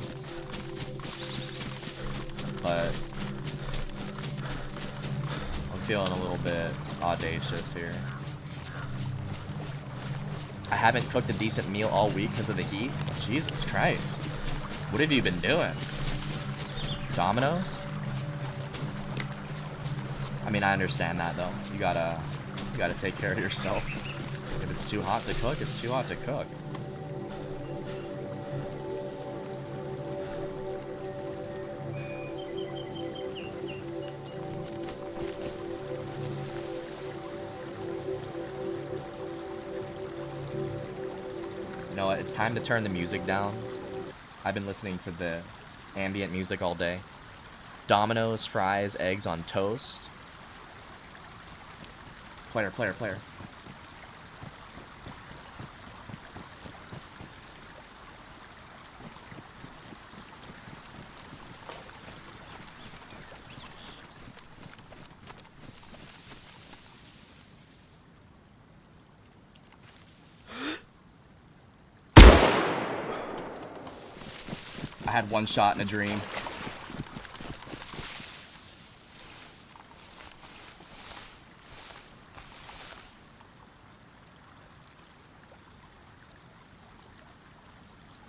but I'm feeling a little bit audacious here. I haven't cooked a decent meal all week because of the heat. Jesus Christ. What have you been doing? Domino's? I mean, I understand that, though. You gotta take care of yourself. If it's too hot to cook, it's too hot to cook. You know what? It's time to turn the music down. I've been listening to the ambient music all day. Domino's, fries, eggs on toast. Player, player, player. I had one shot in a dream.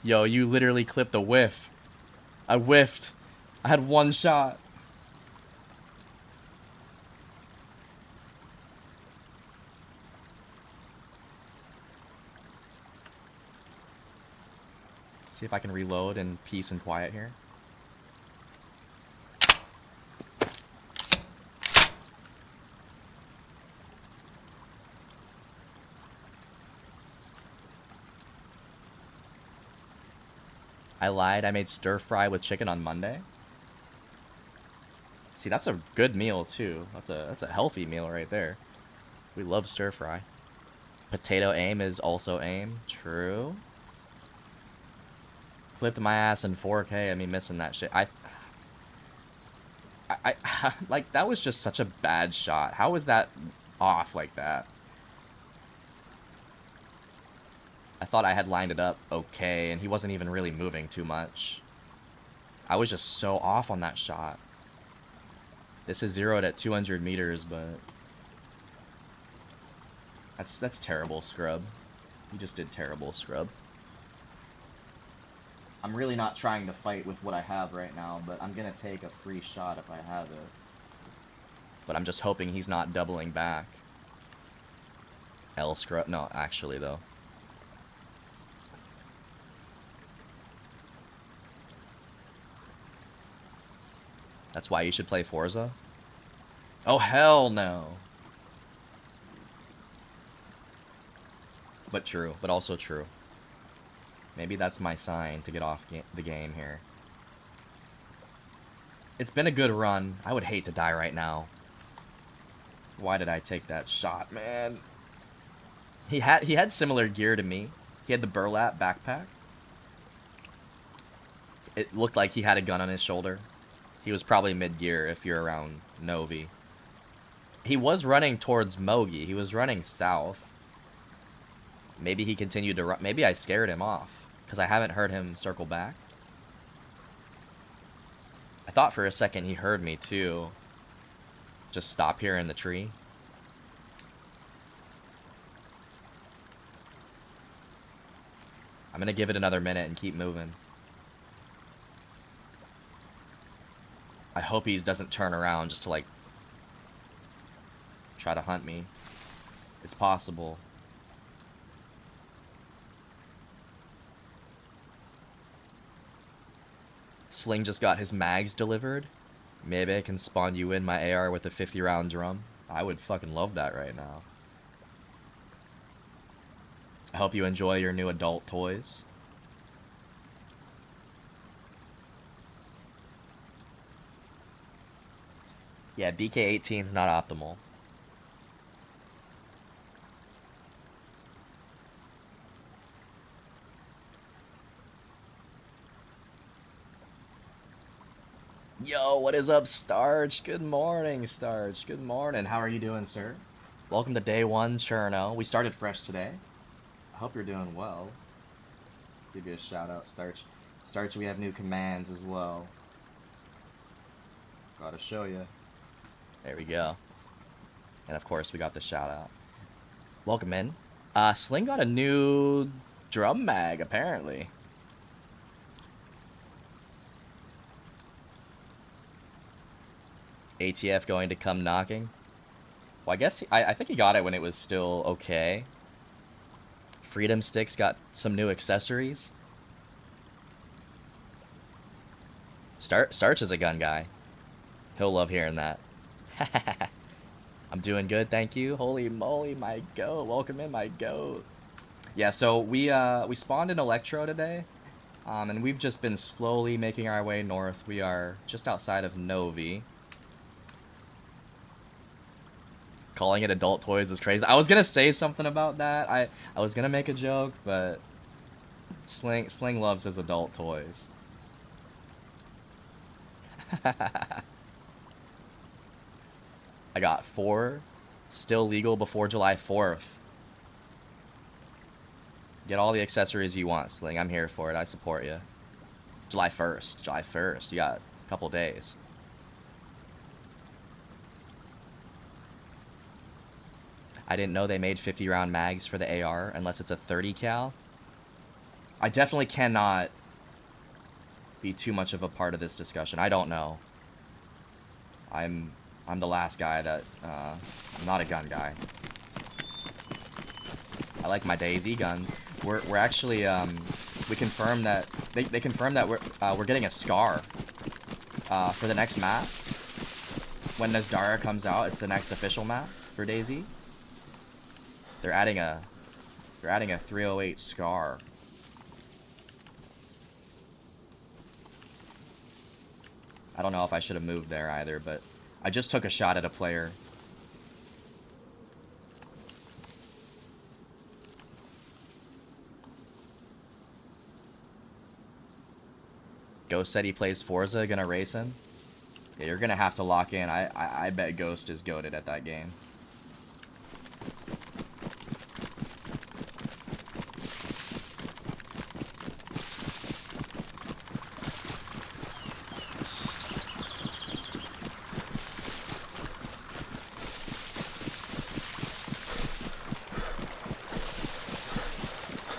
Yo, you literally clipped a whiff. I whiffed. I had one shot. See if I can reload in peace and quiet here. I lied. I made stir fry with chicken on Monday. See, that's a good meal too. That's a healthy meal right there. We love stir fry. Potato aim is also aim. True. Clipped my ass in 4K. I mean, missing that shit. I like, that was just such a bad shot. How was that off like that? I thought I had lined it up okay, and he wasn't even really moving too much. I was just so off on that shot. This is zeroed at 200 meters, but that's terrible, scrub. You just did terrible, scrub. I'm really not trying to fight with what I have right now, but I'm gonna take a free shot if I have it. But I'm just hoping he's not doubling back. L scrub. No, actually, though. That's why you should play Forza? Oh, hell no. But true, but also true. Maybe that's my sign to get off the game here. It's been a good run. I would hate to die right now. Why did I take that shot, man? He had similar gear to me. He had the burlap backpack. It looked like he had a gun on his shoulder. He was probably mid-gear if you're around Novi. He was running towards Mogi. He was running south. Maybe he continued to run. Maybe I scared him off, because I haven't heard him circle back. I thought for a second he heard me, too. Just stop here in the tree. I'm gonna give it another minute and keep moving. I hope he doesn't turn around just to, like, try to hunt me. It's possible. Sling just got his mags delivered. Maybe I can spawn you in my AR with a 50-round drum. I would fucking love that right now. I hope you enjoy your new adult toys. Yeah, BK18 is not optimal. Yo, what is up, Starch? Good morning, Starch. Good morning. How are you doing, sir? Welcome to day one, Cherno. We started fresh today. I hope you're doing well. Give you a shout out, Starch. Starch, we have new commands as well. Gotta show you. There we go. And of course, we got the shout out. Welcome in. Sling got a new drum mag, apparently. ATF going to come knocking. Well, I guess I think he got it when it was still okay. Freedom Sticks got some new accessories. Starch is a gun guy. He'll love hearing that. I'm doing good, thank you. Holy moly, my goat. Welcome in, my goat. Yeah, so we spawned in Electro today. And we've just been slowly making our way north. We are just outside of Novi. calling it adult toys is crazy. I was gonna say something about that. I was gonna make a joke, but Sling loves his adult toys. I got 4 still legal before July 4th. Get all the accessories you want, Sling. I'm here for it. I support you. July 1st. You got a couple days. I didn't know they made 50 round mags for the AR unless it's a 30 cal. I definitely cannot be too much of a part of this discussion. I don't know. I'm the last guy that I'm not a gun guy. I like my DayZ guns. We're actually we confirmed that they confirmed that we're getting a SCAR for the next map. When Nazdara comes out, it's the next official map for DayZ. They're adding a 308 SCAR. I don't know if I should have moved there either, but I just took a shot at a player. Ghost said he plays Forza, gonna race him. Yeah, you're gonna have to lock in. I bet Ghost is goated at that game.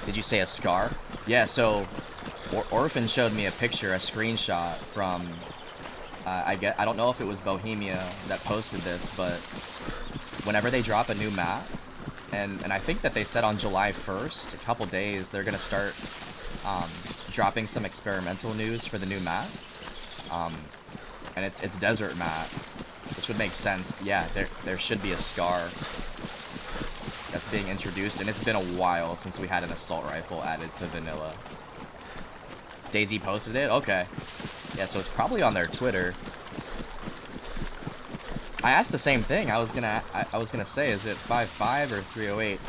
Did you say a SCAR? Yeah, so Orphan showed me a picture, a screenshot from I don't know if it was Bohemia that posted this, but whenever they drop a new map, and I think that they said on July 1st, a couple days, they're gonna start dropping some experimental news for the new map. And it's desert map, which would make sense. Yeah, there should be a SCAR that's being introduced, and it's been a while since we had an assault rifle added to vanilla. DayZ posted it? Okay. Yeah, so it's probably on their Twitter. I asked the same thing. I was gonna say, is it 5.5 or 308?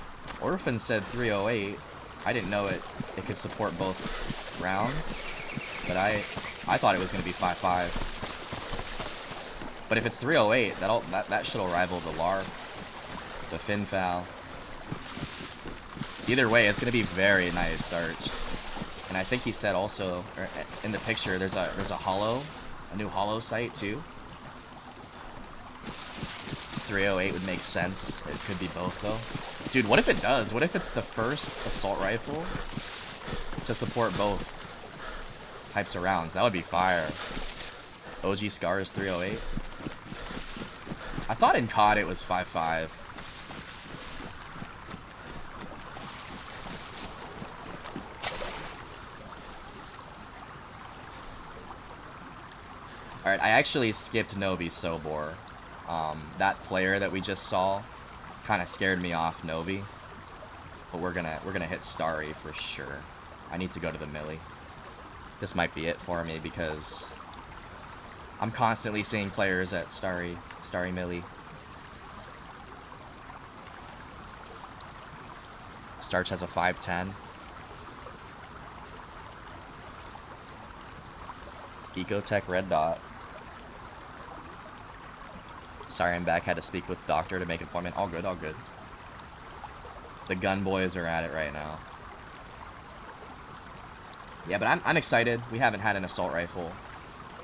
Orphan said 308. I didn't know it could support both rounds, but I thought it was gonna be 5.5. But if it's 308, that should rival the LAR, the fin foul. Either way, it's gonna be very nice, Starch. And I think he said also, or in the picture, there's a new hollow site too. 308 would make sense. It could be both though. Dude, what if it does? What if it's the first assault rifle to support both types of rounds? That would be fire. OG SCAR is 308. I thought in COD it was 5.5. Alright, I actually skipped Novi Sobor. That player that we just saw kind of scared me off Novi. But we're gonna hit Starry for sure. I need to go to the Millie. This might be it for me because I'm constantly seeing players at Starry Millie. Starch has a 510. Ecotech Red Dot. Sorry, I'm back. Had to speak with doctor to make an appointment. All good, all good. The gun boys are at it right now. Yeah, but I'm excited. We haven't had an assault rifle,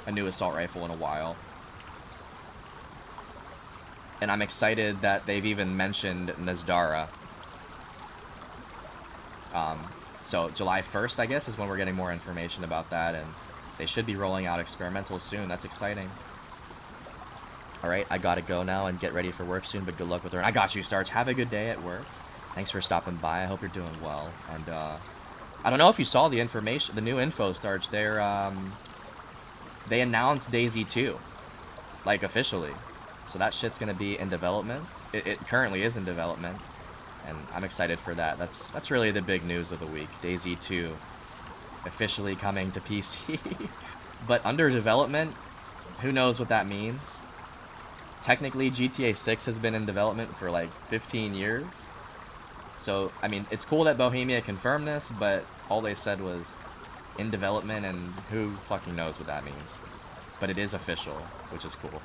a new assault rifle in a while. And I'm excited that they've even mentioned Nazdara. So July 1st, I guess, is when we're getting more information about that, and they should be rolling out experimentals soon. That's exciting. Alright, I gotta go now and get ready for work soon, but good luck with her. I got you, Starch. Have a good day at work. Thanks for stopping by. I hope you're doing well. And, I don't know if you saw the information, the new info, Starch. They announced DayZ 2, like, officially. So that shit's gonna be in development. It currently is in development, and I'm excited for that. That's really the big news of the week. DayZ 2 officially coming to PC. But under development, who knows what that means? technically GTA 6 has been in development for like 15 years. So, I mean, it's cool that Bohemia confirmed this, but all they said was in development, and who fucking knows what that means. But it is official, which is cool.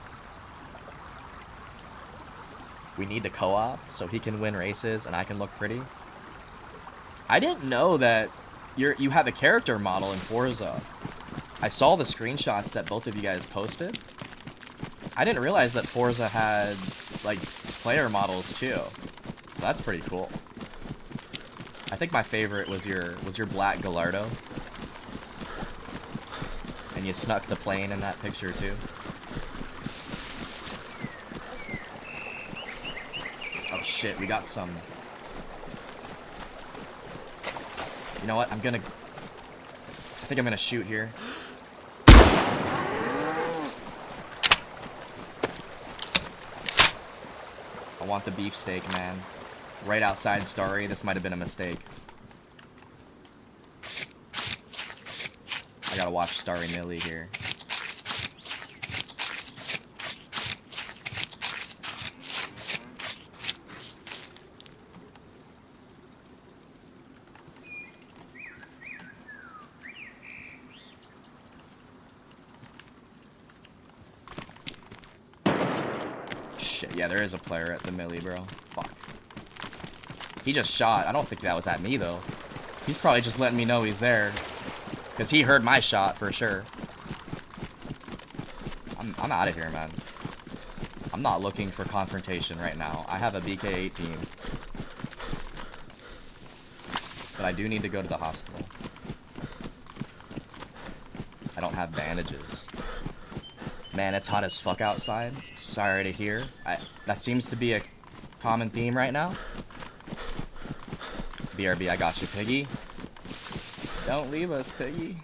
We need to co-op so he can win races and I can look pretty. I didn't know that you have a character model in Forza. I saw the screenshots that both of you guys posted. I didn't realize that Forza had like player models too. So that's pretty cool. I think my favorite was your black Gallardo. And you snuck the plane in that picture too. Oh shit, we got some. You know what? I think I'm gonna shoot here. I want the beefsteak, man. Right outside Starry. This might have been a mistake. I gotta watch Starry Millie here. Shit, yeah, there is a player at the Millie, bro. Fuck. He just shot. I don't think that was at me, though. He's probably just letting me know he's there. Because he heard my shot, for sure. I'm out of here, man. I'm not looking for confrontation right now. I have a BK-18. But I do need to go to the hospital. I don't have bandages. Man, it's hot as fuck outside. Sorry to hear. That seems to be a common theme right now. BRB, I got you, Piggy. Don't leave us, Piggy.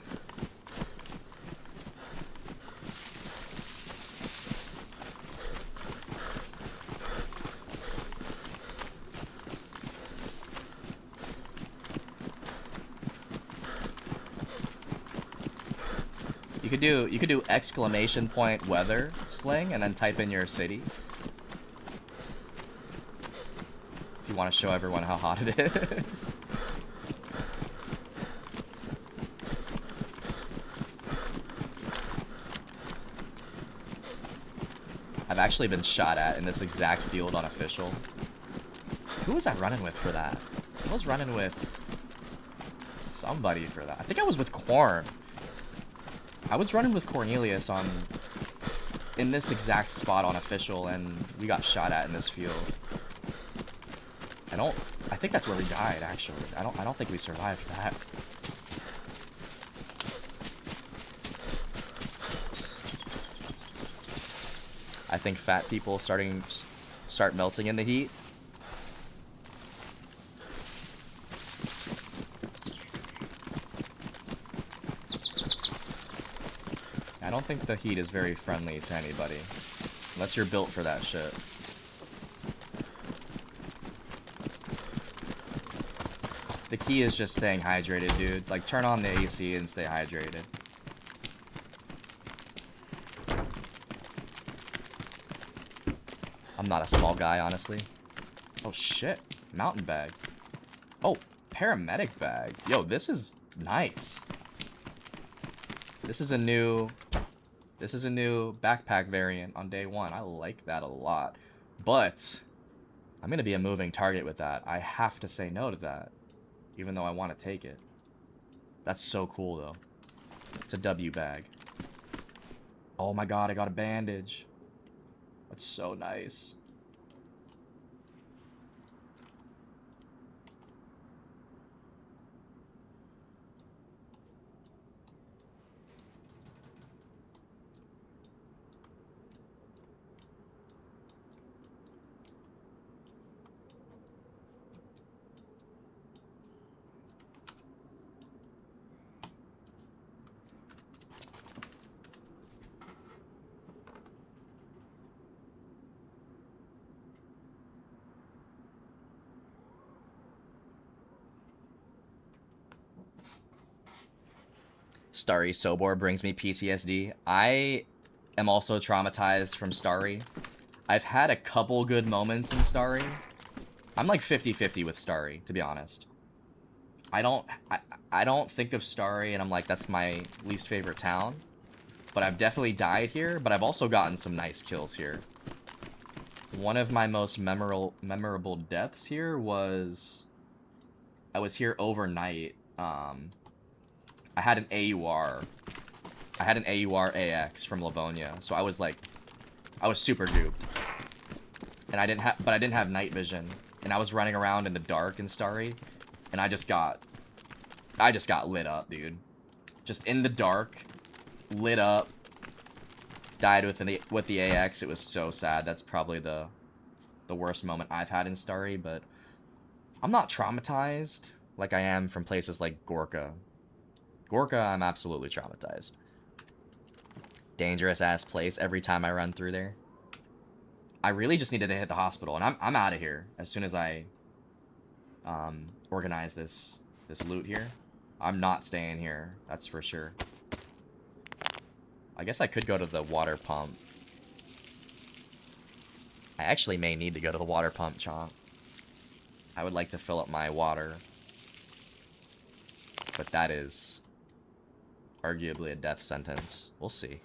You could do exclamation point weather sling and then type in your city. If you want to show everyone how hot it is. I've actually been shot at in this exact field on official. Who was I running with for that? I was running with somebody for that. I think I was with Corn. I was running with Cornelius in this exact spot on official, and we got shot at in this field. I think that's where we died, actually. I don't think we survived that. I think fat people start melting in the heat. I don't think the heat is very friendly to anybody. Unless you're built for that shit. The key is just staying hydrated, dude. Like, turn on the AC and stay hydrated. I'm not a small guy, honestly. Oh, shit. Mountain bag. Oh, paramedic bag. Yo, this is nice. This is a new backpack variant on day one. I like that a lot. But I'm going to be a moving target with that. I have to say no to that. Even though I want to take it. That's so cool, though. It's a W bag. Oh my god, I got a bandage. That's so nice. Starry Sobor brings me PTSD. I am also traumatized from Starry. I've had a couple good moments in Starry. I'm like 50-50 with Starry, to be honest. I don't think of Starry and I'm like, that's my least favorite town. But I've definitely died here, but I've also gotten some nice kills here. One of my most memorable deaths here was... I was here overnight. I had an AUR. I had an AUR AX from Livonia, so I was like... I was super duped. And I didn't have night vision. And I was running around in the dark in Starry. And I just got lit up, dude. Just in the dark, lit up. Died with the AX. It was so sad. That's probably the worst moment I've had in Starry, but I'm not traumatized like I am from places like Gorka. Gorka, I'm absolutely traumatized. Dangerous ass place every time I run through there. I really just needed to hit the hospital, and I'm out of here as soon as I organize this loot here. I'm not staying here, that's for sure. I guess I could go to the water pump. I actually may need to go to the water pump, Chomp. I would like to fill up my water. But that is arguably a death sentence. We'll see.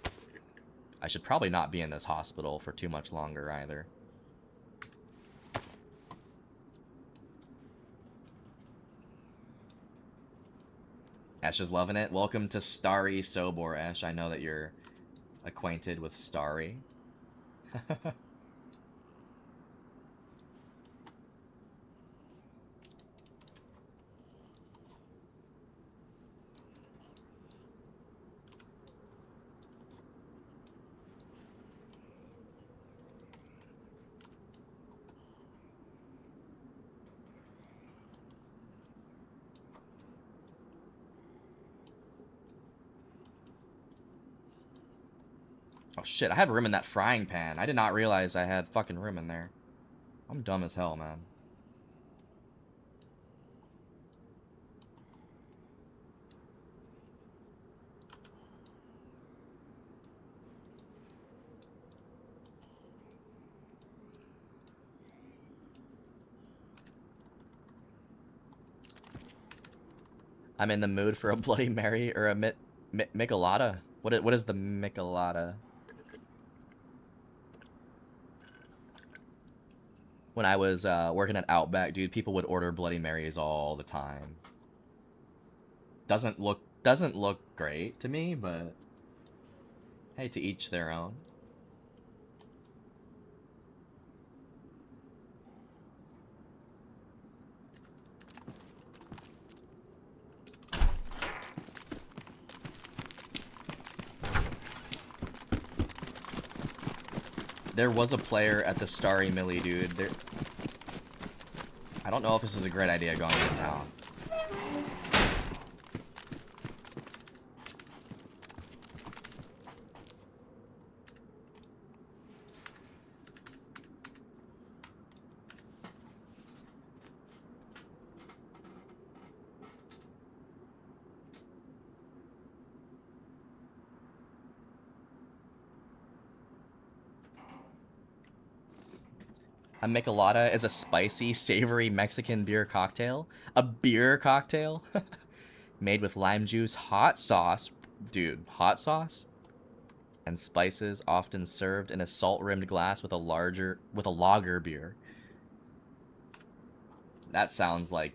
I should probably not be in this hospital for too much longer either. Ash is loving it. Welcome to Starry Sobor, Ash. I know that you're acquainted with Starry. Oh shit, I have room in that frying pan. I did not realize I had fucking room in there. I'm dumb as hell, man. I'm in the mood for a Bloody Mary or a Michelada. What is the Michelada? When I was working at Outback, dude, people would order Bloody Marys all the time. Doesn't look great to me, but hey, to each their own. There was a player at the Starry Millie, dude. I don't know if this is a great idea going into town. A Michelada is a spicy, savory Mexican beer cocktail. A beer cocktail? Made with lime juice, hot sauce. Dude, hot sauce? And spices, often served in a salt-rimmed glass with a lager beer. That sounds like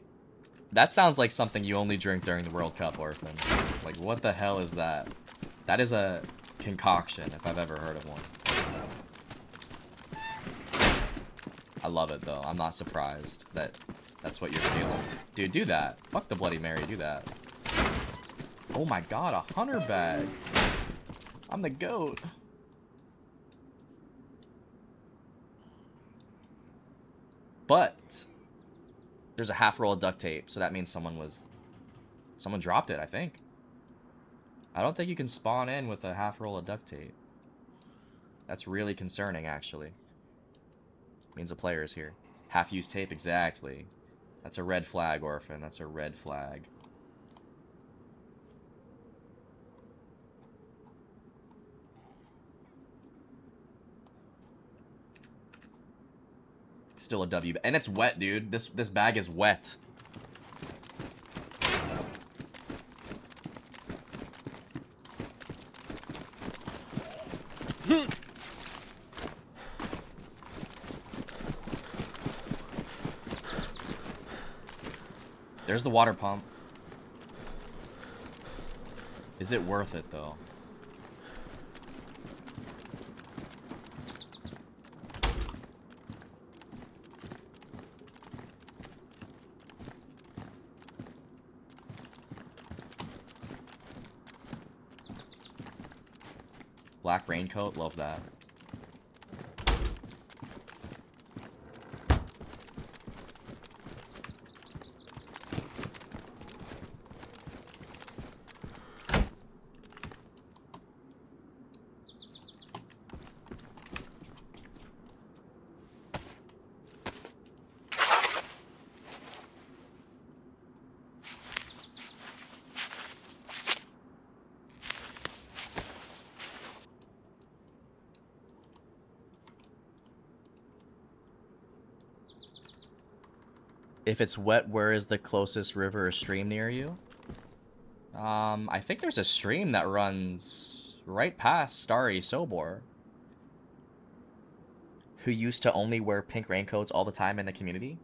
something you only drink during the World Cup, Orphan. Like, what the hell is that? That is a concoction, if I've ever heard of one. I love it, though. I'm not surprised that that's what you're feeling. Dude, do that. Fuck the Bloody Mary, do that. Oh my god, a hunter bag. I'm the goat. But there's a half roll of duct tape, so that means someone dropped it, I think. I don't think you can spawn in with a half roll of duct tape. That's really concerning, actually. Means a player is here. Half-used tape, exactly. That's a red flag, Orphan. That's a red flag. Still a W. And it's wet, dude. This bag is wet. There's the water pump. Is it worth it, though? Black raincoat, love that. If it's wet, where is the closest river or stream near you? I think there's a stream that runs right past Starry Sobor. Who used to only wear pink raincoats all the time in the community?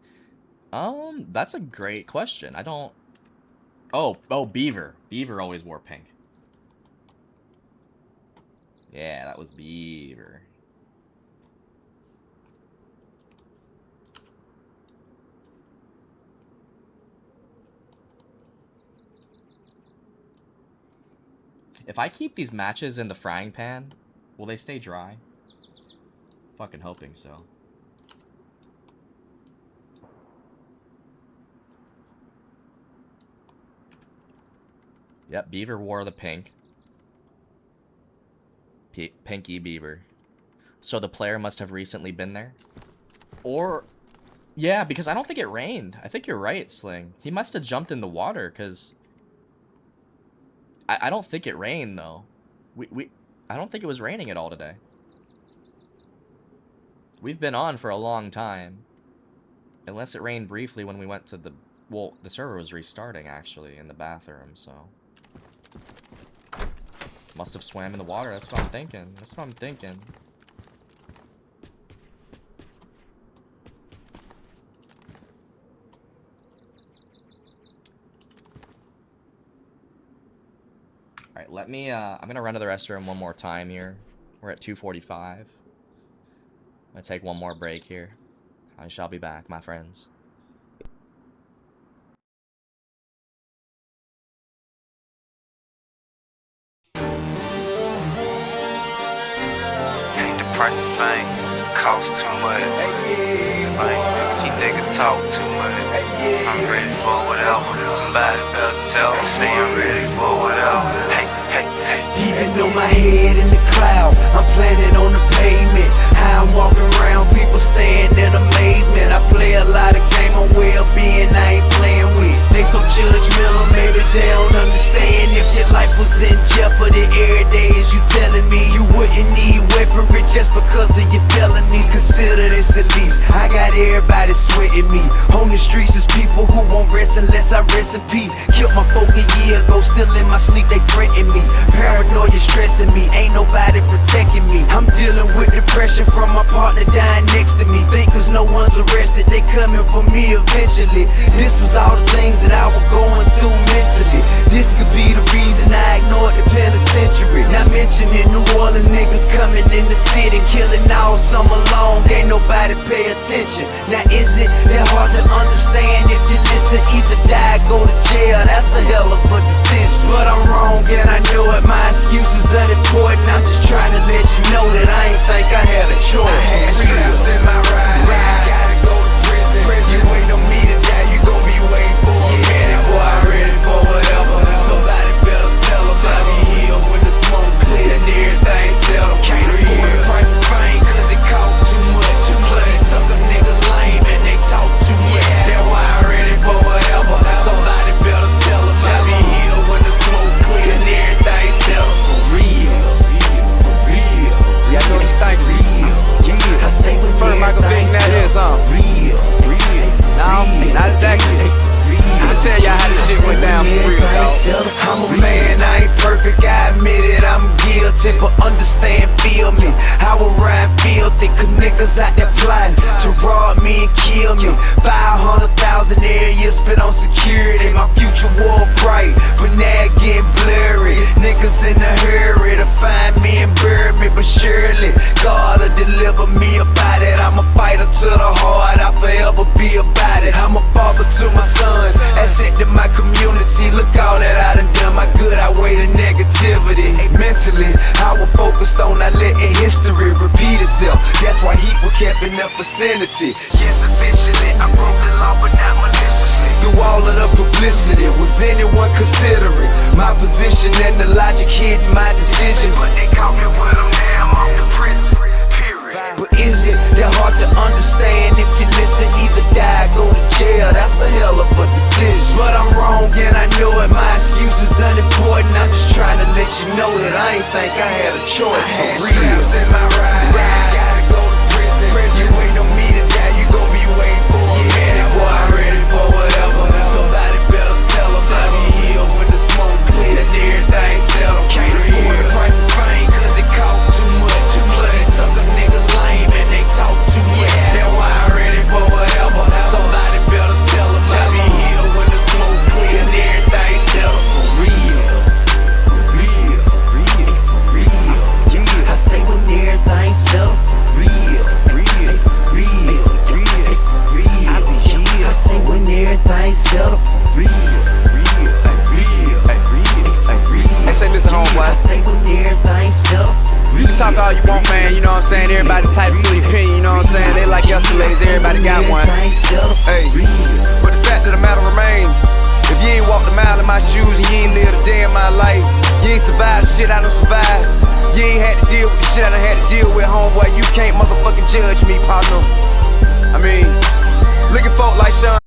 That's a great question. I don't... Oh, Beaver. Beaver always wore pink. Yeah, that was Beaver. If I keep these matches in the frying pan, will they stay dry? Fucking hoping so. Yep, Beaver wore the pink. Pinky Beaver. So the player must have recently been there? Or... Yeah, because I don't think it rained. I think you're right, Sling. He must have jumped in the water, because... I don't think it rained, though. I don't think it was raining at all today. We've been on for a long time. Unless it rained briefly when we went to the... Well, the server was restarting, actually, in the bathroom, so... Must have swam in the water, that's what I'm thinking. That's what I'm thinking. Alright, let me, I'm gonna run to the restroom one more time here. We're at 2:45. I'm gonna take one more break here. I shall be back, my friends. Ain't the price of fame, cost too much. Like, he nigga talk too much. I'm ready for whatever. Somebody better tell me, say I'm ready for whatever. Hey. Even though my head in the clouds, I'm planning on the pavement. How I'm walking around, people staring in amazement. I play a lot of game on well-being I ain't playing with. They so judgmental, maybe they don't understand. If your life was in jeopardy every day, is you telling me you wouldn't need weaponry just because of your felonies? Consider this at least. I got everybody sweating me. On the streets is people who won't rest unless I rest in peace. Killed my folk a year ago, still in my sleep they threaten me. Paranoia stressing me, ain't nobody protecting me. I'm dealing with depression from my partner dying next to me. Think cause no one's arrested, they coming for me eventually. This was all the things that I was going through mentally. This could be the reason I ignored the penitentiary. Not mentioning New Orleans niggas coming in the city, killing all summer long, ain't nobody pay attention. Now is it that hard to understand if you listen? Either die or go to jail, that's a hell of a decision. But I'm wrong and I know it, my excuses unimportant. I'm just trying to let you know that I ain't think I had a choice. I had straps in my ride, gotta go to prison. You ain't on me to die, you gon' be waiting for a minute. Boy, I'm ready for whatever. Somebody better tell them. Time me here when the smoke clear and everything settled. Can't afford the price of fame cause it costs too much. Plus these sucker niggas lame and they talk too much. That's why I'm ready for whatever. Somebody better tell them. Time me here when the smoke clear and everything shelter. I'm a man, I ain't perfect, I admit it, I'm guilty. But understand, feel me, how I ride filthy. Cause niggas out there plotting to rob me and kill me. 500,000 every year spent on security. My future war bright, but now it's getting blurry. It's niggas in a hurry to find me and bury me. But surely, God'll deliver me about it. I'm a fighter to the heart, I'll forever be about it. I'm a father to my sons, asset to my community. Look all that I done done, my good outweigh the negativity. Mentally, I was focused on not letting history repeat itself. That's why heat was kept in the vicinity. Yes, officially, I broke the law, but not maliciously. Through all of the publicity, was anyone considering my position and the logic hidden my decision? But they caught me with them, now I'm off to prison. But is it that hard to understand? If you listen, either die or go to jail. That's a hell of a decision. But I'm wrong and I know it. My excuse is unimportant. I'm just trying to let you know that I ain't think I had a choice for real. Straps in my ride, gotta go to prison. You ain't no me to die, you gon' be waiting for a minute. Boy, I'm ready for whatever. Somebody better tell them. Time you heal when the smoke clear and everything settled. Can't afford the price of fame, cause it costs too much. Too much. These sucker niggas lame and they talk too much. That's why I'm ready for whatever. Somebody better tell them. Time you heal when the smoke clear and everything settled. For real. For real. For real. For real. I say when everything settled. For real. For real. For real. For real. For real. I be here. I say when everything settled. For real. For real. For real. For real. For real. Hey, say listen, homeboy. I say when everything settled. You can talk all you want, man, you know what I'm saying? Everybody entitled to their opinion, you know what I'm saying? They like escalates, everybody got one. Hey, but the fact of the matter remains, if you ain't walked a mile in my shoes and you ain't lived a day in my life, you ain't survived the shit I done survived, you ain't had to deal with the shit I done had to deal with, homeboy, you can't motherfucking judge me, partner. I mean, look at folk like Sean.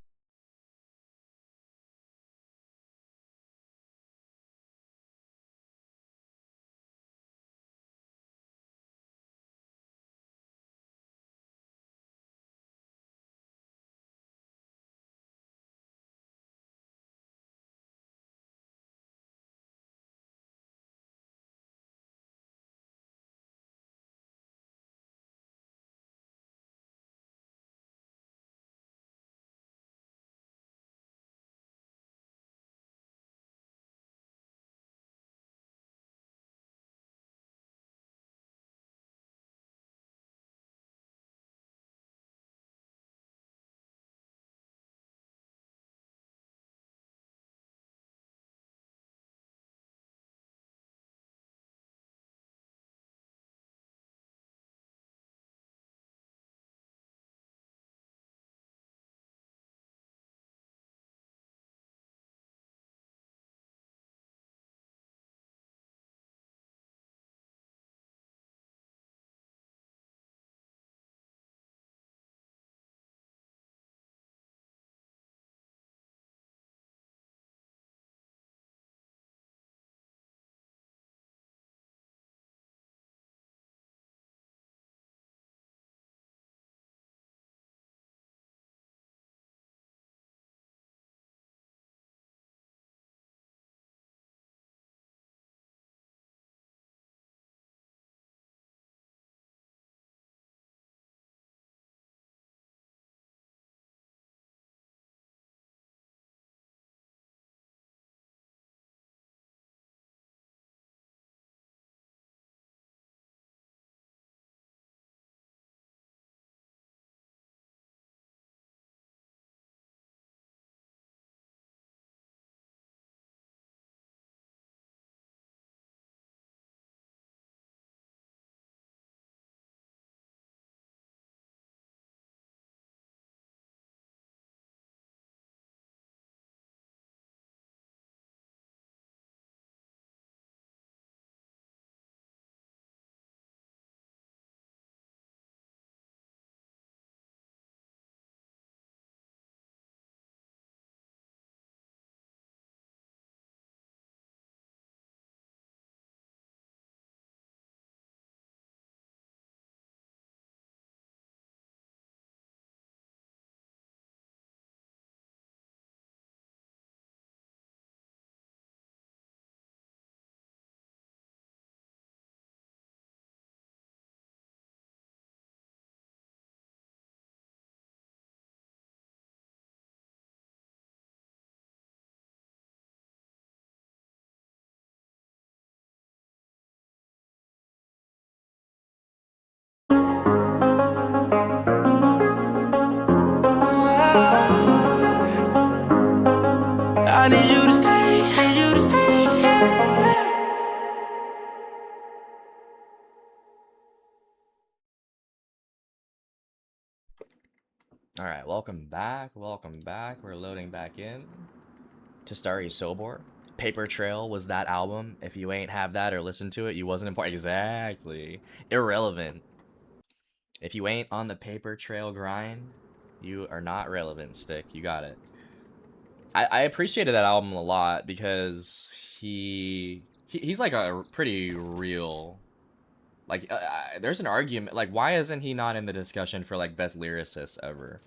I need you to stay, need you to stay. All right, welcome back. Welcome back. We're loading back in to Starry Sobor. Paper Trail was that album. If you ain't have that or listened to it, you wasn't important. Exactly. Irrelevant. If you ain't on the Paper Trail grind, you are not relevant, Stick. You got it. I appreciated that album a lot because he's like a pretty real, like there's an argument, like why isn't he not in the discussion for like best lyricist ever?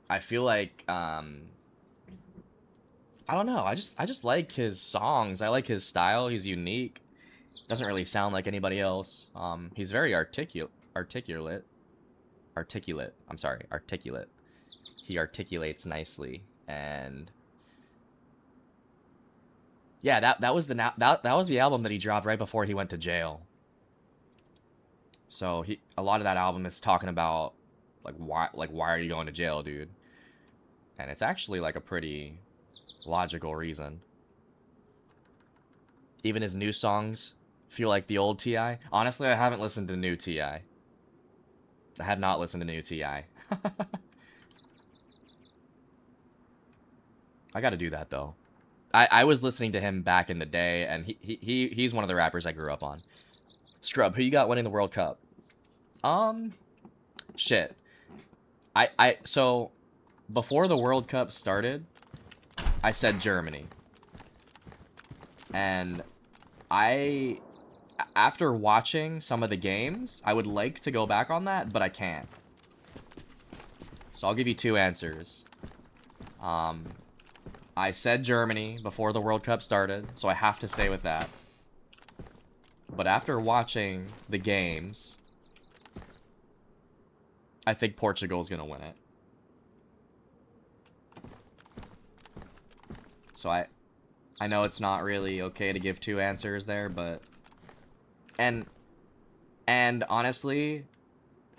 I feel like I don't know, I just like his songs. I like his style. He's unique. Doesn't really sound like anybody else. He's very articulate. I'm sorry, articulate. He articulates nicely, and yeah, that was the album that he dropped right before he went to jail. So a lot of that album is talking about why are you going to jail, dude? And it's actually like a pretty logical reason. Even his new songs feel like the old T.I. Honestly, I haven't listened to new T.I. I have not listened to new T.I. I gotta do that, though. I was listening to him back in the day, and he's one of the rappers I grew up on. Scrub, who you got winning the World Cup? Shit. So, before the World Cup started, I said Germany. And after watching some of the games, I would like to go back on that, but I can't. So I'll give you two answers. I said Germany before the World Cup started, so I have to stay with that. But after watching the games, I think Portugal's gonna win it. So I know it's not really okay to give two answers there, but and honestly,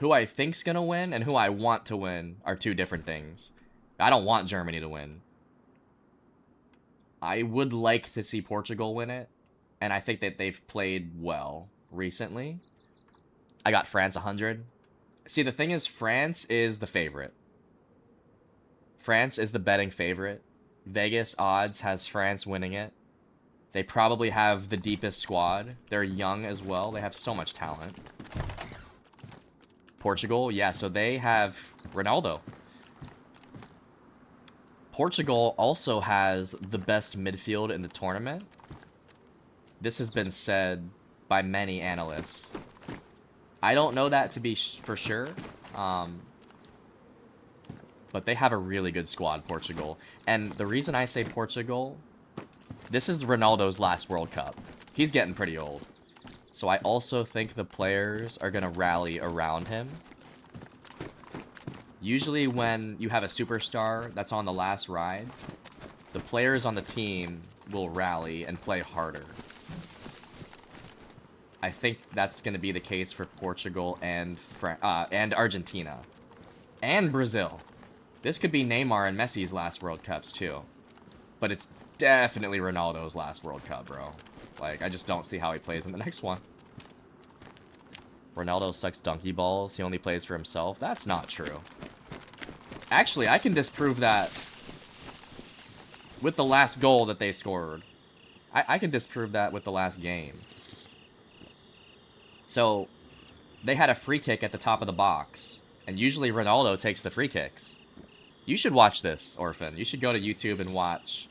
who I think's gonna win and who I want to win are two different things. I don't want Germany to win. I would like to see Portugal win it, and I think that they've played well recently. I got France 100. See, the thing is, France is the favorite. France is the betting favorite. Vegas odds has France winning it. They probably have the deepest squad. They're young as well. They have so much talent. Portugal, yeah, so they have Ronaldo. Portugal also has the best midfield in the tournament. This has been said by many analysts. I don't know that to be for sure. But they have a really good squad, Portugal. And the reason I say Portugal, this is Ronaldo's last World Cup. He's getting pretty old. So I also think the players are going to rally around him. Usually when you have a superstar that's on the last ride, the players on the team will rally and play harder. I think that's going to be the case for Portugal and Argentina. And Brazil. This could be Neymar and Messi's last World Cups, too. But it's definitely Ronaldo's last World Cup, bro. Like, I just don't see how he plays in the next one. Ronaldo sucks donkey balls. He only plays for himself. That's not true. Actually, I can disprove that with the last goal that they scored. I can disprove that with the last game. So, they had a free kick at the top of the box. And usually Ronaldo takes the free kicks. You should watch this, Orphan. You should go to YouTube and watch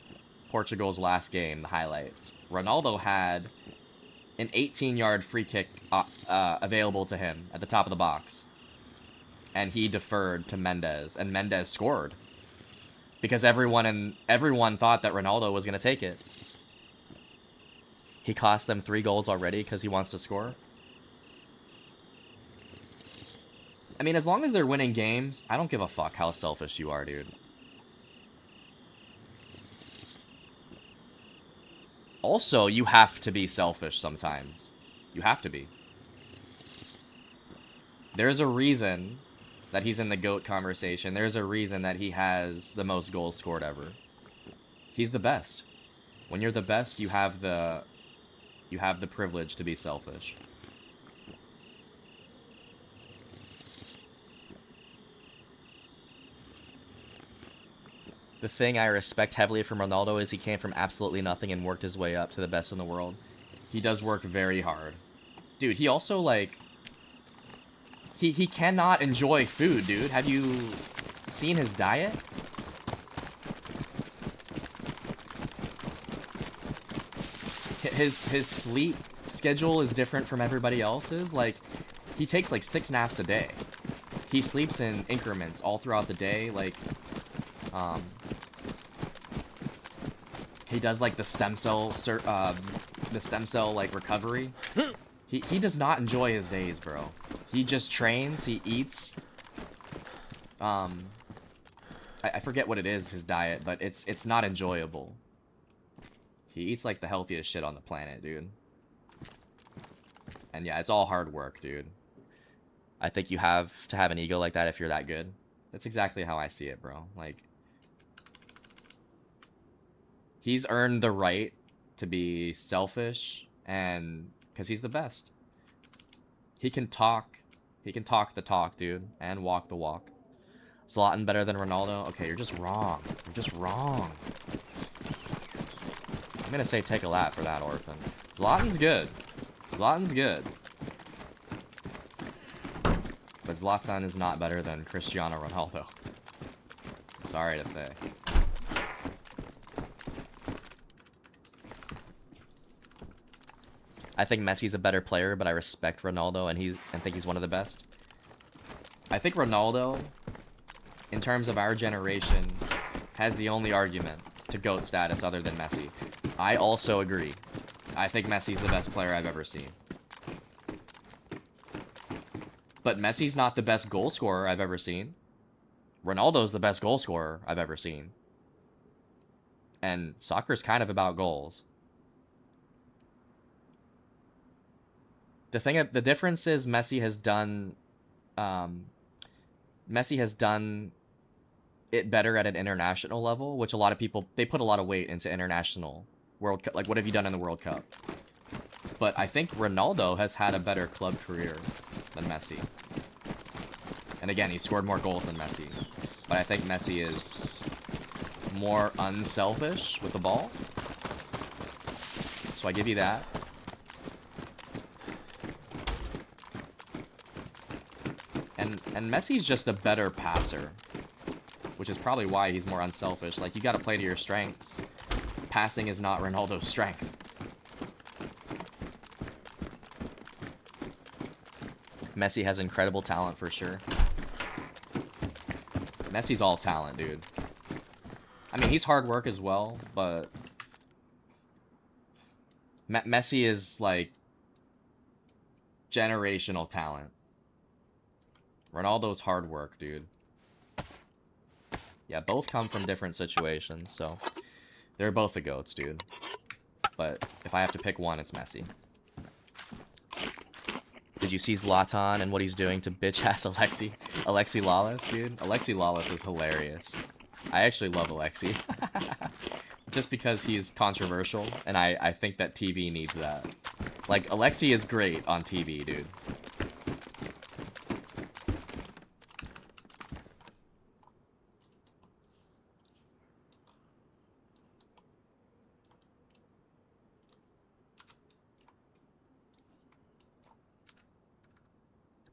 Portugal's last game, the highlights. Ronaldo had an 18-yard free kick available to him at the top of the box. And he deferred to Mendes, and Mendes scored. Because everyone thought that Ronaldo was going to take it. He cost them 3 goals already because he wants to score. I mean, as long as they're winning games, I don't give a fuck how selfish you are, dude. Also, you have to be selfish sometimes. You have to be. There's a reason that he's in the GOAT conversation. There's a reason that he has the most goals scored ever. He's the best. When you're the best, you have the privilege to be selfish. The thing I respect heavily from Ronaldo is he came from absolutely nothing and worked his way up to the best in the world. He does work very hard. Dude, he also, like... He cannot enjoy food, dude. Have you seen his diet? His sleep schedule is different from everybody else's. Like, he takes like 6 naps a day. He sleeps in increments all throughout the day. Like, he does like the stem cell like recovery. He does not enjoy his days, bro. He just trains, he eats. I forget what it is, his diet, but it's not enjoyable. He eats like the healthiest shit on the planet, dude. And yeah, it's all hard work, dude. I think you have to have an ego like that if you're that good. That's exactly how I see it, bro. Like, he's earned the right to be selfish, and because he's the best. He can talk the talk, dude, and walk the walk. Zlatan better than Ronaldo? Okay, you're just wrong. You're just wrong. I'm gonna say take a lap for that, Orphan. Zlatan's good. Zlatan's good. But Zlatan is not better than Cristiano Ronaldo. Sorry to say. I think Messi's a better player, but I respect Ronaldo and think he's one of the best. I think Ronaldo, in terms of our generation, has the only argument to GOAT status other than Messi. I also agree. I think Messi's the best player I've ever seen. But Messi's not the best goal scorer I've ever seen. Ronaldo's the best goal scorer I've ever seen. And soccer's kind of about goals. The difference is Messi has done it better at an international level, which a lot of people, they put a lot of weight into international World Cup. Like, what have you done in the World Cup? But I think Ronaldo has had a better club career than Messi. And again, he scored more goals than Messi. But I think Messi is more unselfish with the ball. So I give you that. And Messi's just a better passer, which is probably why he's more unselfish. Like, you gotta play to your strengths. Passing is not Ronaldo's strength. Messi has incredible talent for sure. Messi's all talent, dude. I mean, he's hard work as well, but Messi is like generational talent. Ronaldo's hard work, dude. Yeah, both come from different situations, so they're both the GOATs, dude. But if I have to pick one, it's Messi. Did you see Zlatan and what he's doing to bitch-ass Alexi Lawless, dude? Alexi Lawless is hilarious. I actually love Alexi. Just because he's controversial, and I think that TV needs that. Like, Alexi is great on TV, dude.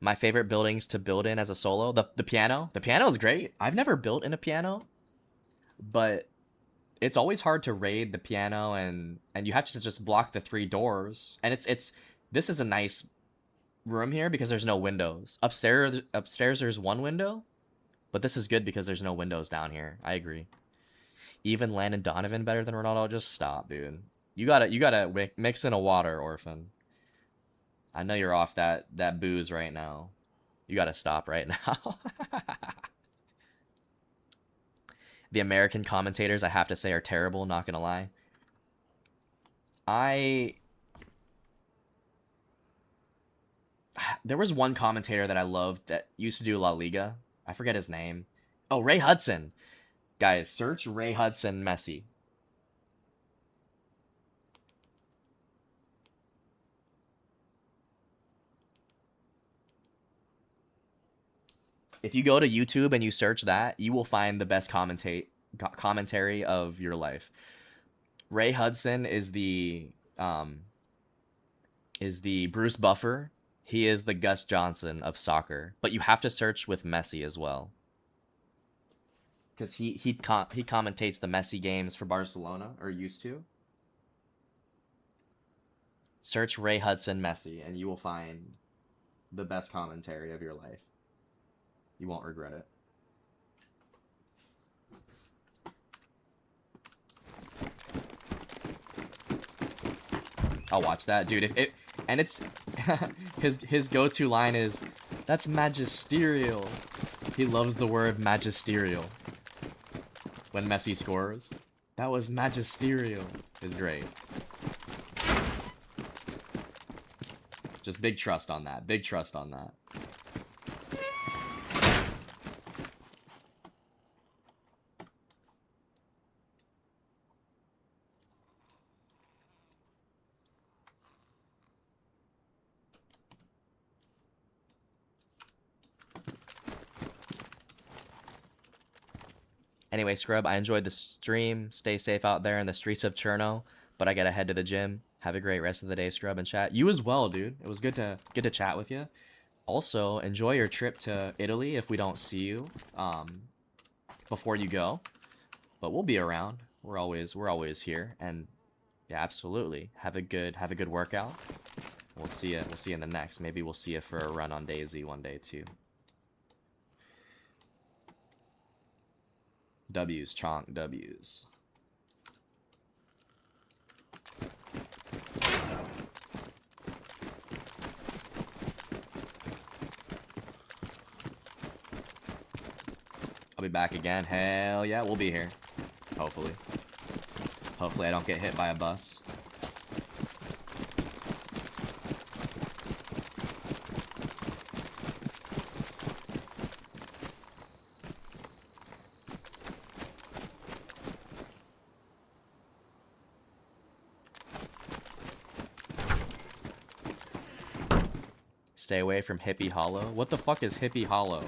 My favorite buildings to build in as a solo, the piano. The piano is great. I've never built in a piano, but it's always hard to raid the piano, and you have to just block the 3 doors. And this is a nice room here because there's no windows. Upstairs there's 1 window, but this is good because there's no windows down here. I agree. Even Landon Donovan better than Ronaldo? Just stop, dude. You gotta mix in a water, Orphan. I know you're off that booze right now. You gotta stop right now. The American commentators, I have to say, are terrible, not gonna lie. There was one commentator that I loved that used to do La Liga. I forget his name. Oh, Ray Hudson. Guys, search Ray Hudson Messi. If you go to YouTube and you search that, you will find the best commentary of your life. Ray Hudson is the Bruce Buffer. He is the Gus Johnson of soccer. But you have to search with Messi as well, because he commentates the Messi games for Barcelona, or used to. Search Ray Hudson Messi, and you will find the best commentary of your life. You won't regret it. I'll watch that, dude. And it's his go-to line is, "That's magisterial." He loves the word magisterial. When Messi scores, "That was magisterial," is great. Just big trust on that. Big trust on that. Anyway, Scrub, I enjoyed the stream. Stay safe out there in the streets of Cherno, but I gotta head to the gym. Have a great rest of the day, Scrub, and chat. You as well, dude. It was good to chat with you. Also, enjoy your trip to Italy if we don't see you before you go. But we'll be around. We're always here, and yeah, absolutely. Have a good workout. We'll see you in the next. Maybe we'll see you for a run on DayZ one day too. W's, chonk, W's. I'll be back again. Hell yeah, we'll be here. Hopefully. Hopefully I don't get hit by a bus. Stay away from Hippie Hollow. What the fuck is Hippie Hollow?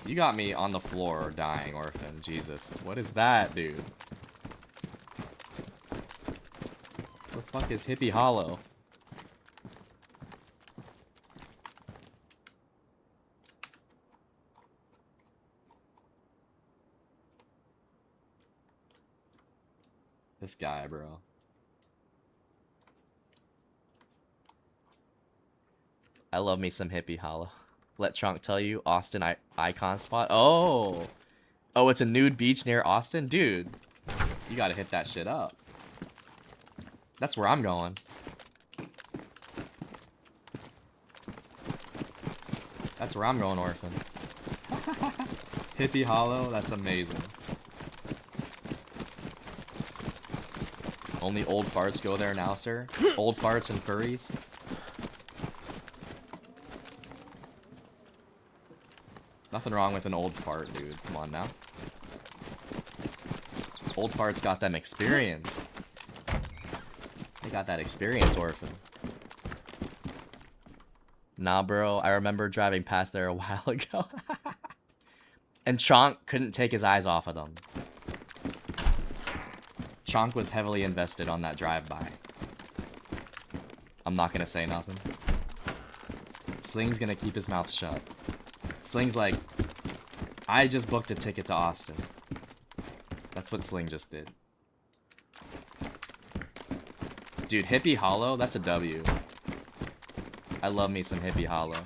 You got me on the floor dying, Orphan. Jesus. What is that, dude? What the fuck is Hippie Hollow? This guy, bro. I love me some Hippie Hollow. Let Trunk tell you, Austin icon spot. Oh, it's a nude beach near Austin, dude. You gotta hit that shit up. That's where I'm going. That's where I'm going, Orphan. Hippie Hollow, that's amazing. Only old farts go there now, sir. Old farts and furries. Nothing wrong with an old fart, dude. Come on now. Old farts got them experience. They got that experience, Orphan. Nah, bro. I remember driving past there a while ago. And Chonk couldn't take his eyes off of them. Chonk was heavily invested on that drive-by. I'm not gonna say nothing. Sling's gonna keep his mouth shut. Sling's like, I just booked a ticket to Austin. That's what Sling just did. Dude, Hippie Hollow, that's a W. I love me some Hippie Hollow.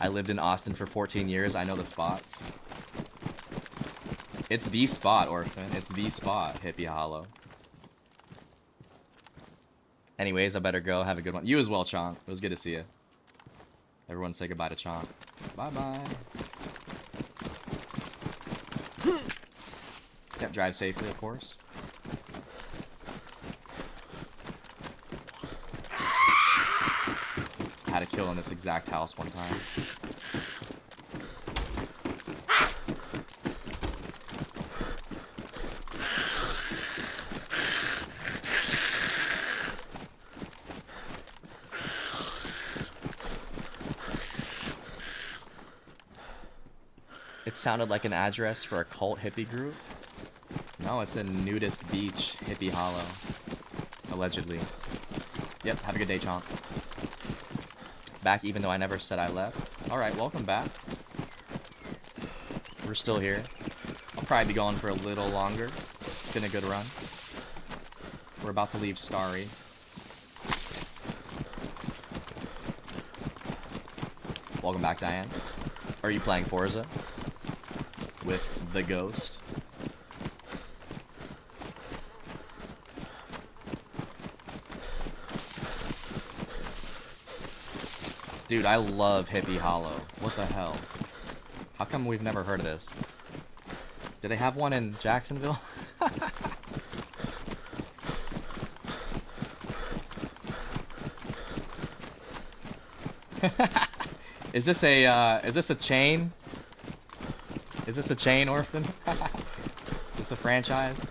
I lived in Austin for 14 years. I know the spots. It's the spot, Orphan. It's the spot, Hippie Hollow. Anyways, I better go. Have a good one. You as well, Chonk. It was good to see you. Everyone say goodbye to Chonk. Bye-bye. Yep, drive safely, of course. Had a kill in this exact house one time. It sounded like an address for a cult hippie group. No, it's a nudist beach, Hippie Hollow. Allegedly. Yep, have a good day, Chomp. Back even though I never said I left. Alright, welcome back. We're still here. I'll probably be going for a little longer. It's been a good run. We're about to leave Starry. Welcome back, Diane. Are you playing Forza? With the ghost? Dude, I love Hippie Hollow. What the hell? How come we've never heard of this? Do they have one in Jacksonville? Is this a chain? Is this a chain, Orphan? Is this a franchise?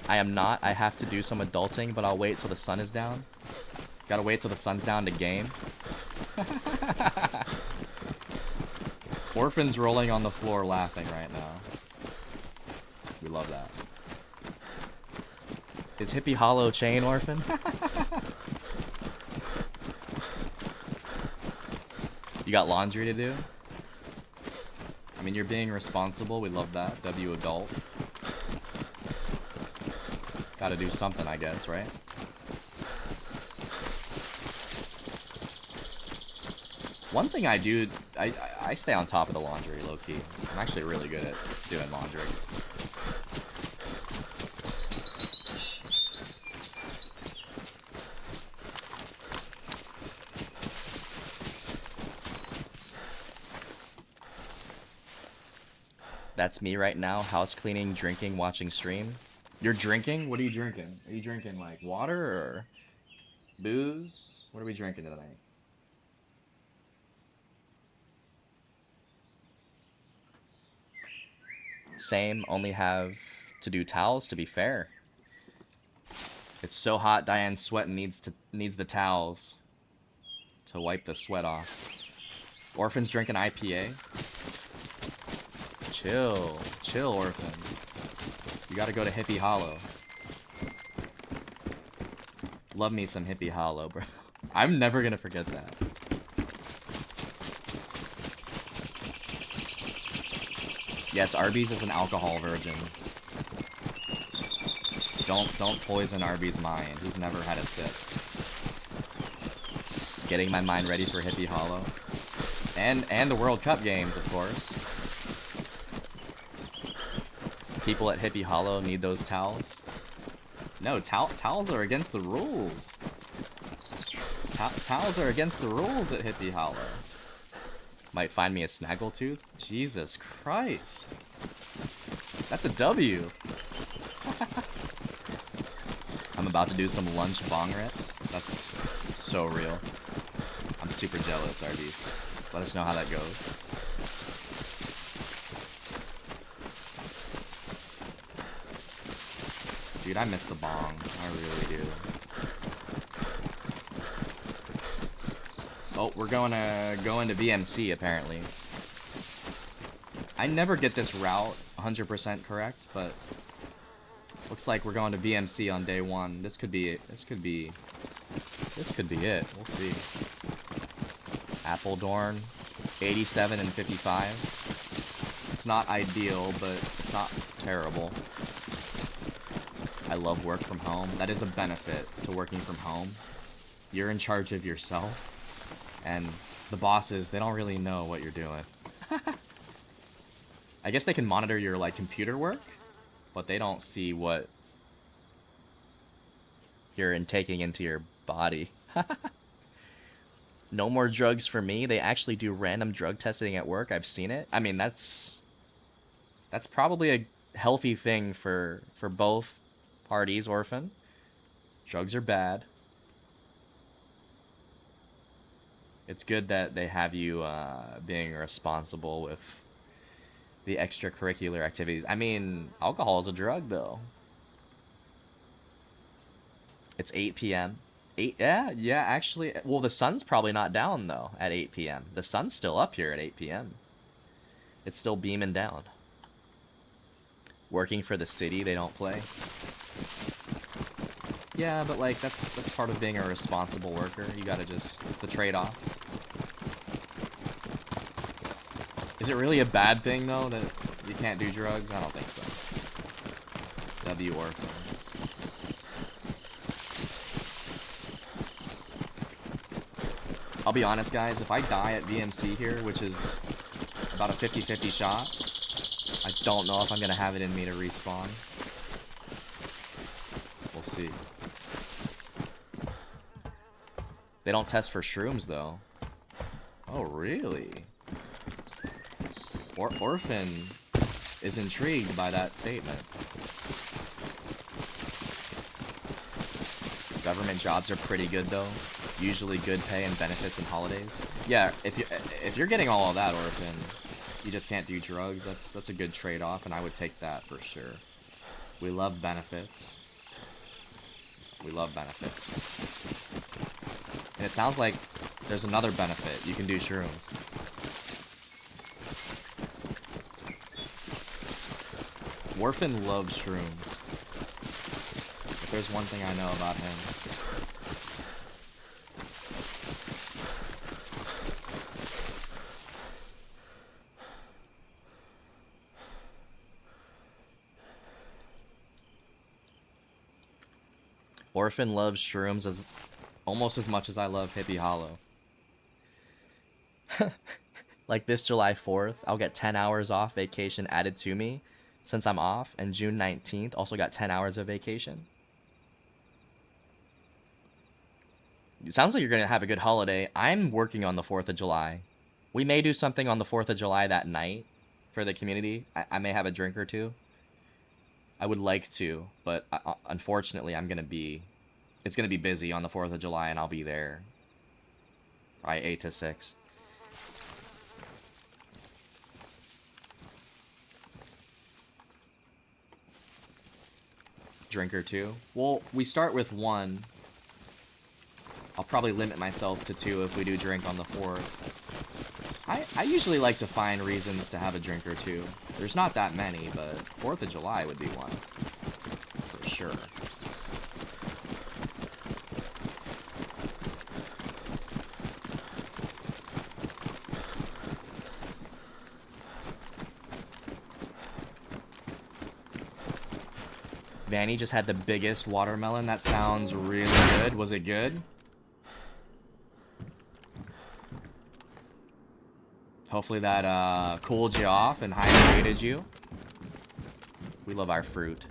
I am not. I have to do some adulting, but I'll wait till the sun is down. Gotta wait till the sun's down to game. Orphan's rolling on the floor laughing right now. We love that. Is Hippie Hollow chain, Orphan? You got laundry to do? I mean, you're being responsible. We love that. W adult. Gotta do something, I guess, right? One thing I do, I stay on top of the laundry, low-key. I'm actually really good at doing laundry. That's me right now, house cleaning, drinking, watching stream. You're drinking? What are you drinking? Are you drinking, like, water or booze? What are we drinking tonight? Same, only have to do towels, to be fair. It's so hot, Diane's sweating, needs the towels to wipe the sweat off. Orphan's drinking IPA. Chill, Orphan. You gotta go to Hippie Hollow. Love me some Hippie Hollow, bro. I'm never gonna forget that. Yes, Arby's is an alcohol virgin. Don't poison Arby's mind. He's never had a sip. Getting my mind ready for Hippie Hollow. And the World Cup games, of course. People at Hippie Hollow need those towels. No, towels are against the rules. Towels are against the rules at Hippie Hollow. Might find me a snaggletooth? Jesus Christ. That's a W. I'm about to do some lunch bong rips. That's so real. I'm super jealous, Arby's. Let us know how that goes. Dude, I miss the bong. I really do. Oh, we're going to VMC, apparently. I never get this route 100% correct, but looks like we're going to VMC on day one. This could be it. This could be it. We'll see. Appledorn, 87 and 55. It's not ideal, but it's not terrible. I love work from home. That is a benefit to working from home. You're in charge of yourself. And the bosses, they don't really know what you're doing. I guess they can monitor your, like, computer work, but they don't see what you're taking into your body. No more drugs for me. They actually do random drug testing at work. I've seen it. I mean, that's probably a healthy thing for both parties, Orphan. Drugs are bad. It's good that they have you being responsible with the extracurricular activities. I mean, alcohol is a drug, though. It's 8 p.m. Yeah, actually. Well, the sun's probably not down, though, at 8 p.m. The sun's still up here at 8 p.m. It's still beaming down. Working for the city, they don't play. Yeah, but like that's part of being a responsible worker. You gotta just, it's the trade-off. Is it really a bad thing though that you can't do drugs? I don't think so. W Orphan. I'll be honest, guys, if I die at VMC here, which is about a 50-50 shot, I don't know if I'm gonna have it in me to respawn. We'll see. They don't test for shrooms, though. Oh, really? Orphan is intrigued by that statement. Government jobs are pretty good, though. Usually good pay and benefits and holidays. Yeah, if you're getting all of that, Orphan, you just can't do drugs. That's a good trade-off, and I would take that for sure. We love benefits. We love benefits. And it sounds like there's another benefit. You can do shrooms. Orphan loves shrooms. If there's one thing I know about him. Orphan loves shrooms as almost as much as I love Hippie Hollow. Like this July 4th, I'll get 10 hours off vacation added to me since I'm off, and June 19th also got 10 hours of vacation. It sounds like you're going to have a good holiday. I'm working on the 4th of July. We may do something on the 4th of July that night for the community. I may have a drink or two. I would like to, but unfortunately it's going to be busy on the 4th of July, and I'll be there. Probably 8 to 6. Drink or two? Well, we start with 1. I'll probably limit myself to 2 if we do drink on the 4th. I usually like to find reasons to have a drink or 2. There's not that many, but 4th of July would be one. For sure. Vanny just had the biggest watermelon. That sounds really good. Was it good? Hopefully that cooled you off and hydrated you. We love our fruit.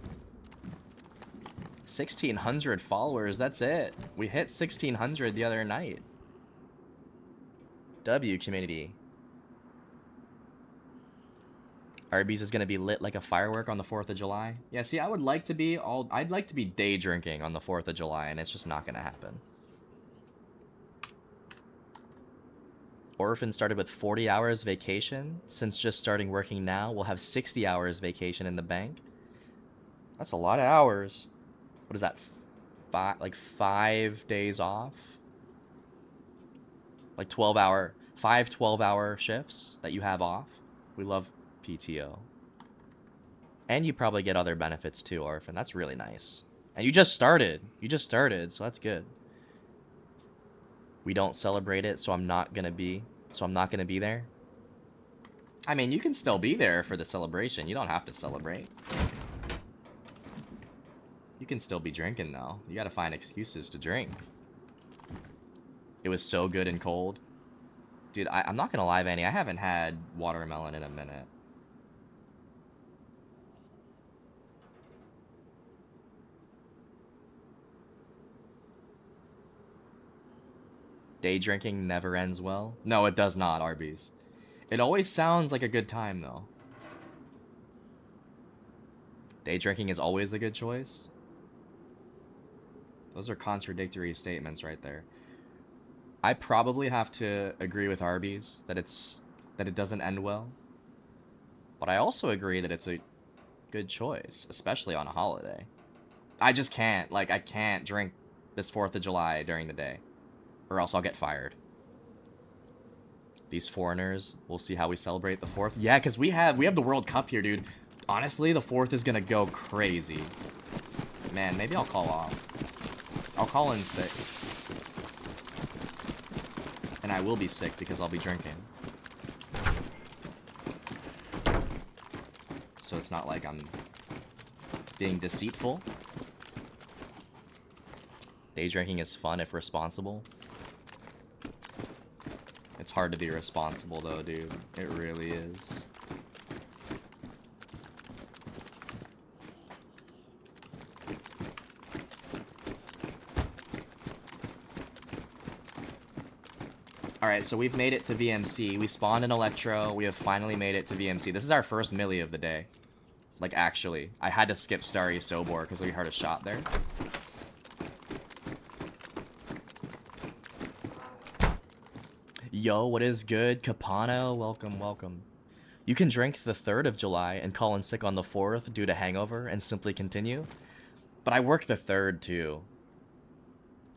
1,600 followers, that's it. We hit 1,600 the other night. W community. Arby's is gonna be lit like a firework on the 4th of July. Yeah, see, I'd like to be day drinking on the 4th of July, and it's just not gonna happen. Orphan started with 40 hours vacation. Since just starting working now, we'll have 60 hours vacation in the bank. That's a lot of hours. What is that? 5 days off? Like 5 12-hour shifts that you have off. We love PTO. And you probably get other benefits too, Orphan. That's really nice. And you just started, so that's good. We don't celebrate it, so I'm not gonna be there. I mean, you can still be there for the celebration. You don't have to celebrate. You can still be drinking though. You gotta find excuses to drink. It was so good and cold. Dude, I'm not gonna lie, Vanny, I haven't had watermelon in a minute. Day drinking never ends well. No, it does not, Arby's. It always sounds like a good time, though. Day drinking is always a good choice. Those are contradictory statements right there. I probably have to agree with Arby's that it doesn't end well. But I also agree that it's a good choice, especially on a holiday. I just can't. Like, I can't drink this 4th of July during the day, or else I'll get fired. these foreigners. We'll see how we celebrate the 4th. Yeah, because we have the World Cup here, dude. Honestly, the 4th is gonna go crazy. Man, maybe I'll call off. I'll call in sick. And I will be sick because I'll be drinking. So it's not like I'm being deceitful. Day drinking is fun if responsible. It's hard to be responsible though, dude. It really is. Alright, so we've made it to VMC. We spawned in Electro. We have finally made it to VMC. This is our first milli of the day. Like, actually. I had to skip Starry Sobor because we heard a shot there. Yo, what is good? Capano, welcome, welcome. You can drink the 3rd of July and call in sick on the 4th due to hangover and simply continue. But I work the 3rd too.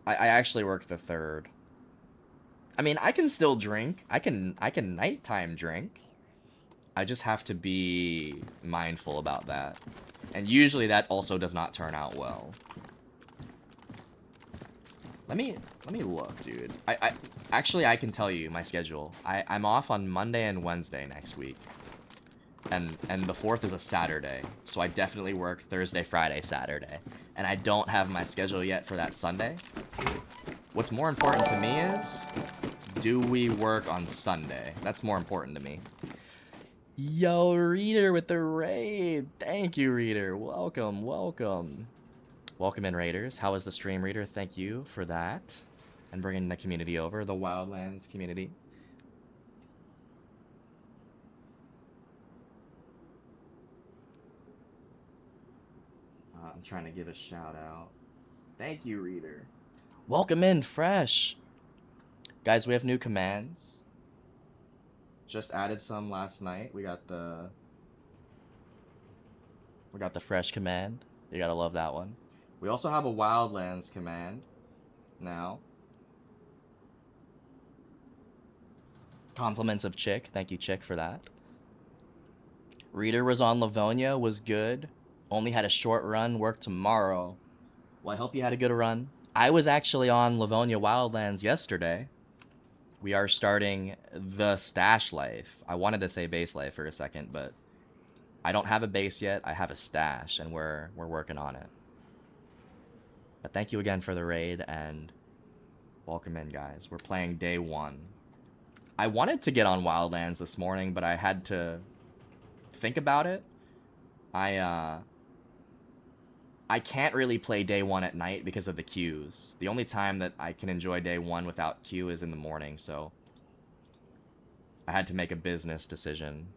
I actually work the 3rd. I mean, I can still drink. I can nighttime drink. I just have to be mindful about that. And usually that also does not turn out well. Let me look, dude. Actually I can tell you my schedule. I'm off on Monday and Wednesday next week. And the 4th is a Saturday. So I definitely work Thursday, Friday, Saturday. And I don't have my schedule yet for that Sunday. What's more important to me is, do we work on Sunday? That's more important to me. Yo, Reader with the raid. Thank you, Reader. Welcome, welcome. Welcome in, Raiders. How was the stream, Reader? Thank you for that. And bringing the community over, the Wildlands community. I'm trying to give a shout out. Thank you, Reader. Welcome in, Fresh. Guys, we have new commands. Just added some last night. We got the Fresh command. You gotta love that one. We also have a Wildlands command now. Compliments of Chick. Thank you, Chick, for that. Reader was on Livonia, was good. Only had a short run, work tomorrow. Well, I hope you had a good run. I was actually on Livonia Wildlands yesterday. We are starting the stash life. I wanted to say base life for a second, but I don't have a base yet. I have a stash, and we're working on it. But thank you again for the raid, and welcome in, guys. We're playing day 1. I wanted to get on Wildlands this morning, but I had to think about it. I can't really play day 1 at night because of the queues. The only time that I can enjoy day 1 without queue is in the morning, so I had to make a business decision.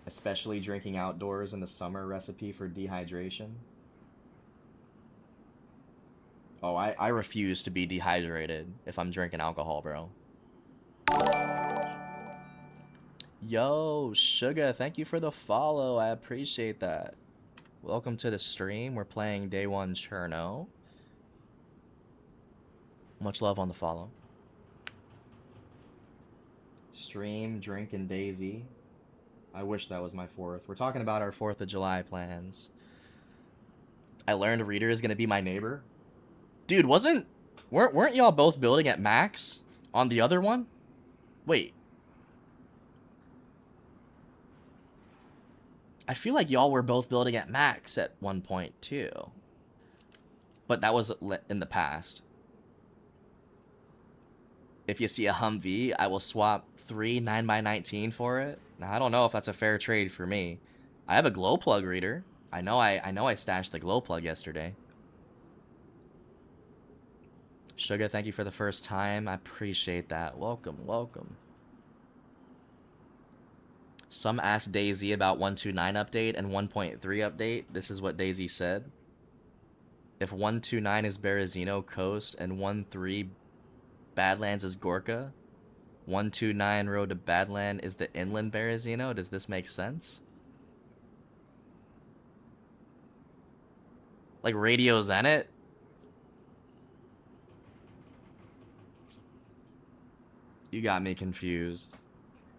Especially drinking outdoors in the summer, recipe for dehydration. Oh, I refuse to be dehydrated if I'm drinking alcohol, bro. Yo, Sugar, thank you for the follow. I appreciate that. Welcome to the stream. We're playing DayOne Cherno. Much love on the follow. Stream, drink, and Daisy. I wish that was my 4th. We're talking about our 4th of July plans. I learned Reader is going to be my neighbor. Dude, weren't y'all both building at max on the other one? Wait. I feel like y'all were both building at max at one point too. But that was in the past. If you see a Humvee, I will swap 3 9x19 for it. Now, I don't know if that's a fair trade for me. I have a glow plug, Reader. I know I stashed the glow plug yesterday. Sugar, thank you for the first time. I appreciate that. Welcome, welcome. Some asked Daisy about 129 update and 1.3 update. This is what Daisy said. If 129 is Berezino Coast and 1.3 Badlands is Gorka, 129 Road to Badland is the inland Berezino. Does this make sense? Like Radio Zenit? You got me confused.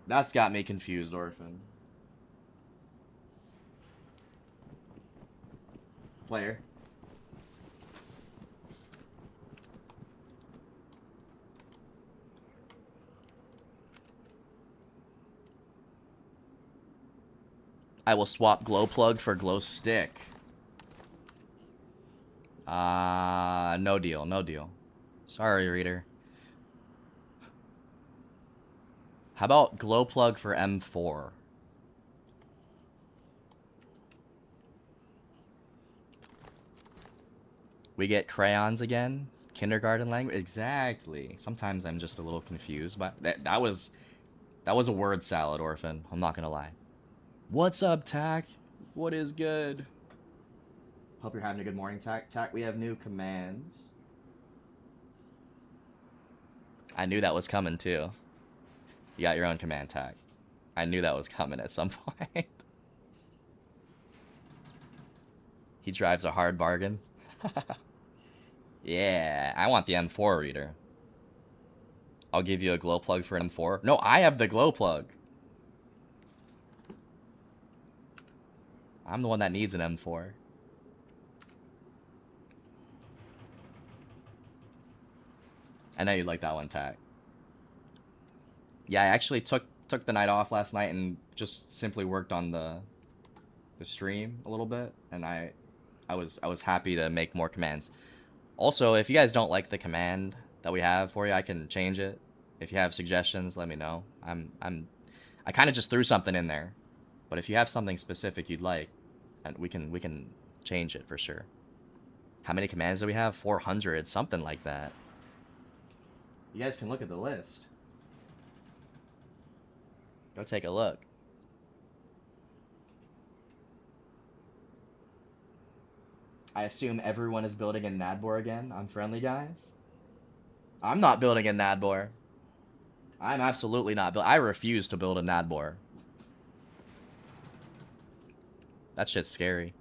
That's got me confused, Orphan. Player. I will swap glow plug for glow stick. No deal, no deal. Sorry, reader. How about glow plug for M4? We get crayons again? Kindergarten language? Exactly. Sometimes I'm just a little confused, but that was a word salad, Orphan. I'm not gonna lie. What's up, Tack? What is good? Hope you're having a good morning, Tack. Tack, we have new commands. I knew that was coming, too. You got your own command, Tack. I knew that was coming at some point. He drives a hard bargain. Yeah, I want the M4 reader. I'll give you a glow plug for an M4. No, I have the glow plug. I'm the one that needs an M4. I know you'd like that one, Tack. Yeah, I actually took the night off last night and just simply worked on the stream a little bit, and I was happy to make more commands. Also, if you guys don't like the command that we have for you, I can change it. If you have suggestions, let me know. I kind of just threw something in there, but if you have something specific you'd like, and we can change it for sure. How many commands do we have? 400, something like that. You guys can look at the list. Go take a look. I assume everyone is building a Nadbor again on Friendly Guys? I'm not building a Nadbor. I'm absolutely not I refuse to build a Nadbor. That shit's scary.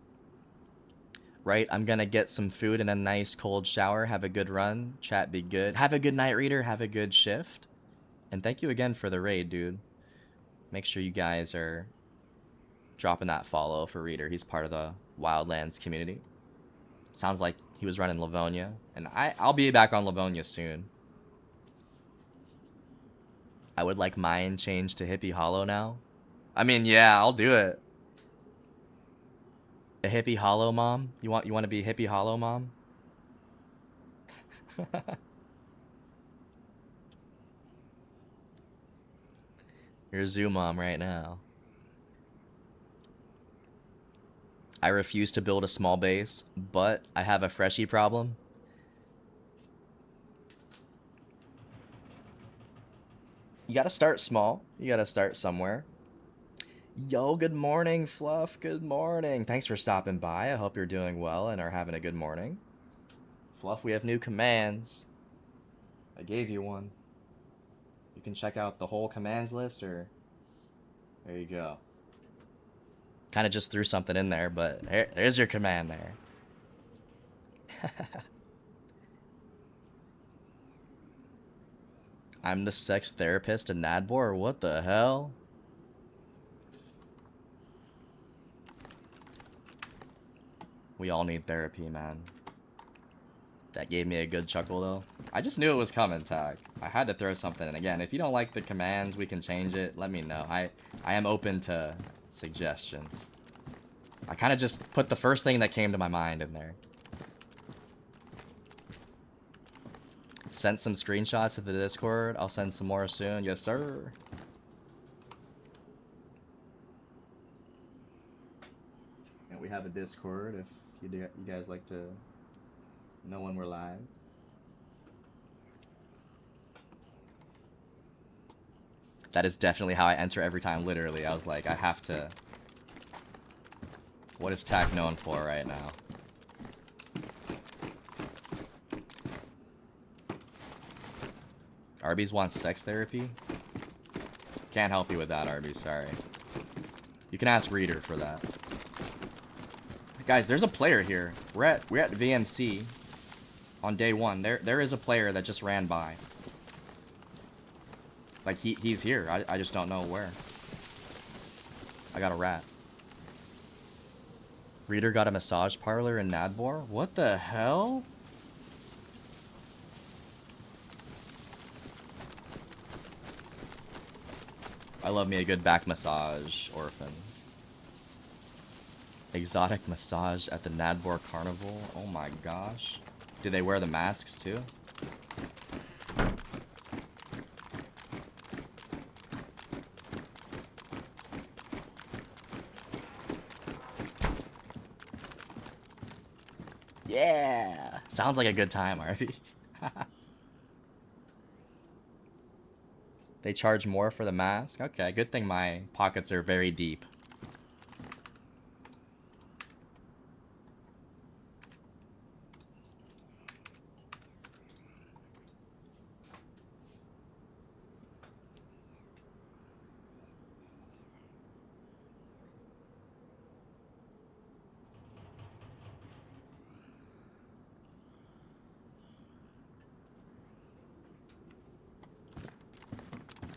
Right, I'm gonna get some food and a nice cold shower. Have a good run. Chat be good. Have a good night, reader. Have a good shift. And thank you again for the raid, dude. Make sure you guys are dropping that follow for Reader. He's part of the Wildlands community. Sounds like he was running Livonia. And I'll be back on Livonia soon. I would like mine changed to Hippie Hollow now. I mean, yeah, I'll do it. A Hippie Hollow mom? You want to be Hippie Hollow mom? You're a zoo mom right now. I refuse to build a small base, but I have a freshie problem. You gotta start small. You gotta start somewhere. Yo, good morning, Fluff. Good morning. Thanks for stopping by. I hope you're doing well and are having a good morning. Fluff, we have new commands. I gave you one. You can check out the whole commands list, or there you go. Kind of just threw something in there, but there's your command there. I'm the sex therapist in Nadbor? What the hell? We all need therapy, man. That gave me a good chuckle, though. I just knew it was coming, Tag. I had to throw something in. Again, if you don't like the commands, we can change it. Let me know. I am open to suggestions. I kind of just put the first thing that came to my mind in there. Sent some screenshots to the Discord. I'll send some more soon. Yes, sir. And we have a Discord if you guys like to know when we're live. That is definitely how I enter every time, literally. I was like, I have to... What is Tack known for right now? Arby's wants sex therapy? Can't help you with that, Arby's, sorry. You can ask Reader for that. Guys, there's a player here. We're at VMC on day one. There is a player that just ran by. Like, he's here. I just don't know where. I got a rat. Reader got a massage parlor in Nadbor? What the hell? I love me a good back massage, Orphan. Exotic massage at the Nadbor Carnival? Oh my gosh. Do they wear the masks too? Yeah! Sounds like a good time, Arby's. They charge more for the mask? Okay, good thing my pockets are very deep.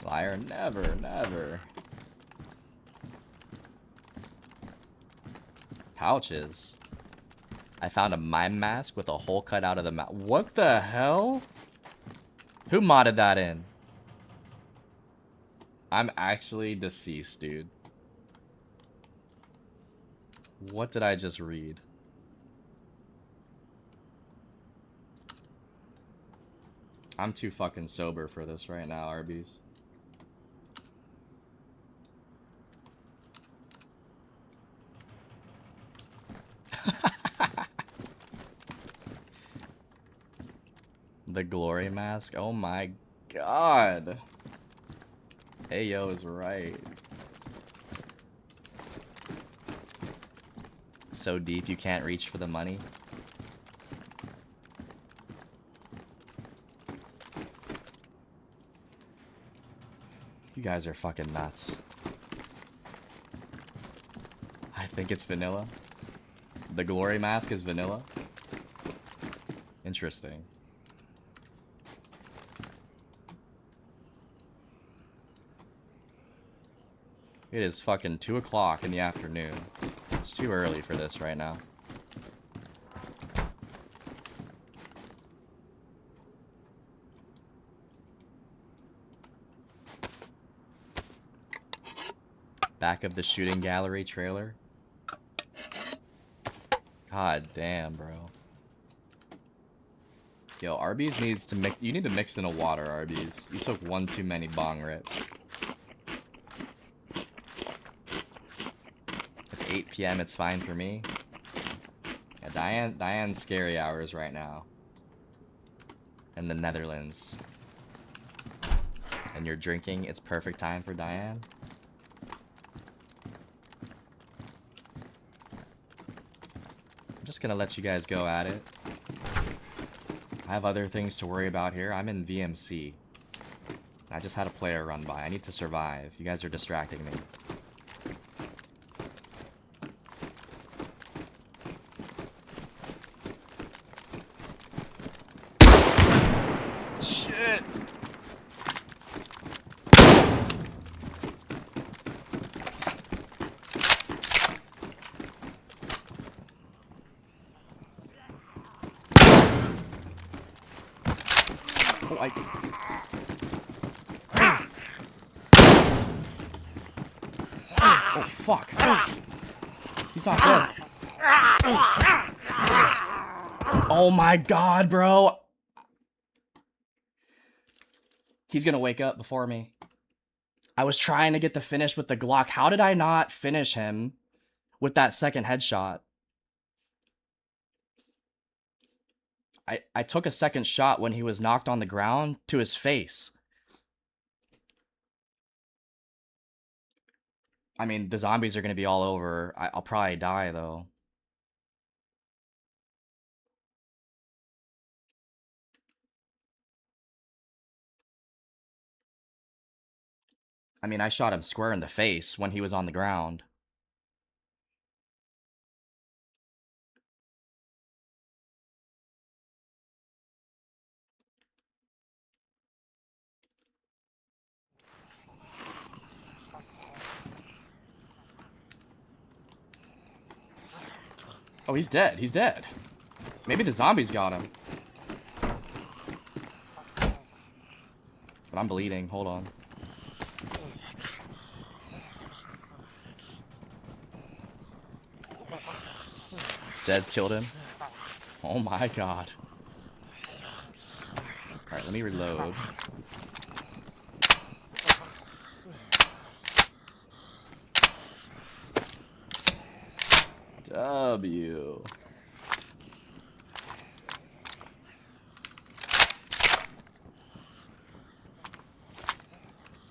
Liar, never, never. Pouches. I found a mime mask with a hole cut out of the mouth. What the hell? Who modded that in? I'm actually deceased, dude. What did I just read? I'm too fucking sober for this right now, Arby's. The glory mask? Oh my god. Ayo is right. So deep you can't reach for the money. You guys are fucking nuts. I think it's vanilla. The glory mask is vanilla. Interesting. It is fucking 2 o'clock in the afternoon. It's too early for this right now. Back of the shooting gallery trailer. God damn, bro. Yo, Arby's needs to mix. You need to mix in a water, Arby's. You took one too many bong rips. It's 8 p.m. It's fine for me. Yeah, Diane's scary hours right now. In the Netherlands. And you're drinking. It's perfect time for Diane. I'm just gonna let you guys go at it. I have other things to worry about here. I'm in VMC. I just had a player run by. I need to survive. You guys are distracting me. Shit! Oh, oh, fuck. He's not dead. Oh my god, bro. He's gonna wake up before me. I was trying to get the finish with the Glock. How did I not finish him with that second headshot? I took a second shot when he was knocked on the ground to his face. I mean, the zombies are going to be all over. I'll probably die, though. I mean, I shot him square in the face when he was on the ground. Oh, he's dead. He's dead. Maybe the zombies got him. But I'm bleeding. Hold on. Zed's killed him. Oh my god. Alright, let me reload. W.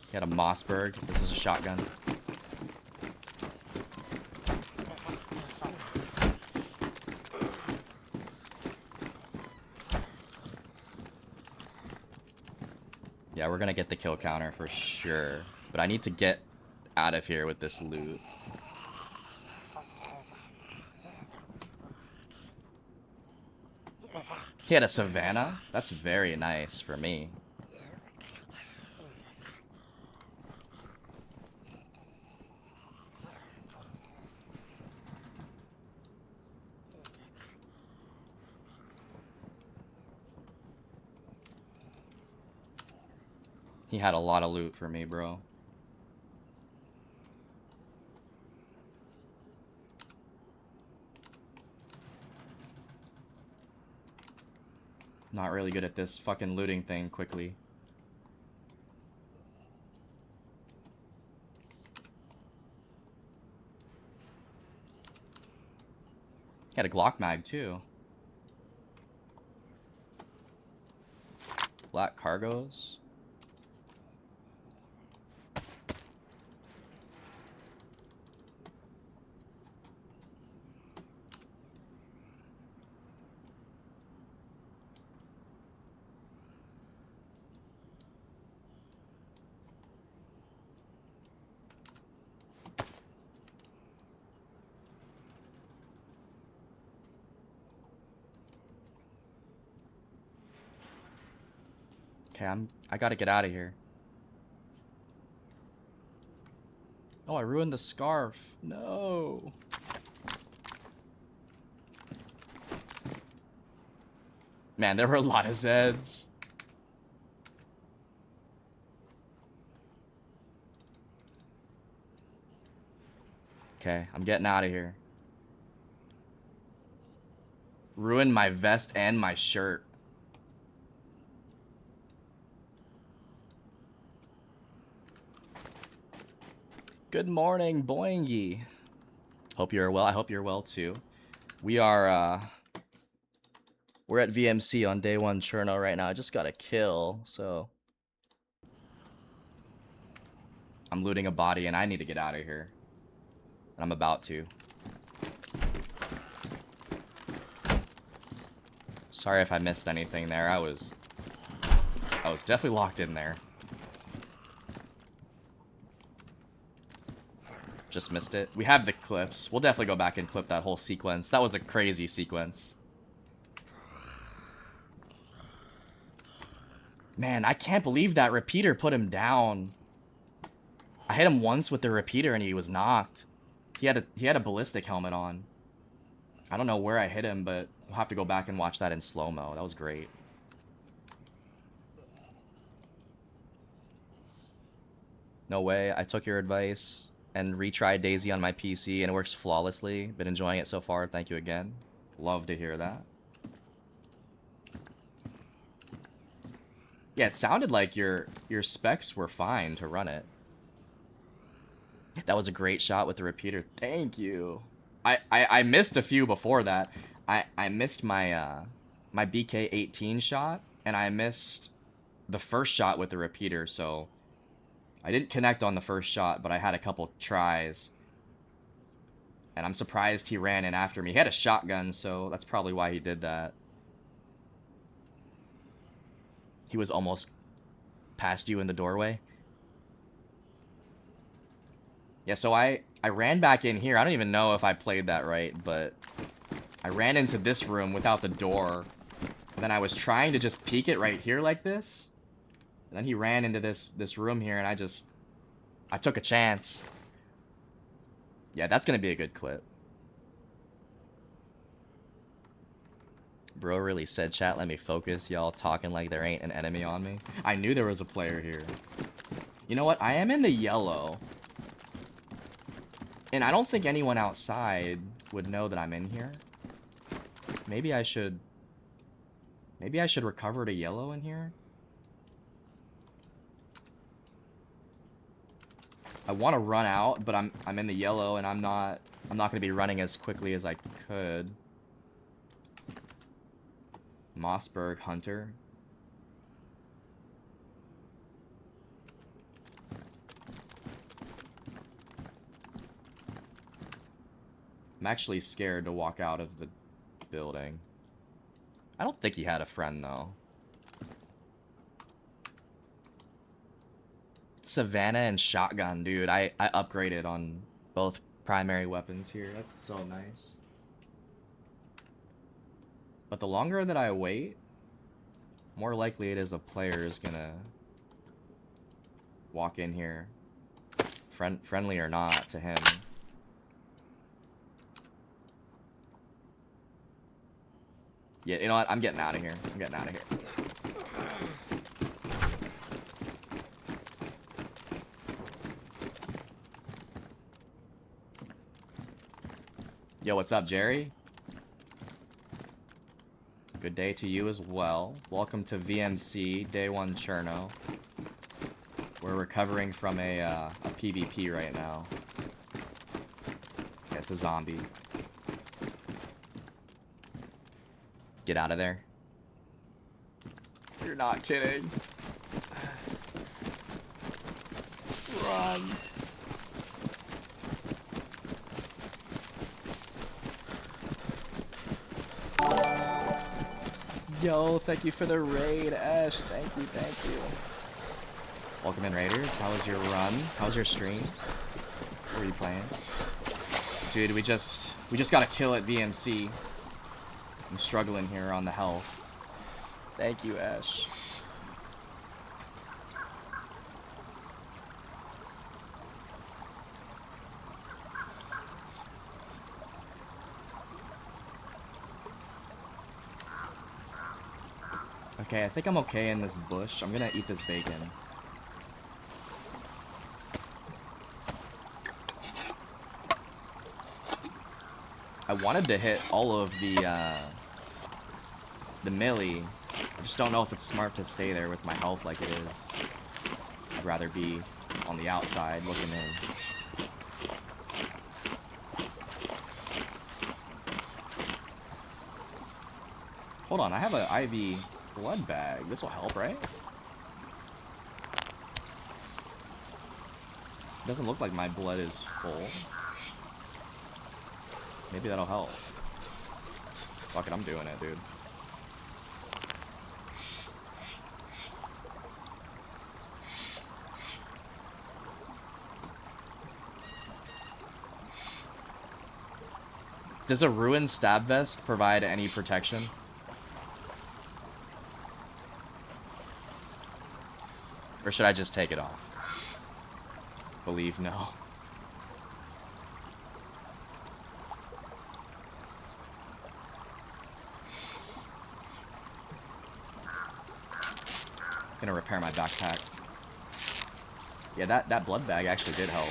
He had a Mossberg. This is a shotgun. Yeah, we're gonna get the kill counter for sure. But I need to get out of here with this loot. He had a Savannah? That's very nice for me. He had a lot of loot for me, bro. Not really good at this fucking looting thing quickly. He had a Glock mag too. Black cargos. Okay, I gotta get out of here. Oh, I ruined the scarf. No. Man, there were a lot of Zeds. Okay, I'm getting out of here. Ruined my vest and my shirt. Good morning, Boingy. Hope you're well. I hope you're well too. We are we're at VMC on DayOne Cherno right now. I just got a kill, so I'm looting a body and I need to get out of here. And I'm about to. Sorry if I missed anything there. I was definitely locked in there. Just missed it. We have the clips. We'll definitely go back and clip that whole sequence. That was a crazy sequence. Man, I can't believe that repeater put him down. I hit him once with the repeater and he was knocked. He had a ballistic helmet on. I don't know where I hit him, but we'll have to go back and watch that in slow-mo. That was great. No way. I took your advice and retried Daisy on my PC, and it works flawlessly. Been enjoying it so far. Thank you again. Love to hear that. Yeah, it sounded like your specs were fine to run it. That was a great shot with the repeater. Thank you. I missed a few before that. I missed my my BK-18 shot, and I missed the first shot with the repeater, so I didn't connect on the first shot, but I had a couple tries. And I'm surprised he ran in after me. He had a shotgun, so that's probably why he did that. He was almost past you in the doorway. Yeah, so I ran back in here. I don't even know if I played that right, but I ran into this room without the door. And then I was trying to just peek it right here like this. And then he ran into this room here, and I took a chance. Yeah, that's gonna be a good clip. Bro really said, chat, let me focus. Y'all talking like there ain't an enemy on me. I knew there was a player here. You know what? I am in the yellow. And I don't think anyone outside would know that I'm in here. Maybe I should recover to yellow in here. I want to run out, but I'm in the yellow and I'm not going to be running as quickly as I could. Mossberg Hunter. I'm actually scared to walk out of the building. I don't think he had a friend, though. Savannah and shotgun, dude. I upgraded on both primary weapons here. That's so nice. But the longer that I wait, more likely it is a player is gonna walk in here. Friendly or not to him. Yeah, you know what? I'm getting out of here. I'm getting out of here. Yo, what's up, Jerry? Good day to you as well. Welcome to VMC, DayOne Cherno. We're recovering from a PvP right now. Yeah, it's a zombie. Get out of there. You're not kidding. Run. Yo, thank you for the raid, Ash. Thank you, thank you. Welcome in, Raiders. How was your run? How was your stream? What were you playing? Dude, we just got a kill at VMC. I'm struggling here on the health. Thank you, Ash. Okay, I think I'm okay in this bush. I'm gonna eat this bacon. I wanted to hit all of the melee. I just don't know if it's smart to stay there with my health like it is. I'd rather be on the outside looking in. Hold on, I have an IV blood bag. This will help, right? Doesn't look like my blood is full. Maybe that'll help. Fuck it, I'm doing it, dude. Does a ruined stab vest provide any protection? Or should I just take it off? Believe no. Gonna repair my backpack. Yeah, that blood bag actually did help.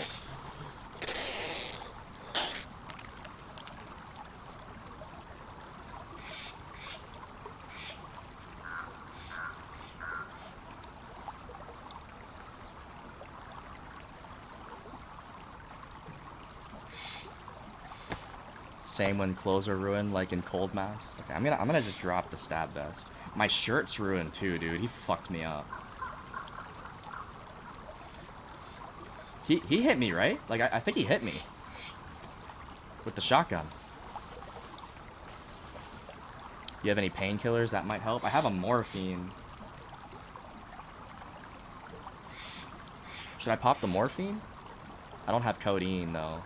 Same when clothes are ruined, like in cold maps. Okay, I'm gonna just drop the stab vest. My shirt's ruined too, dude. He fucked me up. He hit me, right? Like I think he hit me with the shotgun. You have any painkillers that might help? I have a morphine. Should I pop the morphine? I don't have codeine though.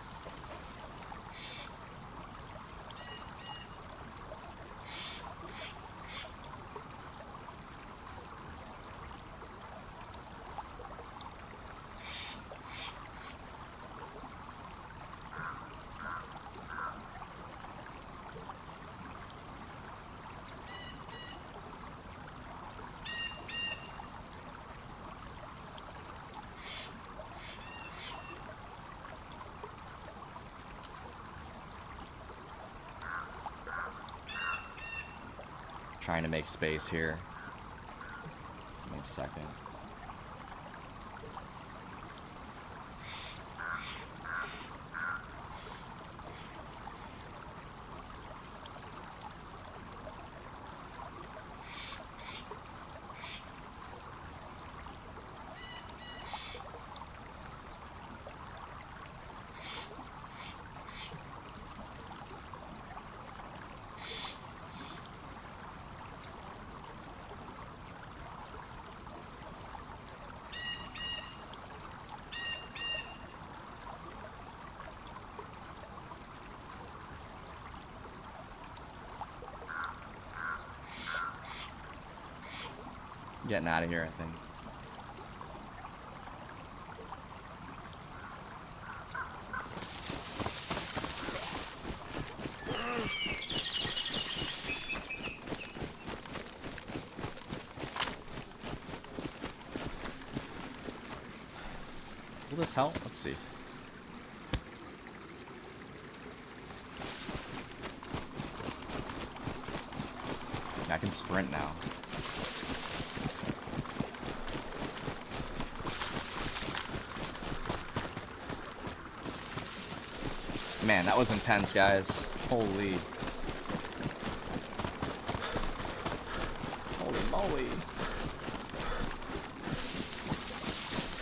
Trying to make space here. Give me a second. Getting out of here, I think. Will this help? Let's see. I can sprint now. Man, that was intense, guys. Holy. Holy moly.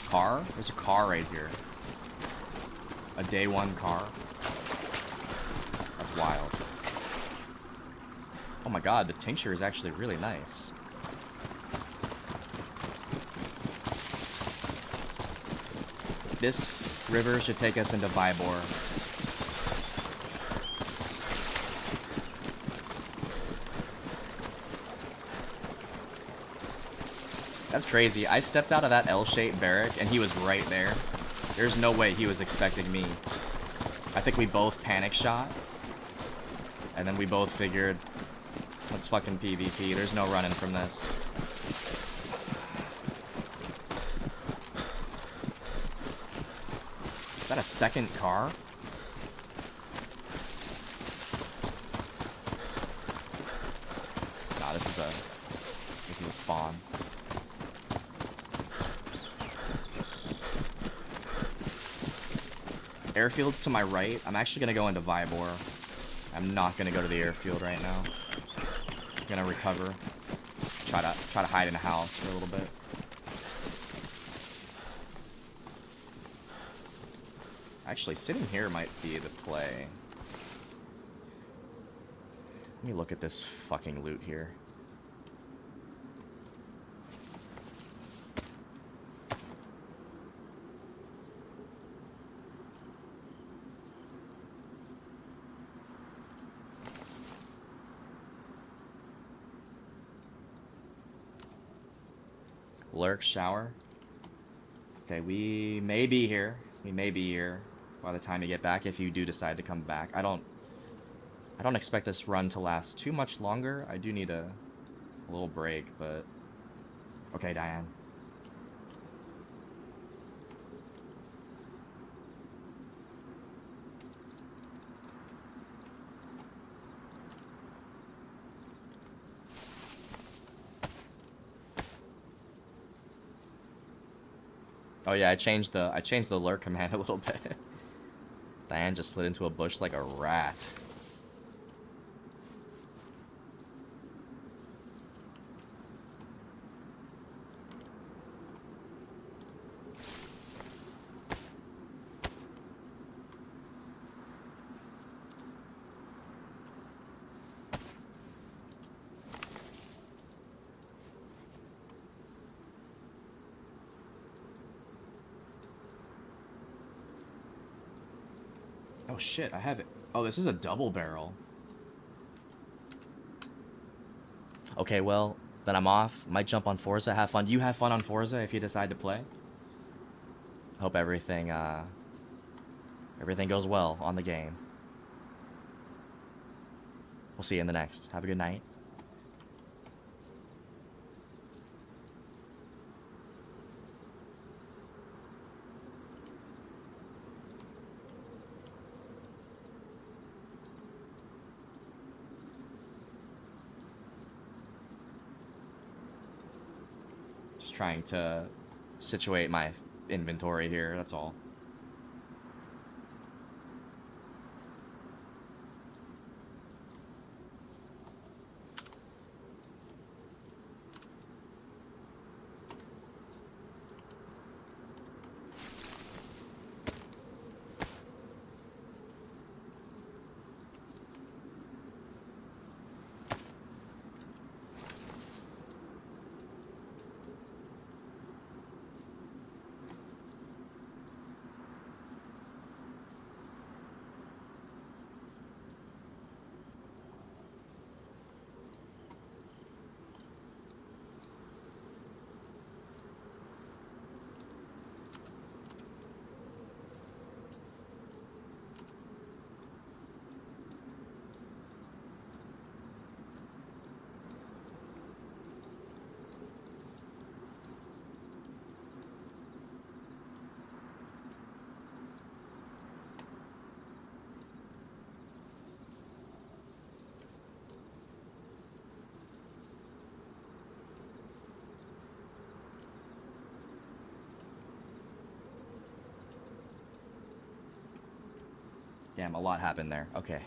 Car? There's a car right here. A DayOne car. That's wild. Oh my god, the tincture is actually really nice. This river should take us into Vybor. That's crazy. I stepped out of that L-shaped barrack and he was right there. There's no way he was expecting me. I think we both panic shot. And then we both figured, let's fucking PvP. There's no running from this. Is that a second car? Nah, this is a spawn. Airfield's to my right. I'm actually gonna go into Vybor. I'm not gonna go to the airfield right now. I'm gonna recover. Try to hide in a house for a little bit. Actually, sitting here might be the play. Let me look at this fucking loot here. Lurk, shower. Okay, we may be here. We may be here by the time you get back, if you do decide to come back. I don't expect this run to last too much longer. I do need a little break, but... Okay, Diane. Oh yeah, I changed the lurk command a little bit. Diane just slid into a bush like a rat. Oh shit, I have it. Oh, this is a double barrel. Okay, well, then I'm off. Might jump on Forza, have fun. You have fun on Forza if you decide to play. Hope everything goes well on the game. We'll see you in the next. Have a good night. Just trying to situate my inventory here, that's all. Damn, a lot happened there. Okay.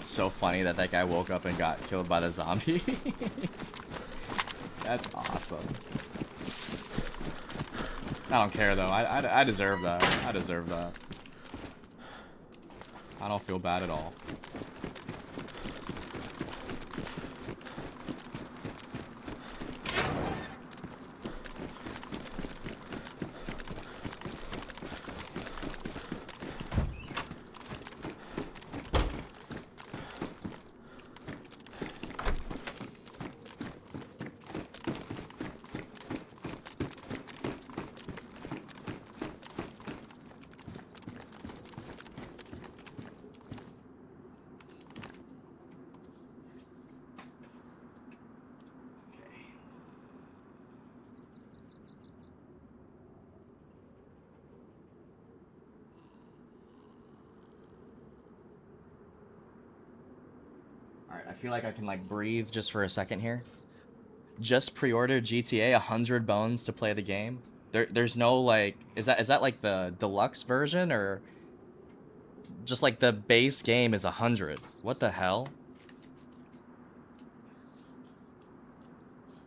So funny that that guy woke up and got killed by the zombies. That's awesome. I don't care though. I deserve that. I deserve that. I don't feel bad at all. I feel like I can like breathe just for a second here. Just pre-ordered GTA, 100 bones to play the game. There's no like, is that like the deluxe version or just like the base game is 100? What the hell?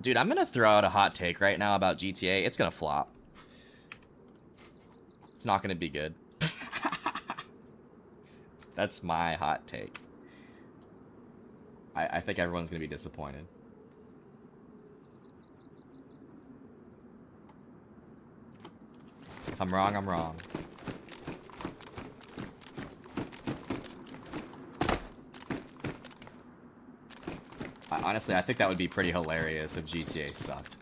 Dude, I'm gonna throw out a hot take right now about GTA. It's gonna flop. It's not gonna be good. That's my hot take. I think everyone's gonna be disappointed. If I'm wrong, I'm wrong. Honestly, I think that would be pretty hilarious if GTA sucked.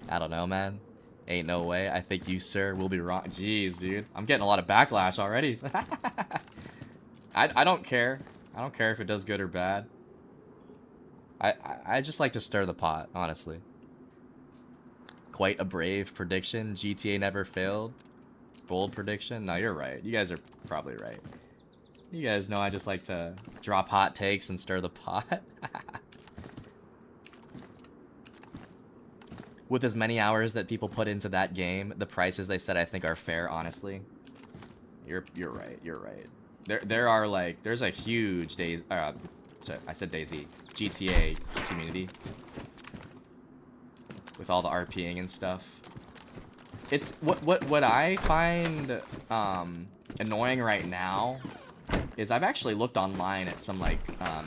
I don't know, man. Ain't no way. I think you, sir, will be wrong. Jeez, dude. I'm getting a lot of backlash already. I don't care. I don't care if it does good or bad. I just like to stir the pot, honestly. Quite a brave prediction. GTA never failed. Bold prediction. No, you're right. You guys are probably right. You guys know I just like to drop hot takes and stir the pot. With as many hours that people put into that game, the prices they said I think are fair, honestly. You're right. You're right. There are like there's a huge sorry, I said DayZ GTA community with all the RPing and stuff. It's what I find annoying right now is I've actually looked online at some like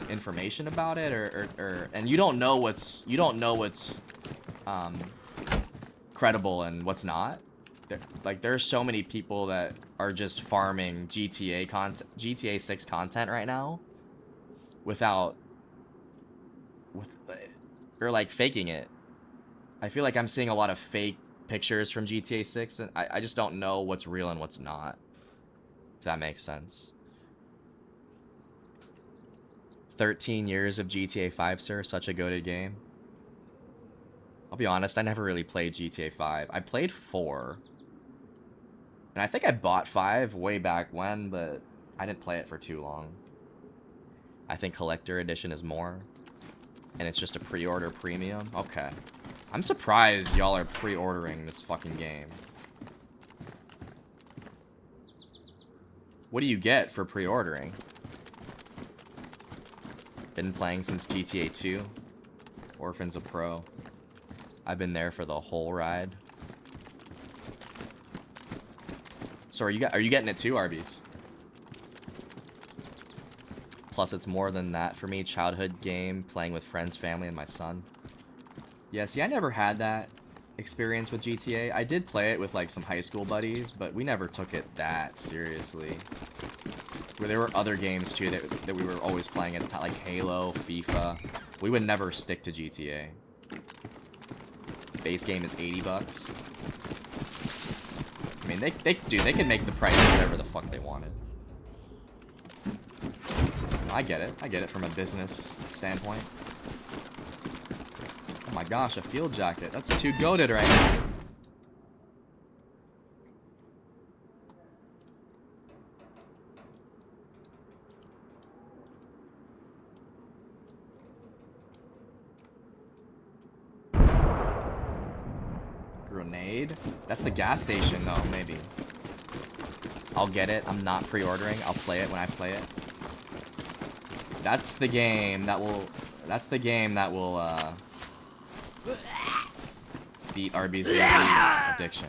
information about it, or and you don't know what's credible and what's not. Like there's so many people that are just farming GTA 6 content right now or like faking it. I feel like I'm seeing a lot of fake pictures from GTA 6, and I just don't know what's real and what's not. If that makes sense. 13 years of GTA 5, sir. Such a goated game. I'll be honest, I never really played GTA 5. I played 4. And I think I bought 5 way back when, but I didn't play it for too long. I think Collector Edition is more. And it's just a pre-order premium. Okay. I'm surprised y'all are pre-ordering this fucking game. What do you get for pre-ordering? Been playing since GTA 2. Orphans of Pro. I've been there for the whole ride. So are you getting it too, Arby's? Plus it's more than that for me. Childhood game, playing with friends, family, and my son. Yeah, see, I never had that experience with GTA. I did play it with like some high school buddies, but we never took it that seriously. Where there were other games too that we were always playing at the time, like Halo, FIFA. We would never stick to GTA. Base game is $80. I mean, they can make the price whatever the fuck they wanted. I get it. I get it from a business standpoint. Oh my gosh, a field jacket. That's too goated right now. Grenade? That's the gas station though, maybe. I'll get it. I'm not pre-ordering. I'll play it when I play it. That's the game that will beat Arby's addiction.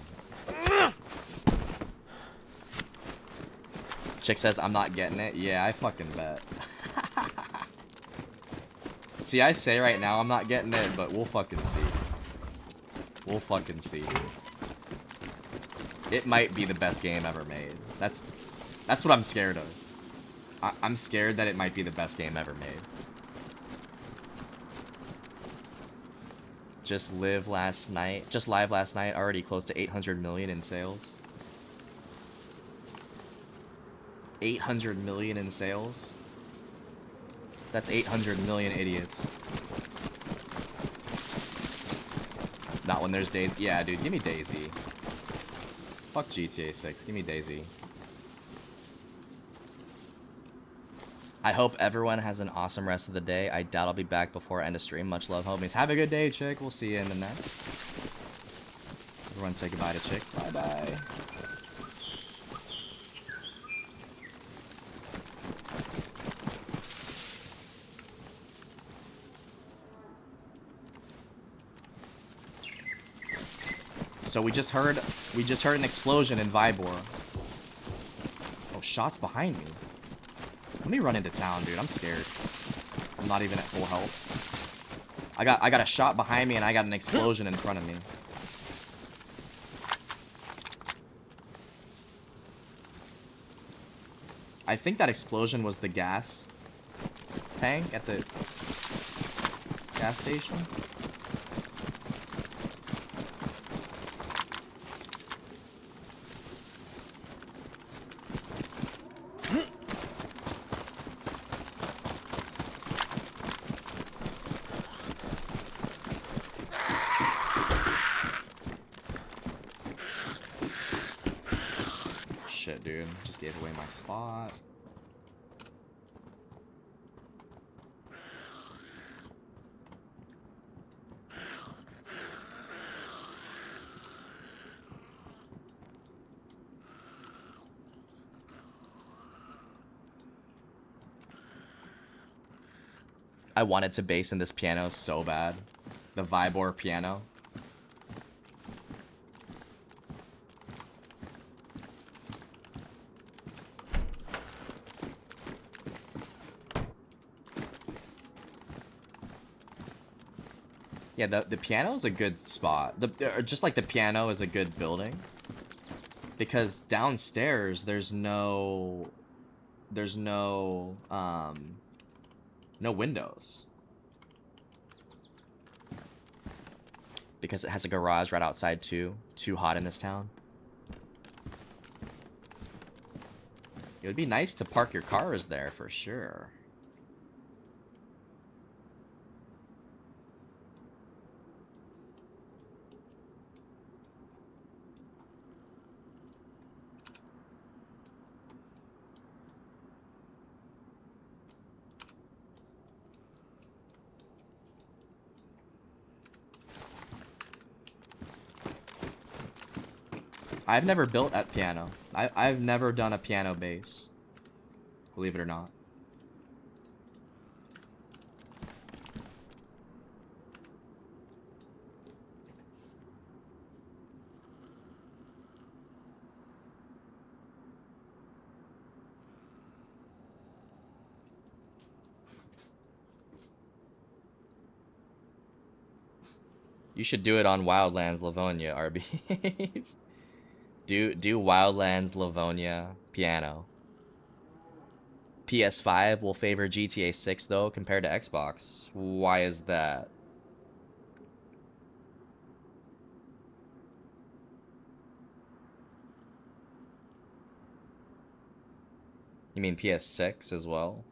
Chick says I'm not getting it. Yeah, I fucking bet. See, I say right now I'm not getting it, but we'll fucking see. We'll fucking see. It might be the best game ever made. That's what I'm scared of. I'm scared that it might be the best game ever made. Just live last night, already close to 800 million in sales. 800 million in sales? That's 800 million idiots. Not when there's Daisy. Yeah, dude, give me Daisy. Fuck GTA 6, give me Daisy. I hope everyone has an awesome rest of the day. I doubt I'll be back before end of stream. Much love, homies. Have a good day, Chick. We'll see you in the next. Everyone say goodbye to Chick. Bye-bye. So we just heard an explosion in Vybor. Oh, shots behind me. Let me run into town, dude. I'm scared. I'm not even at full health. I got a shot behind me and I got an explosion in front of me. I think that explosion was the gas tank at the gas station. Shit, dude. Just gave away my spot. I wanted to bass in this piano so bad. The Vybor piano. Yeah, the piano is a good spot. Just like the piano is a good building. Because downstairs there's no no windows. Because it has a garage right outside too. Too hot in this town. It would be nice to park your cars there for sure. I've never built at piano. I've never done a piano bass. Believe it or not. You should do it on Wildlands Livonia, RBs. Do Wildlands Livonia piano. PS5 will favor GTA 6 though compared to Xbox. Why is that? You mean PS6 as well?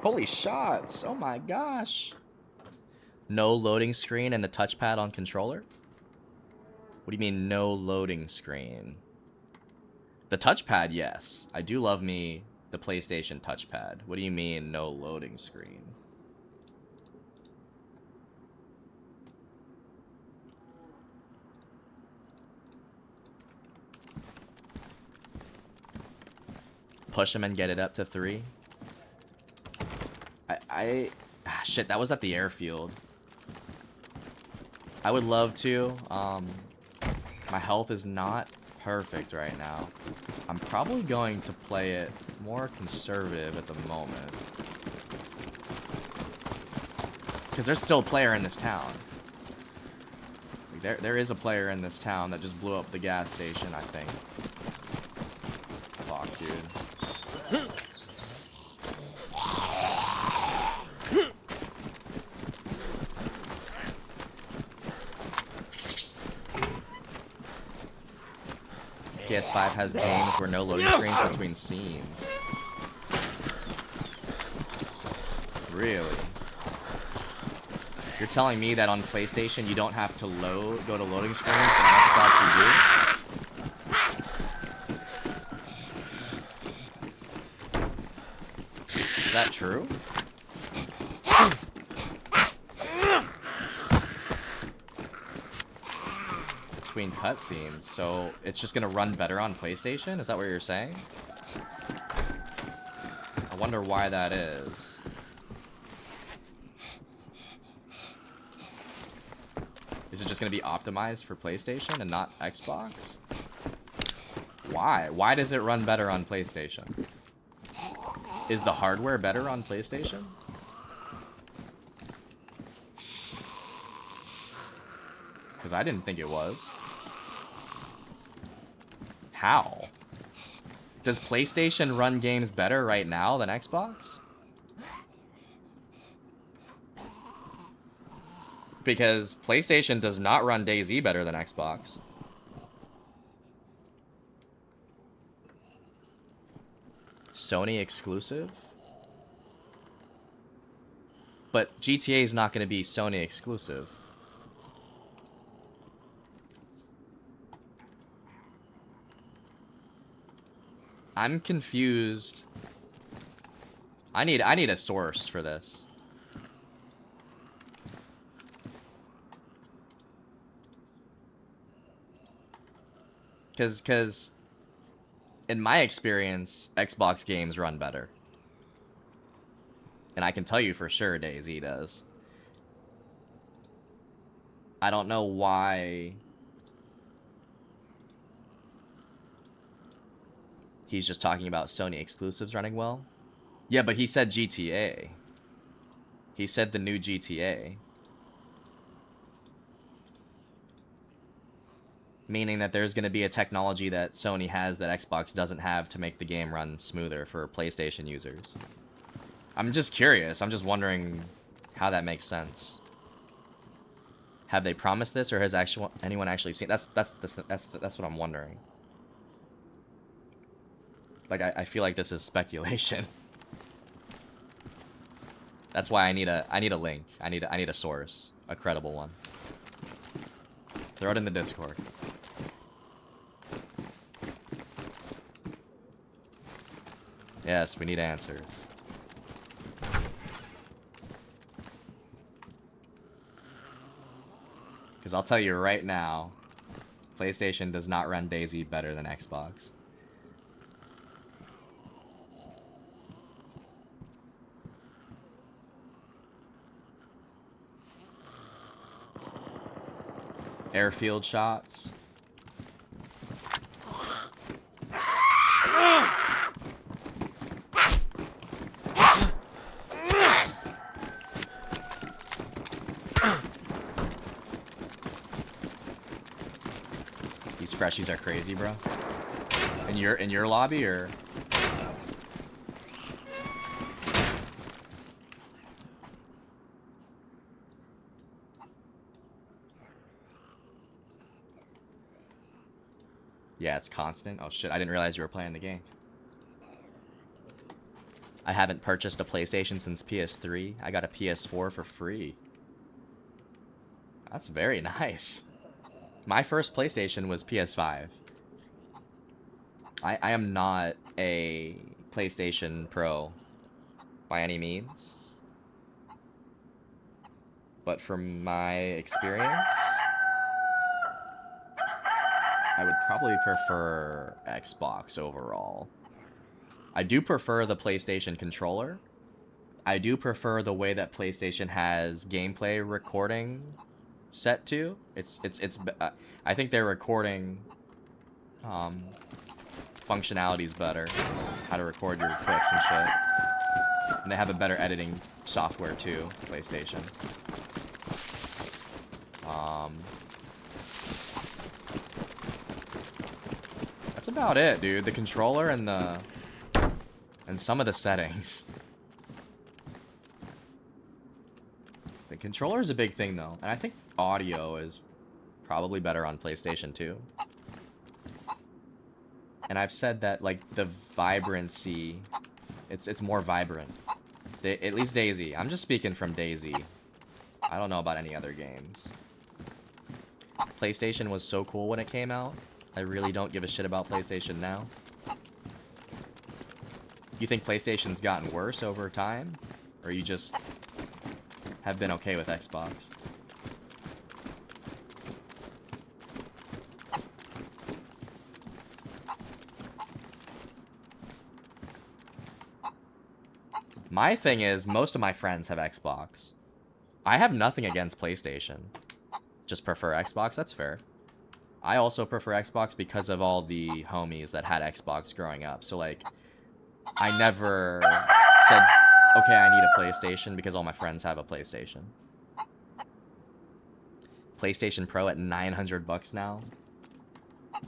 Holy shots! Oh my gosh! No loading screen and the touchpad on controller? What do you mean no loading screen? The touchpad, yes. I do love me the PlayStation touchpad. What do you mean no loading screen? Push him and get it up to 3. Shit, that was at the airfield. I would love to. My health is not perfect right now. I'm probably going to play it more conservative at the moment. Because there's still a player in this town. There is a player in this town that just blew up the gas station, I think. Fuck, dude. PS5 has games where no loading screens between scenes. Really? You're telling me that on PlayStation you don't have to go to loading screens, but on Xbox you do? Is that true? Between cutscenes, so it's just gonna run better on PlayStation? Is that what you're saying? I wonder why that is. Is it just gonna be optimized for PlayStation and not Xbox? Why? Why does it run better on PlayStation? Is the hardware better on PlayStation? Because I didn't think it was. How? Does PlayStation run games better right now than Xbox? Because PlayStation does not run DayZ better than Xbox. Sony exclusive? But GTA is not going to be Sony exclusive. I'm confused. I need a source for this. Cause in my experience, Xbox games run better. And I can tell you for sure DayZ does. I don't know why he's just talking about Sony exclusives running well. Yeah, but he said GTA. He said the new GTA. Meaning that there's going to be a technology that Sony has that Xbox doesn't have to make the game run smoother for PlayStation users. I'm just curious. I'm just wondering how that makes sense. Have they promised this, or has anyone actually seen? That's what I'm wondering. Like I feel like this is speculation. That's why I need a link. I need a source, a credible one. Throw it in the Discord. Yes, we need answers. Because I'll tell you right now, PlayStation does not run DayZ better than Xbox. Airfield shots. These freshies are crazy, bro. In your lobby, or? Yeah, it's constant. Oh shit, I didn't realize you were playing the game. I haven't purchased a PlayStation since PS3. I got a PS4 for free. That's very nice. My first PlayStation was PS5. I am not a PlayStation Pro by any means. But from my experience, I would probably prefer Xbox overall. I do prefer the PlayStation controller. I do prefer the way that PlayStation has gameplay recording set to. I think their recording functionality is better. How to record your clips and shit. And they have a better editing software too, PlayStation. That's about it, dude. The controller and some of the settings. The controller is a big thing though, and I think audio is probably better on PlayStation 2. And I've said that, like, the vibrancy, it's more vibrant. At least DayZ. I'm just speaking from DayZ. I don't know about any other games. PlayStation was so cool when it came out. I really don't give a shit about PlayStation now. You think PlayStation's gotten worse over time? Or you just have been okay with Xbox? My thing is, most of my friends have Xbox. I have nothing against PlayStation. Just prefer Xbox, that's fair. I also prefer Xbox because of all the homies that had Xbox growing up. So, like, I never said, okay, I need a PlayStation because all my friends have a PlayStation. PlayStation Pro at $900 now. I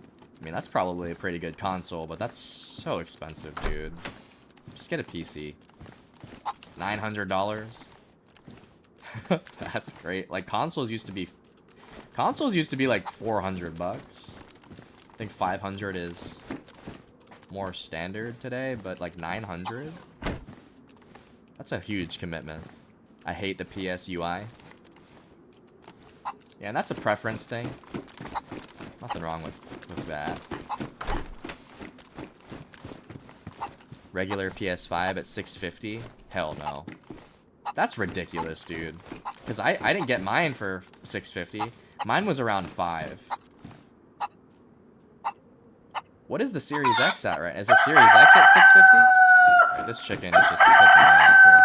mean, that's probably a pretty good console, but that's so expensive, dude. Just get a PC. $900. That's great. Like, consoles used to be like $400. I think 500 is more standard today, but like 900? That's a huge commitment. I hate the PS UI. Yeah, and that's a preference thing. Nothing wrong with that. Regular PS5 at $650? Hell no. That's ridiculous, dude. Because I didn't get mine for $650. Mine was around $5. What is the Series X at, right? Is the Series X at $650? Right, this chicken is just pissing me off here.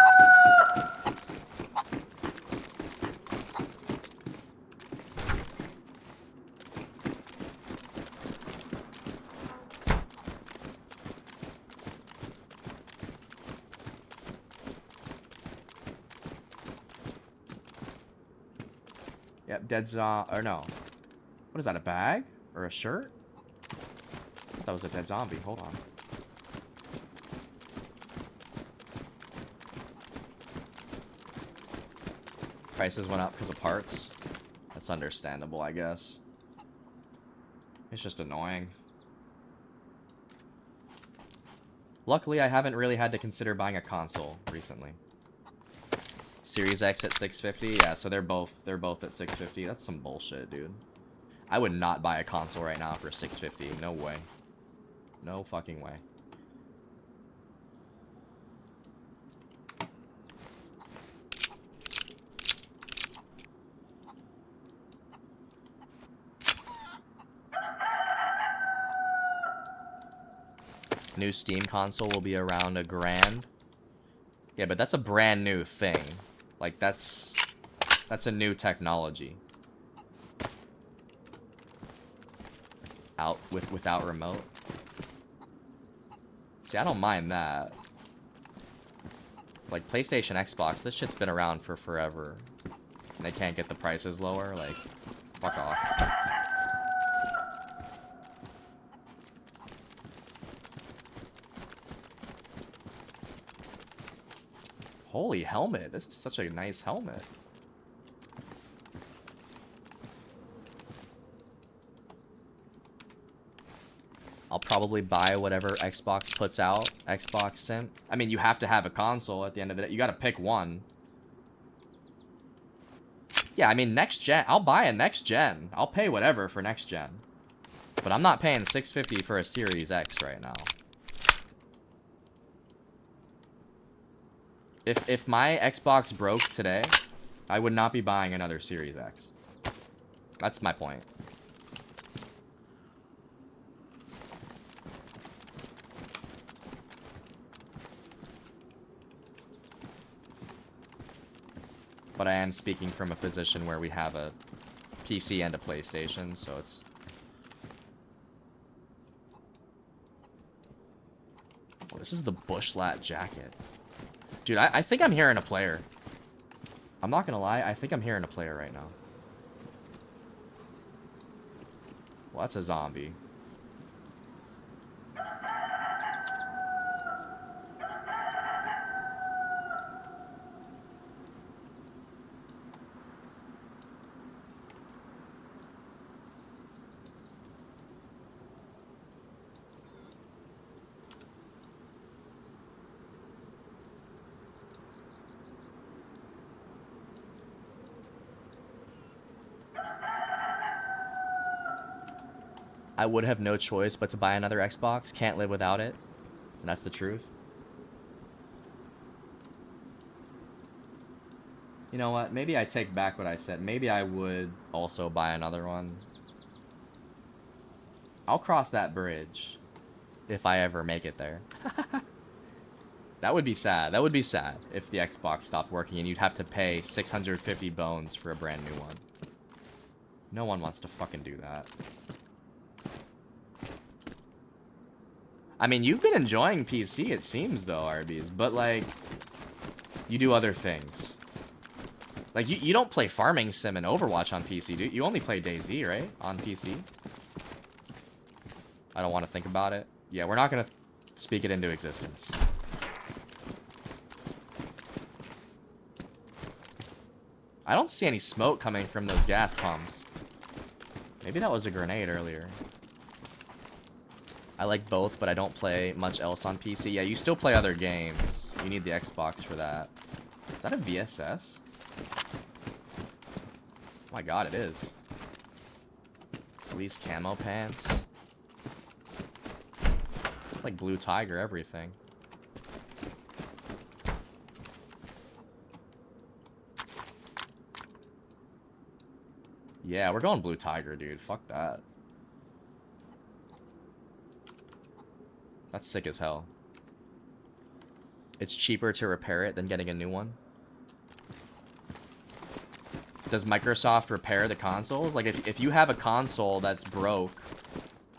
Yep, dead or no. What is that, a bag? Or a shirt? I thought that was a dead zombie. Hold on. Prices went up because of parts. That's understandable, I guess. It's just annoying. Luckily, I haven't really had to consider buying a console recently. Series X at 650, yeah, so they're both at 650. That's some bullshit, dude. I would not buy a console right now for 650. No way. No fucking way. New Steam console will be around $1,000. Yeah, but that's a brand new thing. Like, that's a new technology. Without remote. See, I don't mind that. Like, PlayStation, Xbox, this shit's been around for forever. And they can't get the prices lower, like, fuck off. Holy helmet. This is such a nice helmet. I'll probably buy whatever Xbox puts out. Xbox Sim. I mean, you have to have a console at the end of the day. You gotta pick one. Yeah, I mean, next gen. I'll buy a next gen. I'll pay whatever for next gen. But I'm not paying $650 for a Series X right now. If my Xbox broke today, I would not be buying another Series X. That's my point. But I am speaking from a position where we have a PC and a PlayStation, so it's... Oh, this is the Bushlat jacket. Dude, I think I'm hearing a player. I'm not gonna lie, I think I'm hearing a player right now. Well, that's a zombie. I would have no choice but to buy another Xbox. Can't live without it. And that's the truth. You know what? Maybe I take back what I said. Maybe I would also buy another one. I'll cross that bridge if I ever make it there. That would be sad. That would be sad if the Xbox stopped working and you'd have to pay 650 bones for a brand new one. No one wants to fucking do that. I mean, you've been enjoying PC, it seems, though, Arby's. But, like, you do other things. Like, you don't play Farming Sim and Overwatch on PC, do you? You only play DayZ, right? On PC? I don't want to think about it. Yeah, we're not going to speak it into existence. I don't see any smoke coming from those gas pumps. Maybe that was a grenade earlier. I like both, but I don't play much else on PC. Yeah, you still play other games. You need the Xbox for that. Is that a VSS? Oh my god, it is. Police camo pants. It's like Blue Tiger everything. Yeah, we're going Blue Tiger, dude. Fuck that. That's sick as hell. It's cheaper to repair it than getting a new one. Does Microsoft repair the consoles? Like, if you have a console that's broke,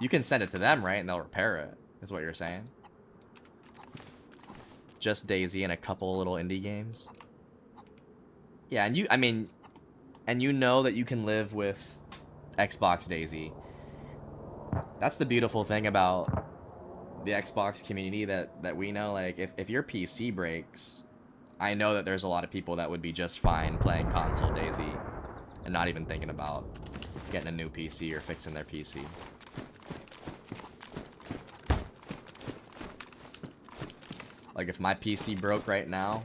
you can send it to them, right? And they'll repair it, is what you're saying. Just DayZ and a couple little indie games. Yeah, and and you know that you can live with Xbox DayZ. That's the beautiful thing about the Xbox community that we know. Like, if your PC breaks, I know that there's a lot of people that would be just fine playing console Daisy and not even thinking about getting a new PC or fixing their PC. Like, if my PC broke right now,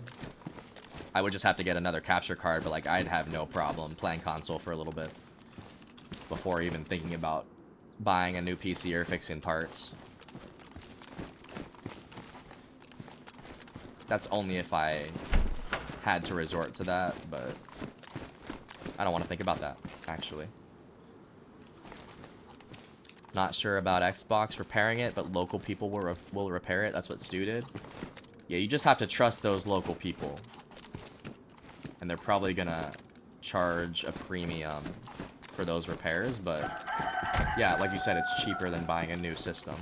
I would just have to get another capture card, but like, I'd have no problem playing console for a little bit before even thinking about buying a new PC or fixing parts. That's only if I had to resort to that, but I don't want to think about that, actually. Not sure about Xbox repairing it, but local people will repair it. That's what Stu did. Yeah, you just have to trust those local people. And they're probably gonna charge a premium for those repairs, but yeah, like you said, it's cheaper than buying a new system.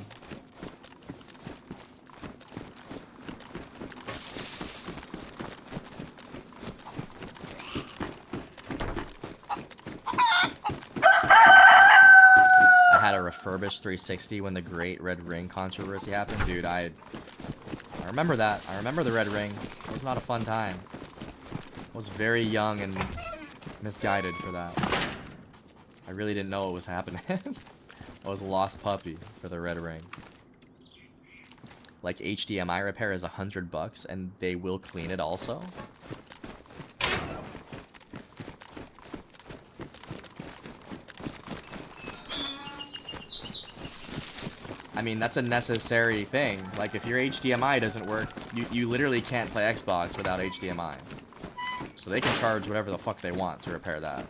I had a refurbished 360 when the Great Red Ring controversy happened. Dude, I remember that. I remember the Red Ring. It was not a fun time. I was very young and misguided for that. I really didn't know what was happening. I was a lost puppy for the Red Ring. Like, HDMI repair is $100 and they will clean it also. I mean, that's a necessary thing. Like, if your HDMI doesn't work, you literally can't play Xbox without HDMI. So they can charge whatever the fuck they want to repair that.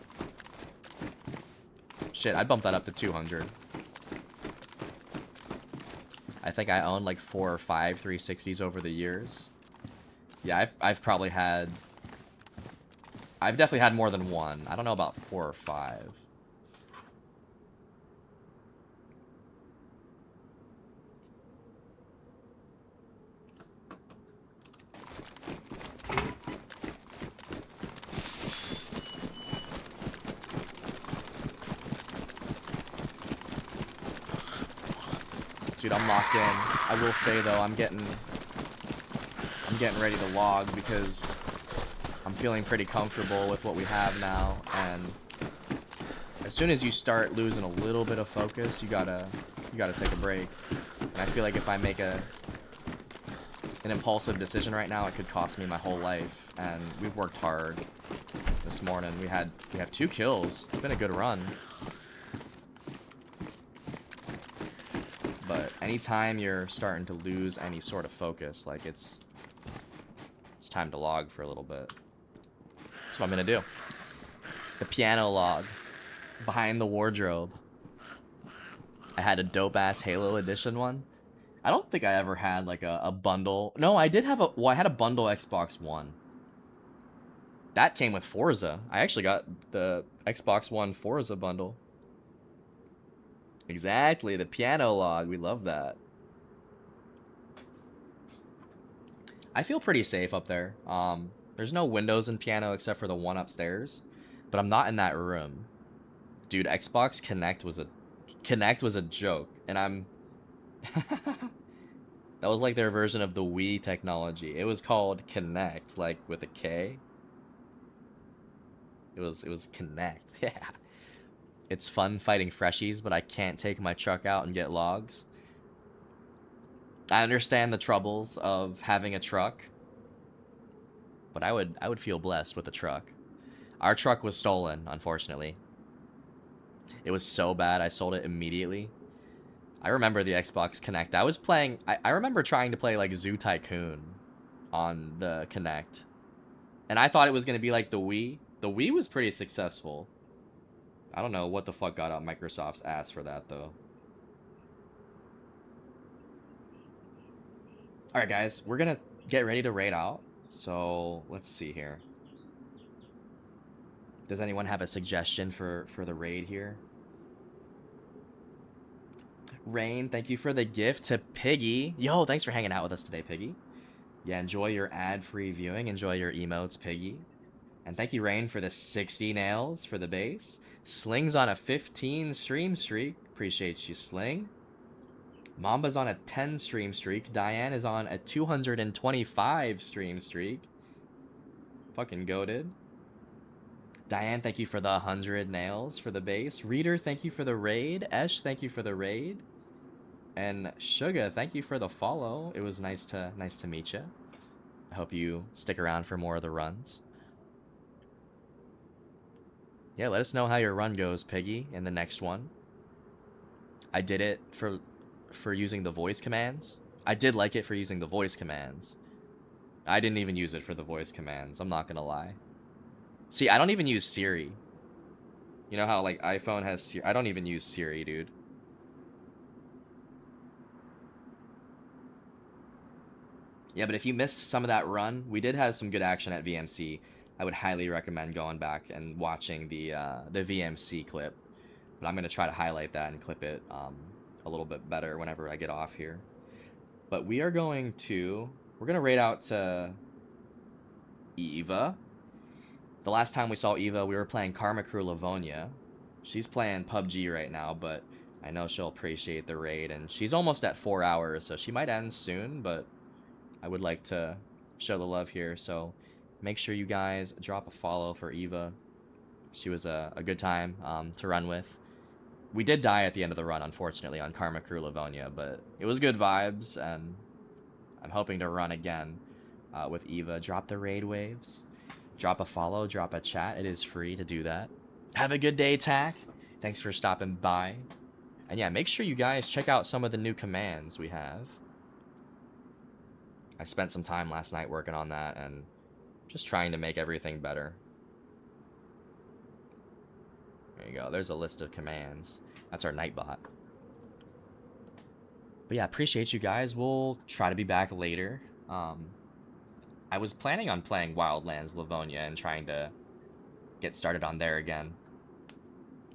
Shit, I'd bump that up to 200. I think I owned like 4 or 5 360s over the years. Yeah, I've probably had... I've definitely had more than one. I don't know about 4 or 5. Dude, I'm locked in. I will say though, I'm getting ready to log because I'm feeling pretty comfortable with what we have now, and as soon as you start losing a little bit of focus, you gotta take a break. And I feel like if I make an impulsive decision right now, it could cost me my whole life. And we've worked hard this morning. We have 2 kills. It's been a good run. But anytime you're starting to lose any sort of focus, like it's time to log for a little bit. That's what I'm gonna do. The piano log. Behind the wardrobe. I had a dope-ass Halo edition one. I don't think I ever had like a bundle. No, I did have I had a bundle Xbox One. That came with Forza. I actually got the Xbox One Forza bundle. Exactly, the piano log. We love that. I feel pretty safe up there. There's no windows in piano except for the one upstairs, but I'm not in that room. Dude, Xbox Connect was a joke, and I'm that was like their version of the Wii technology. It was called Connect, like with a K. It was Connect. Yeah. It's fun fighting freshies, but I can't take my truck out and get logs. I understand the troubles of having a truck, but I would feel blessed with a truck. Our truck was stolen, unfortunately. It was so bad, I sold it immediately. I remember the Xbox Connect. I was playing... I remember trying to play, like, Zoo Tycoon on the Connect. And I thought it was going to be like the Wii. The Wii was pretty successful. I don't know what the fuck got up Microsoft's ass for that, though. Alright, guys. We're going to get ready to raid out. So, let's see here. Does anyone have a suggestion for the raid here? Rain, thank you for the gift to Piggy. Yo, thanks for hanging out with us today, Piggy. Yeah, enjoy your ad-free viewing. Enjoy your emotes, Piggy. And thank you, Rain, for the 60 nails for the base. Slings on a 15 stream streak. Appreciate you, Sling. Mamba's on a 10 stream streak. Diane is on a 225 stream streak. Fucking goated. Diane, thank you for the 100 nails for the base. Reader, thank you for the raid. Esh, thank you for the raid. And Suga, thank you for the follow. It was nice to meet you. I hope you stick around for more of the runs. Yeah, let us know how your run goes, Piggy, in the next one. I did it for using the voice commands. I did like it for using the voice commands. I didn't even use it for the voice commands, I'm not gonna lie. See, I don't even use Siri. You know how, like, iPhone has Siri? I don't even use Siri, dude. Yeah, but if you missed some of that run, we did have some good action at VMC. I would highly recommend going back and watching the VMC clip. But I'm going to try to highlight that and clip it a little bit better whenever I get off here. But we are going to... We're going to raid out to Eva. The last time we saw Eva, we were playing Karma Crew Livonia. She's playing PUBG right now, but I know she'll appreciate the raid. And she's almost at 4 hours, so she might end soon, but I would like to show the love here. So make sure you guys drop a follow for Eva. She was a good time to run with. We did die at the end of the run, unfortunately, on Karma Crew Livonia, but it was good vibes, and I'm hoping to run again with Eva. Drop the raid waves. Drop a follow, drop a chat. It is free to do that. Have a good day, Tack. Thanks for stopping by. And yeah, make sure you guys check out some of the new commands we have. I spent some time last night working on that and just trying to make everything better. There you go. There's a list of commands. That's our Nightbot. But yeah, appreciate you guys. We'll try to be back later. I was planning on playing Wildlands Livonia and trying to get started on there again.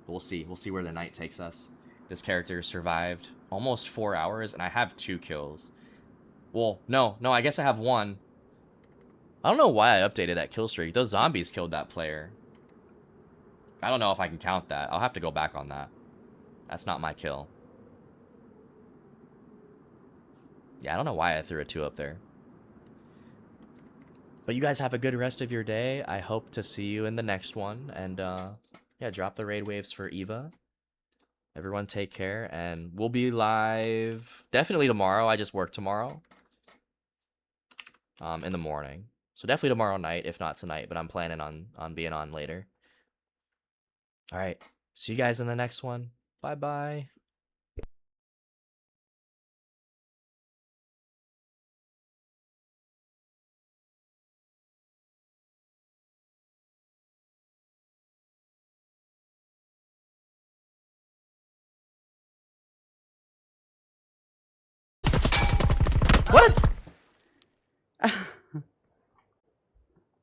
But we'll see. We'll see where the night takes us. This character survived almost 4 hours, and I have 2 kills. Well, no, I guess I have 1. I don't know why I updated that kill streak. Those zombies killed that player. I don't know if I can count that. I'll have to go back on that. That's not my kill. Yeah, I don't know why I threw a 2 up there. But you guys have a good rest of your day. I hope to see you in the next one. And yeah, drop the raid waves for Eva. Everyone take care. And we'll be live definitely tomorrow. I just work tomorrow. In the morning. So definitely tomorrow night, if not tonight. But I'm planning on being on later. Alright. See you guys in the next one. Bye-bye. What?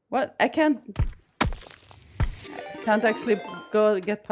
What? I can't actually go get